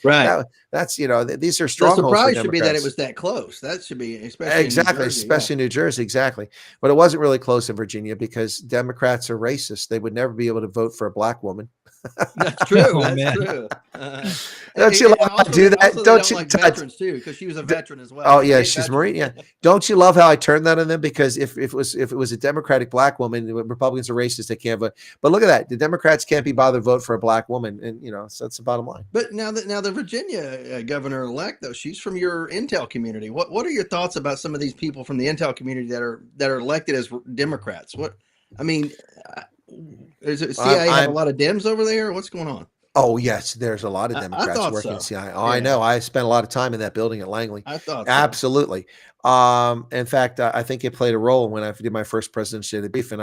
that's these are strongholds. The surprise should be that it was that close. That should be especially in New Jersey, exactly. But it wasn't really close in Virginia because Democrats are racist. They would never be able to vote for a black woman. That's true. That's true. Don't you love how I do that? Don't you? Like veterans too, because she was a veteran as well. Oh yeah, she's Marine. Yeah. Don't you love how I turned that on them? Because if it was a Democratic black woman, Republicans are racist. They can't vote. But look at that. The Democrats can't be bothered to vote for a black woman, and so that's the bottom line. But now the Virginia governor-elect, though, she's from your Intel community. What are your thoughts about some of these people from the Intel community that are elected as Democrats? Is it CIA have a lot of Dems over there? What's going on? Oh yes, there's a lot of Democrats working at CIA. Oh, yeah. I know. I spent a lot of time in that building at Langley. I thought so. Absolutely. In fact, I think it played a role when I did my first presidential brief, and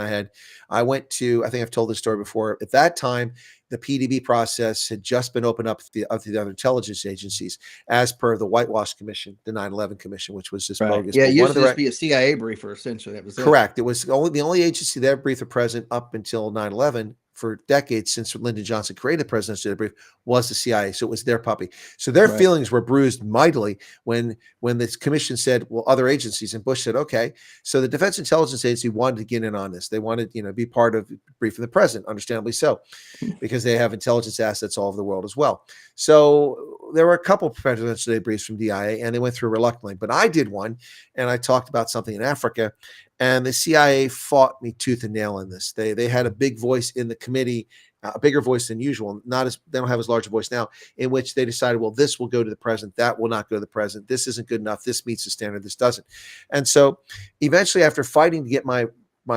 I went to. I think I've told this story before. At that time, the PDB process had just been opened up to the other intelligence agencies, as per the Whitewash Commission, the 9/11 Commission, which was just bogus. Yeah, it used to just be a CIA briefer essentially. That was correct. It was the only agency that briefed the president up until 9/11 for decades since Lyndon Johnson created the presidential data brief was the CIA. So it was their puppy. So their Right. feelings were bruised mightily when this commission said, well, other agencies, and Bush said, okay. So the Defense Intelligence Agency wanted to get in on this. They wanted, be part of briefing the president, understandably so, because they have intelligence assets all over the world as well. So there were a couple of presidential data briefs from DIA, and they went through reluctantly. But I did one, and I talked about something in Africa, and the CIA fought me tooth and nail in this. They had a big voice in the committee, a bigger voice than usual. They don't have as large a voice now, in which they decided, well, this will go to the president, that will not go to the president. This isn't good enough. This meets the standard. This doesn't. And so eventually, after fighting to get my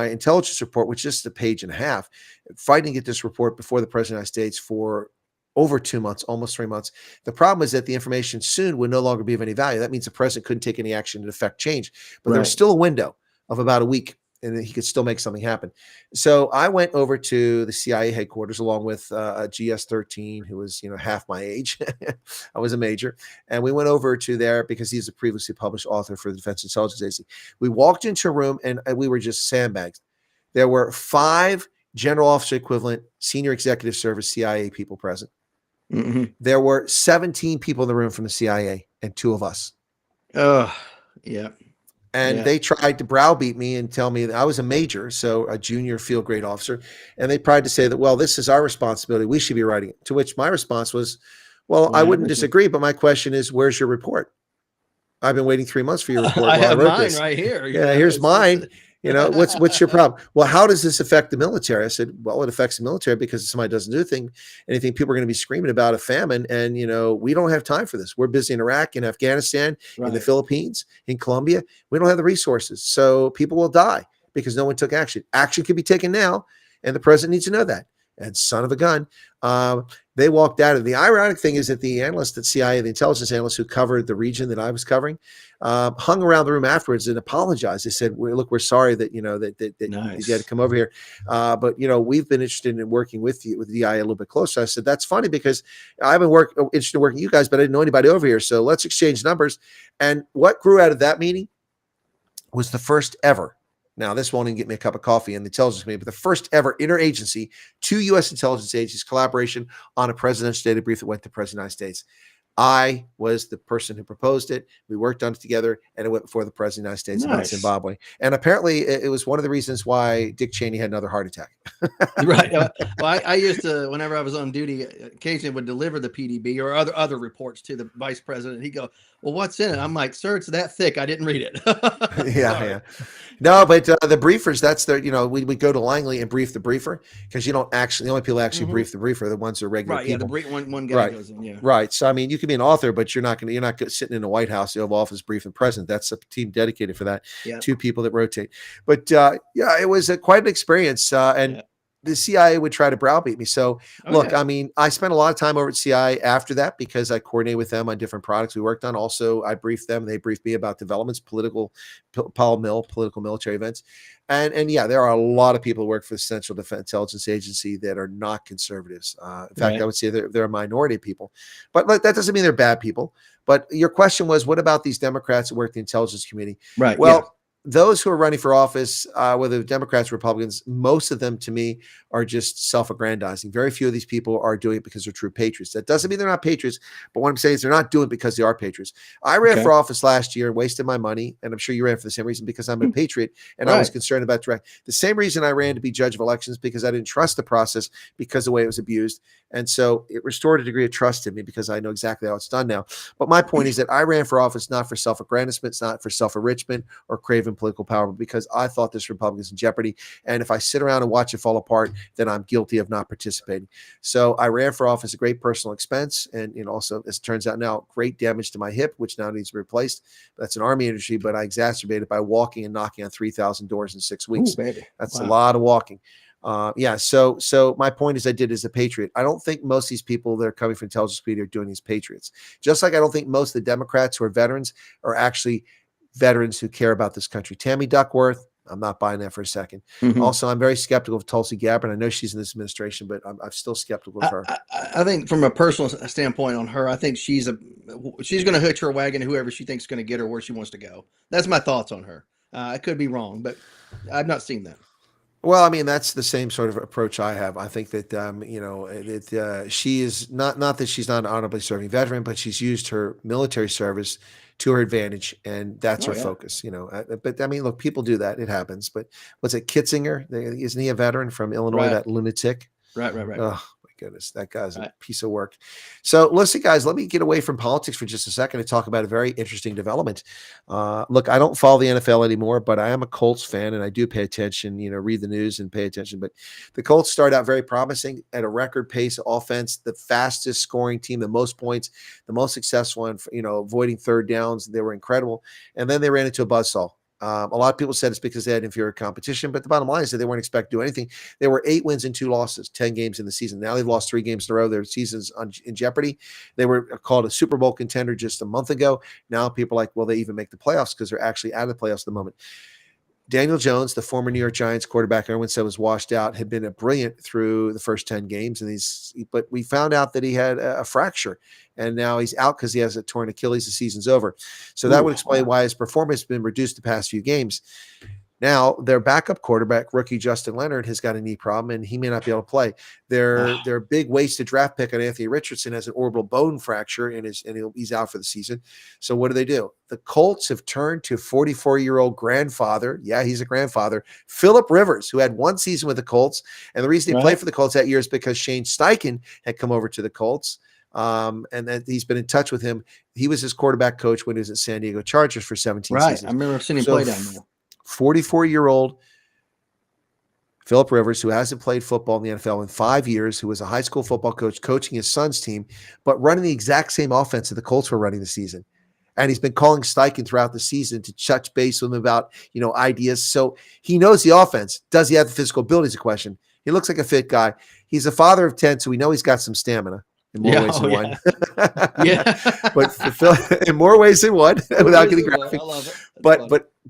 intelligence report, which is just a page and a half, fighting to get this report before the president of the United States for over 2 months, almost 3 months. The problem is that the information soon would no longer be of any value. That means the president couldn't take any action to affect change, but there was still a window of about a week, and he could still make something happen. So I went over to the CIA headquarters along with a GS-13 who was, half my age. I was a major. And we went over to there because he's a previously published author for the Defense Intelligence Agency. We walked into a room and we were just sandbags. There were 5 general officer equivalent senior executive service CIA people present. Mm-hmm. There were 17 people in the room from the CIA and 2 of us. Oh, yeah. And they tried to browbeat me and tell me that I was a major, so a junior field grade officer. And they tried to say that, well, this is our responsibility. We should be writing it. To which my response was, well, I wouldn't disagree, but my question is, where's your report? I've been waiting 3 months for your report. I have wrote mine this. right here. Yeah, here's mine. What's your problem? Well, how does this affect the military? I said, well, it affects the military because if somebody doesn't do anything, people are going to be screaming about a famine. And, we don't have time for this. We're busy in Iraq, in Afghanistan, in the Philippines, in Colombia. We don't have the resources. So people will die because no one took action. Action can be taken now, and the president needs to know that. And son of a gun, they walked out. And the ironic thing is that the analyst at CIA, the intelligence analyst who covered the region that I was covering, hung around the room afterwards and apologized. They said, "Look, we're sorry that that Nice. you had to come over here, but we've been interested in working with you with the DIA a little bit closer." I said, "That's funny because I've been interested in working with you guys, but I didn't know anybody over here. So let's exchange numbers." And what grew out of that meeting was the first ever. Now, this won't even get me a cup of coffee in the intelligence committee, but the first ever interagency, 2 U.S. intelligence agencies collaboration on a presidential data brief that went to the President of the United States. I was the person who proposed it. We worked on it together, and it went before the President of the United States about Zimbabwe. And apparently, it was one of the reasons why Dick Cheney had another heart attack. Right. Well, I used to, whenever I was on duty, occasionally would deliver the PDB or other reports to the vice president. He'd go, "Well, what's in it?" I'm like, "Sir, it's that thick. I didn't read it." Yeah. No, but the briefers, that's their, we go to Langley and brief the briefer because you don't actually, the only people that actually brief the briefer are the ones who are regular Right. people. Yeah. One guy goes in. Yeah. Right. So, I mean, you can be an author, but you're not sitting in the White House, the Oval Office briefing president. That's a team dedicated for that. Yeah. 2 people that rotate. But it was quite an experience. And the CIA would try to browbeat me. So look, I mean, I spent a lot of time over at CIA after that because I coordinated with them on different products we worked on. Also, I briefed them. They briefed me about developments, political military events. And yeah, there are a lot of people who work for the Central Defense Intelligence Agency that are not conservatives. In fact, I would say they're a minority of people, but that doesn't mean they're bad people. But your question was, what about these Democrats who work in the intelligence community? Right. Well, those who are running for office, whether Democrats or Republicans, most of them to me are just self-aggrandizing. Very few of these people are doing it because they're true patriots. That doesn't mean they're not patriots, but what I'm saying is they're not doing it because they are patriots. I ran for office last year, wasted my money, and I'm sure you ran for the same reason because I'm a patriot and I was concerned about the same reason I ran to be judge of elections because I didn't trust the process because of the way it was abused. And so it restored a degree of trust in me because I know exactly how it's done now. But my point is that I ran for office not for self-aggrandizement, not for self-enrichment or craving political power, but because I thought this Republic is in jeopardy. And if I sit around and watch it fall apart, then I'm guilty of not participating. So I ran for office at great personal expense. And also, as it turns out now, great damage to my hip, which now needs to be replaced. That's an Army injury, but I exacerbated by walking and knocking on 3,000 doors in 6 weeks. Ooh, baby. That's a lot of walking. So my point is I did as a patriot. I don't think most of these people that are coming from intelligence community are doing these patriots. Just like I don't think most of the Democrats who are veterans are actually veterans who care about this country. Tammy Duckworth, I'm not buying that for a second. Also, I'm very skeptical of Tulsi Gabbard. I know she's in this administration, but I'm still skeptical of her. I think from a personal standpoint on her, I think she's going to hitch her wagon to whoever she thinks is going to get her where she wants to go. That's my thoughts on her. I could be wrong, but I've not seen that. Well, I mean, that's the same sort of approach I have. I think that, she is not that she's not an honorably serving veteran, but she's used her military service to her advantage, and that's her focus, But I mean, look, people do that. It happens. But was it Kitzinger? Isn't he a veteran from Illinois, that lunatic? Right. Oh, goodness, that guy's a piece of work. So listen, guys, let me get away from politics for just a second and talk about a very interesting development. Look, I don't follow the NFL anymore, but I am a Colts fan and I do pay attention, read the news and pay attention. But the Colts start out very promising at a record pace of offense, the fastest scoring team, the most points, the most successful in, avoiding third downs. They were incredible. And then they ran into a buzzsaw. A lot of people said it's because they had inferior competition, but the bottom line is that they weren't expected to do anything. There were 8 wins and 2 losses, 10 games in the season. Now they've lost 3 games in a row. Their season's in jeopardy. They were called a Super Bowl contender just a month ago. Now people are like, will they even make the playoffs? Because they're actually out of the playoffs at the moment. Daniel Jones, the former New York Giants quarterback, everyone said was washed out, had been brilliant through the first 10 games. But we found out that he had a fracture, and now he's out because he has a torn Achilles. The season's over. So that would explain why his performance has been reduced the past few games. Now, their backup quarterback, rookie Justin Leonard, has got a knee problem, and he may not be able to play. Their big wasted draft pick on Anthony Richardson has an orbital bone fracture, and he's out for the season. So what do? The Colts have turned to 44-year-old grandfather. Yeah, he's a grandfather. Phillip Rivers, who had 1 season with the Colts. And the reason he played for the Colts that year is because Shane Steichen had come over to the Colts. And that he's been in touch with him. He was his quarterback coach when he was at San Diego Chargers for 17 seasons. I remember seeing him play down there. 44-year-old Phillip Rivers, who hasn't played football in the NFL in 5 years, who was a high school football coach coaching his son's team, but running the exact same offense that the Colts were running this season. And he's been calling Steichen throughout the season to touch base with him about, ideas. So he knows the offense. Does he have the physical ability is a question. He looks like a fit guy. He's a father of 10, so we know he's got some stamina. In more ways than one. But in more ways than one, without getting graphic. I love it.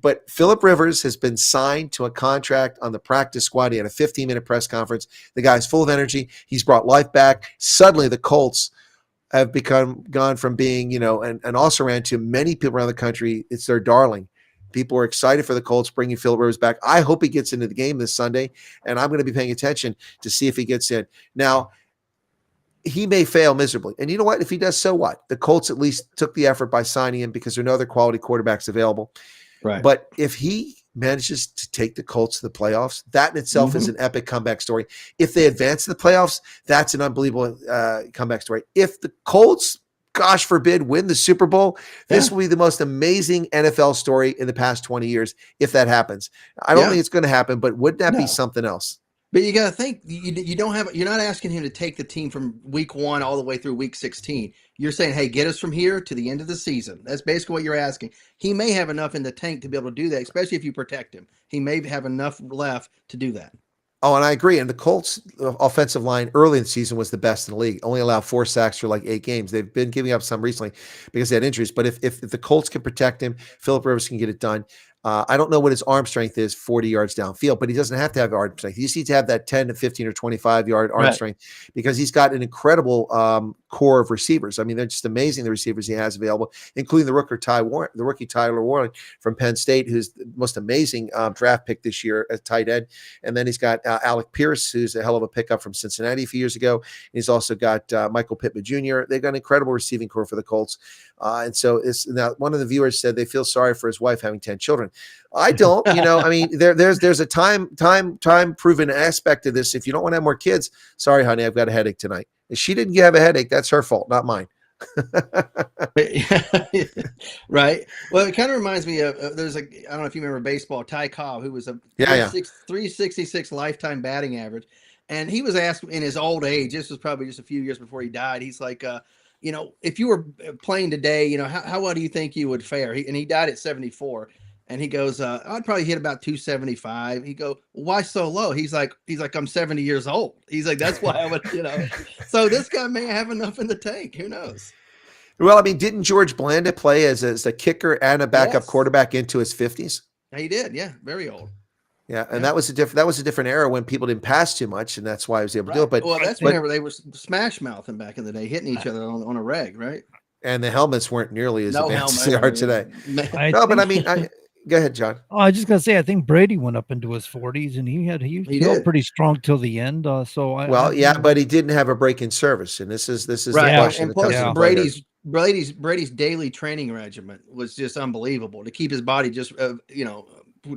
But Phillip Rivers has been signed to a contract on the practice squad. He had a 15-minute press conference. The guy's full of energy. He's brought life back. Suddenly, the Colts have gone from being, an also-ran to many people around the country. It's their darling. People are excited for the Colts bringing Phillip Rivers back. I hope he gets into the game this Sunday, and I'm going to be paying attention to see if he gets in. Now, he may fail miserably. And you know what? If he does, so what? The Colts at least took the effort by signing him because there are no other quality quarterbacks available. Right. But if he manages to take the Colts to the playoffs, that in itself is an epic comeback story. If they advance to the playoffs, that's an unbelievable comeback story. If the Colts, gosh forbid, win the Super Bowl, this will be the most amazing NFL story in the past 20 years if that happens. I don't think it's going to happen, but wouldn't that be something else? But you got to think, you're not asking him to take the team from week 1 all the way through week 16. You're saying, hey, get us from here to the end of the season. That's basically what you're asking. He may have enough in the tank to be able to do that, especially if you protect him. He may have enough left to do that. Oh, and I agree. And the Colts offensive line early in the season was the best in the league. Only allowed 4 sacks for like 8 games. They've been giving up some recently because they had injuries. But if the Colts can protect him, Phillip Rivers can get it done. I don't know what his arm strength is 40 yards downfield, but he doesn't have to have arm strength. He just needs to have that 10 to 15 or 25-yard arm strength because he's got an incredible core of receivers. I mean, they're just amazing, the receivers he has available, including the rookie Tyler Warren from Penn State, who's the most amazing draft pick this year at tight end. And then he's got Alec Pierce, who's a hell of a pickup from Cincinnati a few years ago. And he's also got Michael Pittman Jr. They've got an incredible receiving core for the Colts. And so now one of the viewers said they feel sorry for his wife having 10 children. I don't, I mean, there's a time proven aspect of this. If you don't want to have more kids, sorry, honey, I've got a headache tonight. If she didn't have a headache, that's her fault, not mine. Right. Well, it kind of reminds me of I don't know if you remember baseball, Ty Cobb, who was a 366 lifetime batting average. And he was asked in his old age, this was probably just a few years before he died. He's like, if you were playing today, how well do you think you would fare? He died at 74. And he goes, I'd probably hit about 275. He go, why so low? He's like, I'm 70 years old. He's like, that's why I would, So this guy may have enough in the tank. Who knows? Well, I mean, didn't George Blanda play as a kicker and a backup quarterback into his 50s? He did. Yeah. Very old. Yeah. And that was a different era when people didn't pass too much. And that's why I was able to do it. But whenever they were smash mouthing back in the day, hitting each other on a reg, right? And the helmets weren't nearly as advanced as they are today. No, but I mean, Go ahead, John. Oh, I was just gonna say, I think Brady went up into his 40s, and he held did. pretty strong till the end. So Well, yeah, but he didn't have a break in service, and this is the Right. question. And that plus comes into play here. Brady's daily training regimen was just unbelievable to keep his body just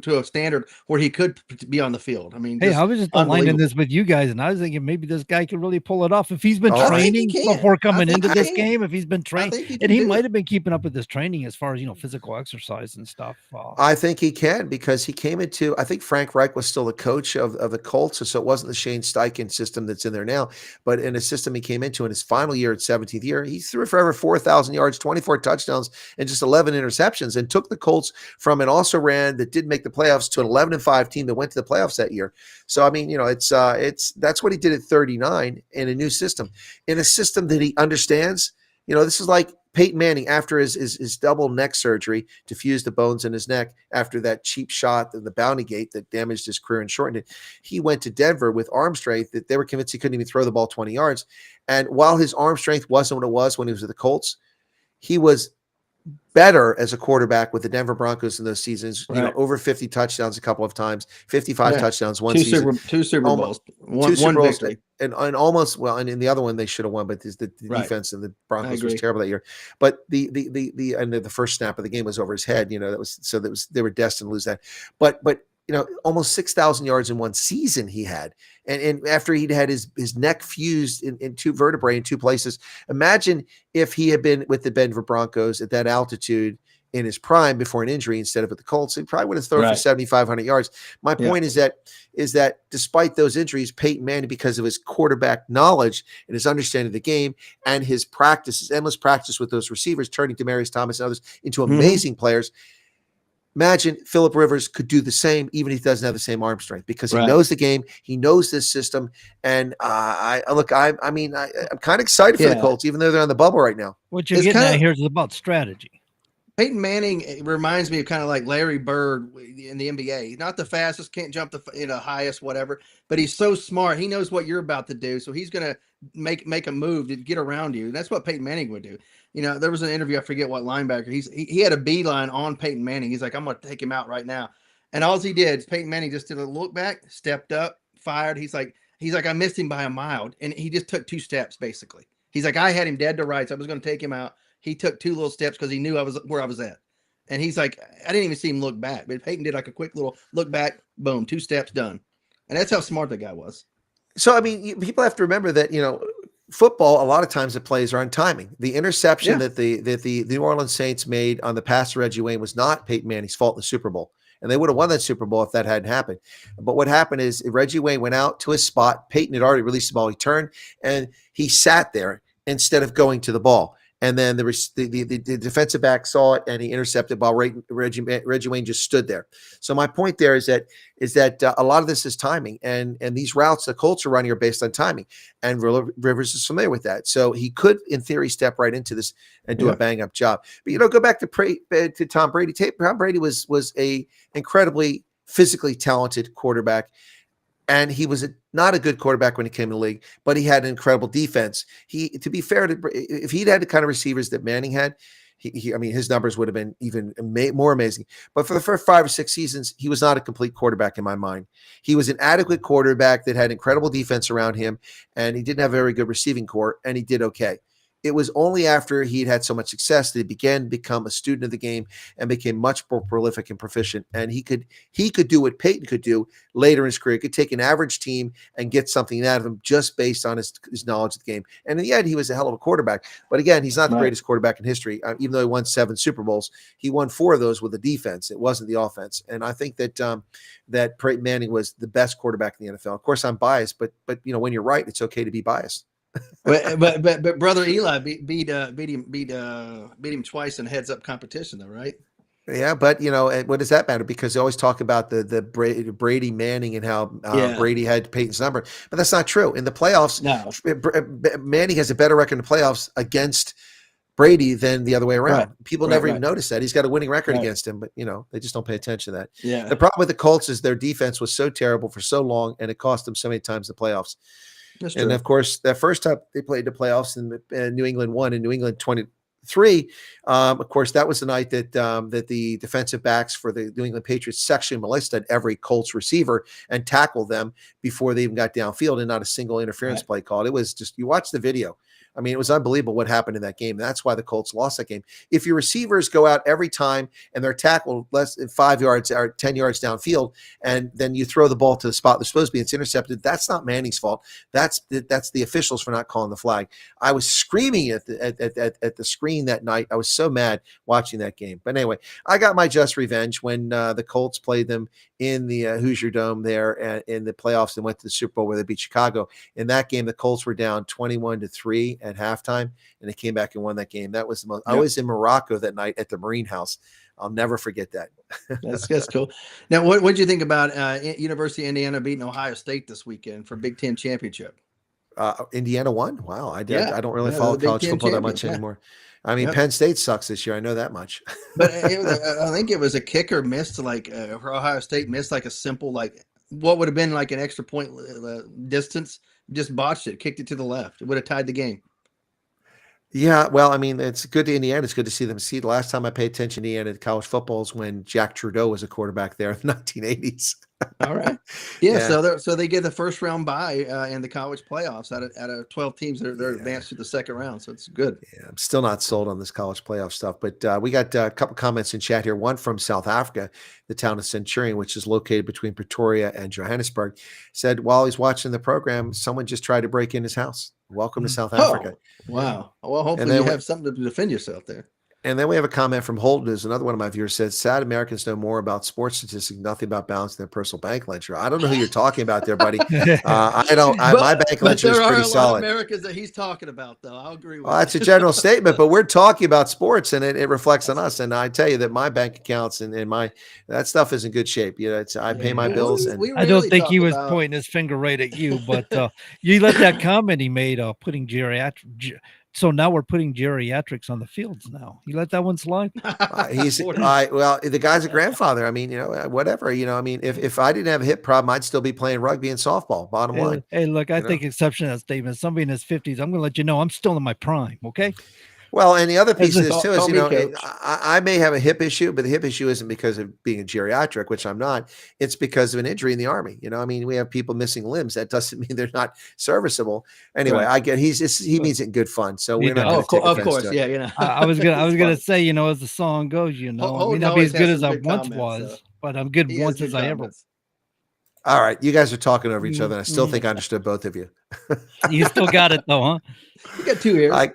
to a standard where he could be on the field. I mean, Hey, I was just aligning unbelievable. this with you guys, and I was thinking maybe this guy could really pull it off if he's been Oh, I think training he can. before coming I think into he this can. game. If he's been I trained, think he and can he do might it. have been keeping up with his training as far as physical exercise and stuff. I think he can because he came into. I think Frank Reich was still the coach of the Colts, so it wasn't the Shane Steichen system that's in there now, but in a system he came into in his final year at 17th year, he threw for over 4,000 yards, 24 touchdowns, and just 11 interceptions, and took the Colts from an also ran that did make the playoffs to an 11-5 team that went to the playoffs that year. So I mean, it's that's what he did at 39 in a new system, in a system that he understands. This is like Peyton Manning after his double neck surgery to fuse the bones in his neck after that cheap shot in the Bounty Gate that damaged his career and shortened it. He went to Denver with arm strength that they were convinced he couldn't even throw the ball 20 yards. And while his arm strength wasn't what it was when he was with the Colts, he was better as a quarterback with the Denver Broncos in those seasons, Right. Over 50 touchdowns a couple of times, 55 Yeah. touchdowns one Two season. Super Bowls, Two Super one Bowls, victory. and almost, well, and in the other one they should have won, but the Right. defense of the I Broncos was agree. terrible that year. But the first snap of the game was over his head, they were destined to lose that. But almost 6,000 yards in one season he had. And after he'd had his neck fused in two vertebrae in two places. Imagine if he had been with the Denver Broncos at that altitude in his prime before an injury instead of at the Colts. He probably would have thrown for Right. 7,500 yards. My Yeah. point is that despite those injuries, Peyton Manning, because of his quarterback knowledge and his understanding of the game and his endless practice with those receivers, turning Demaryius Thomas and others into amazing players. Imagine Phillip Rivers could do the same, even if he doesn't have the same arm strength, because he Right. knows the game, he knows this system, and I'm kind of excited for the Yeah. Colts, even though they're on the bubble right now. What you're It's getting kinda- at here is about strategy. Peyton Manning reminds me of kind of like Larry Bird in the NBA. Not the fastest, can't jump the highest, whatever, but he's so smart. He knows what you're about to do, so he's gonna make a move to get around you. That's what Peyton Manning would do. There was an interview, I forget what linebacker. He had a beeline on Peyton Manning. He's like, I'm gonna take him out right now. And all he did is Peyton Manning just did a look back, stepped up, fired. He's like, I missed him by a mile, and he just took 2 steps basically. He's like, I had him dead to rights. I was gonna take him out. He took 2 little steps because he knew where I was at. And he's like, I didn't even see him look back. But Peyton did like a quick little look back, boom, 2 steps done. And that's how smart the guy was. So, I mean, people have to remember that, football, a lot of times the plays are on timing. The interception that the New Orleans Saints made on the pass to Reggie Wayne was not Peyton Manning's fault in the Super Bowl. And they would have won that Super Bowl if that hadn't happened. But what happened is Reggie Wayne went out to his spot. Peyton had already released the ball. He turned and he sat there instead of going to the ball. And then the defensive back saw it and he intercepted the ball. Reggie Wayne just stood there. So my point there is that a lot of this is timing, and these routes the Colts are running are based on timing, and Rivers is familiar with that. So he could, in theory, step right into this and do a bang up job. But go back to Tom Brady. Tom Brady was a incredibly physically talented quarterback. And he was not a good quarterback when he came in the league, but he had an incredible defense. To be fair, if he'd had the kind of receivers that Manning had, his numbers would have been even more amazing. But for the first 5 or 6 seasons, he was not a complete quarterback in my mind. He was an adequate quarterback that had incredible defense around him, and he didn't have a very good receiving core, and he did okay. It was only after he'd had so much success that he began to become a student of the game and became much more prolific and proficient. And he could do what Peyton could do later in his career. He could take an average team and get something out of him just based on his knowledge of the game. And in the end, he was a hell of a quarterback. But again, he's not the greatest quarterback in history. Even though he won 7 Super Bowls, he won 4 of those with the defense. It wasn't the offense. And I think that that Peyton Manning was the best quarterback in the NFL. Of course, I'm biased, but when you're right, it's okay to be biased. but brother Eli beat him twice in heads up competition though, right? Yeah, but what does that matter? Because they always talk about the Brady Manning and how Brady had Peyton's number, but that's not true. In the playoffs, Manning has a better record in the playoffs against Brady than the other way around. Right. People never even notice that. He's got a winning record against him, but they just don't pay attention to that. Yeah. The problem with the Colts is their defense was so terrible for so long, and it cost them so many times the playoffs. And of course, that first time they played the playoffs and New England won, and New England 3. Of course, that was the night that that the defensive backs for the New England Patriots sexually molested every Colts receiver and tackled them before they even got downfield, and not a single interference play called. It was just, you watch the video. I mean, it was unbelievable what happened in that game. That's why the Colts lost that game. If your receivers go out every time and they're tackled less than 5 yards or 10 yards downfield, and then you throw the ball to the spot they're supposed to be, it's intercepted, that's not Manning's fault. That's the officials for not calling the flag. I was screaming at the screen that night. I was so mad watching that game. But anyway, I got my just revenge when the Colts played them in the Hoosier Dome there in the playoffs and went to the Super Bowl where they beat Chicago. In that game, the Colts were down 21-3 at halftime, and they came back and won that game. That was the most. I was in Morocco that night at the Marine House. I'll never forget that. That's cool. Now, what did you think about University of Indiana beating Ohio State this weekend for Big Ten championship? Indiana won. Wow, I don't really follow college football that much anymore. I mean, Penn State sucks this year. I know that much. But I think it was a kicker missed, for Ohio State missed a simple, what would have been an extra point distance. Just botched it, kicked it to the left. It would have tied the game. Yeah, well, I mean, it's good to Indiana. It's good to see them. See, the last time I paid attention to Indiana college football is when Jack Trudeau was a quarterback there in the 1980s. All right. Yeah. So they get the first round bye in the college playoffs out of 12 teams. They're advanced to the second round. So it's good. Yeah, I'm still not sold on this college playoff stuff, but we got a couple comments in chat here. One from South Africa, the town of Centurion, which is located between Pretoria and Johannesburg, said while he's watching the program, someone just tried to break in his house. Welcome to South Africa. Wow. Well, hopefully you have something to defend yourself there. And then we have a comment from Holden, who's another one of my viewers, says, sad Americans know more about sports statistics, nothing about balancing their personal bank ledger. I don't know who you're talking about there, buddy. My bank ledger is pretty solid. There are a lot of Americans that he's talking about, though. I'll agree with that's a general statement, but we're talking about sports, and it reflects on us. And I tell you that my bank accounts and that stuff is in good shape. I pay my bills. And I don't think he was pointing his finger right at you, but you let that comment he made putting geriatric. So now we're putting geriatrics on the fields now. You let that one slide? Well, the guy's a grandfather. I mean, whatever. I mean, if I didn't have a hip problem, I'd still be playing rugby and softball, bottom line. Hey, look, I take exception to that statement. Somebody in his 50s, I'm going to let you know I'm still in my prime, okay? Well, and the other piece of this too is, I may have a hip issue, but the hip issue isn't because of being a geriatric, which I'm not. It's because of an injury in the Army. I mean, we have people missing limbs. That doesn't mean they're not serviceable. Anyway, I get he means it in good fun. So we're not. Of course, yeah. I was gonna say, as the song goes, I may not be as good as I once was, but I'm good once as I ever was. All right, you guys are talking over each other. And I still think I understood both of you. You still got it though, huh? You got 2 ears.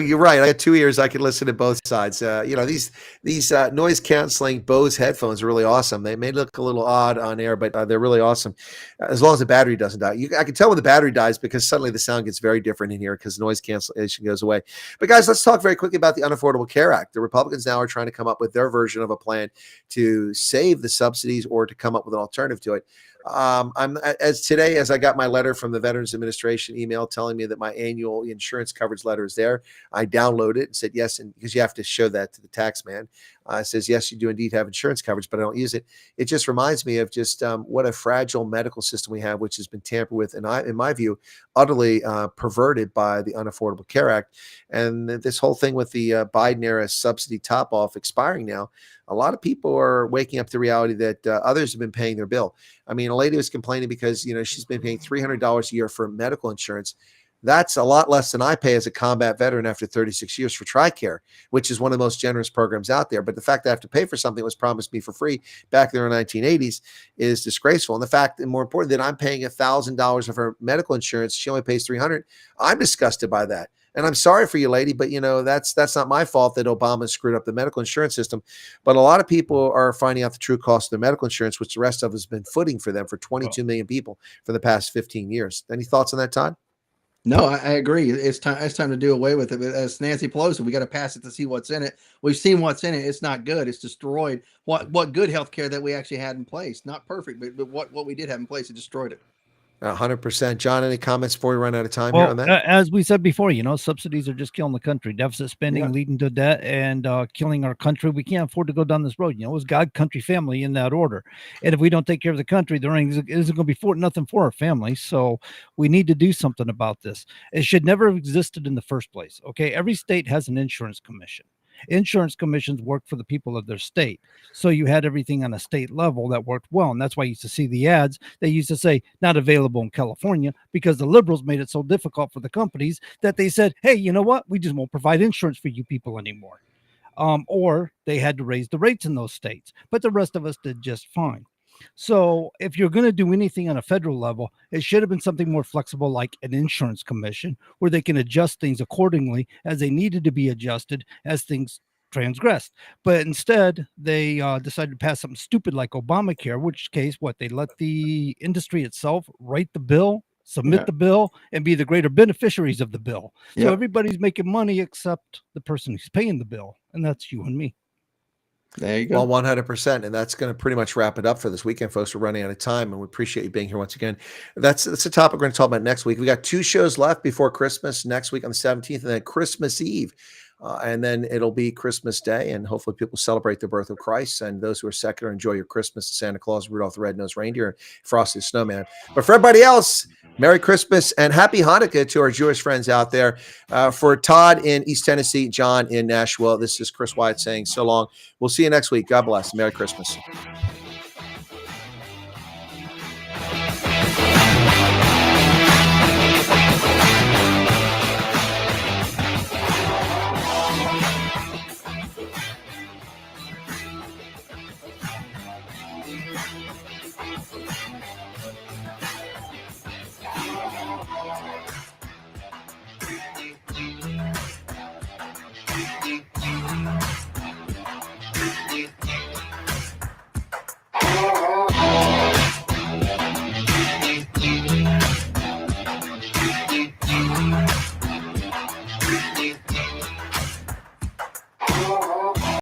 You're right. I got 2 ears. I can listen to both sides. These noise canceling Bose headphones are really awesome. They may look a little odd on air, but they're really awesome. As long as the battery doesn't die. I can tell when the battery dies because suddenly the sound gets very different in here because noise cancellation goes away. But guys, let's talk very quickly about the Unaffordable Care Act. The Republicans now are trying to come up with their version of a plan to save the subsidies or to come up with an alternative to it. As I got my letter from the Veterans Administration email telling me that my annual insurance coverage letter is there, I downloaded it and said yes, and because you have to show that to the tax man. It says yes, you do indeed have insurance coverage, but I don't use it. It just reminds me of just what a fragile medical system we have, which has been tampered with, and in my view, utterly perverted by the Unaffordable Care Act. And this whole thing with the Biden era subsidy top off expiring now, a lot of people are waking up to the reality that others have been paying their bill. I mean, a lady was complaining because, she's been paying $300 a year for medical insurance. That's a lot less than I pay as a combat veteran after 36 years for TRICARE, which is one of the most generous programs out there. But the fact that I have to pay for something that was promised me for free back there in the 1980s is disgraceful. And the fact, and more important, that I'm paying $1,000 of her medical insurance, she only pays $300. I'm disgusted by that. And I'm sorry for you, lady, but that's not my fault that Obama screwed up the medical insurance system. But a lot of people are finding out the true cost of their medical insurance, which the rest of us has been footing for them for 22 million people for the past 15 years. Any thoughts on that, Todd? No, I agree. It's time to do away with it. As Nancy Pelosi, we got to pass it to see what's in it. We've seen what's in it. It's not good. It's destroyed what good health care that we actually had in place. Not perfect, but what we did have in place, it destroyed it. 100%. John, any comments before we run out of time Well, here on that? as we said before, subsidies are just killing the country. Deficit spending leading to debt and killing our country. We can't afford to go down this road. It was God, country, family in that order. And if we don't take care of the country, there isn't going to be nothing for our family. So we need to do something about this. It should never have existed in the first place. Okay, every state has an insurance commission. Insurance commissions work for the people of their state. So you had everything on a state level that worked well. And that's why you used to see the ads. They used to say not available in California because the liberals made it so difficult for the companies that they said, hey, you know what? We just won't provide insurance for you people anymore. Or they had to raise the rates in those states. But the rest of us did just fine. So if you're going to do anything on a federal level, it should have been something more flexible like an insurance commission where they can adjust things accordingly as they needed to be adjusted as things transgressed. But instead, they decided to pass something stupid like Obamacare, which case, they let the industry itself write the bill, submit the bill, and be the greater beneficiaries of the bill. So everybody's making money except the person who's paying the bill, and that's you and me. There you go. Well, 100%. And that's going to pretty much wrap it up for this weekend, folks. We're running out of time, and we appreciate you being here once again. That's a topic we're going to talk about next week. We got 2 shows left before Christmas next week on the 17th, and then Christmas Eve. And then it'll be Christmas Day, and hopefully people celebrate the birth of Christ. And those who are secular, enjoy your Christmas, Santa Claus, Rudolph the Red-Nosed Reindeer, and Frosty the Snowman. But for everybody else, Merry Christmas and Happy Hanukkah to our Jewish friends out there. For Todd in East Tennessee, John in Nashua, this is Chris Wyatt saying so long. We'll see you next week. God bless. Merry Christmas.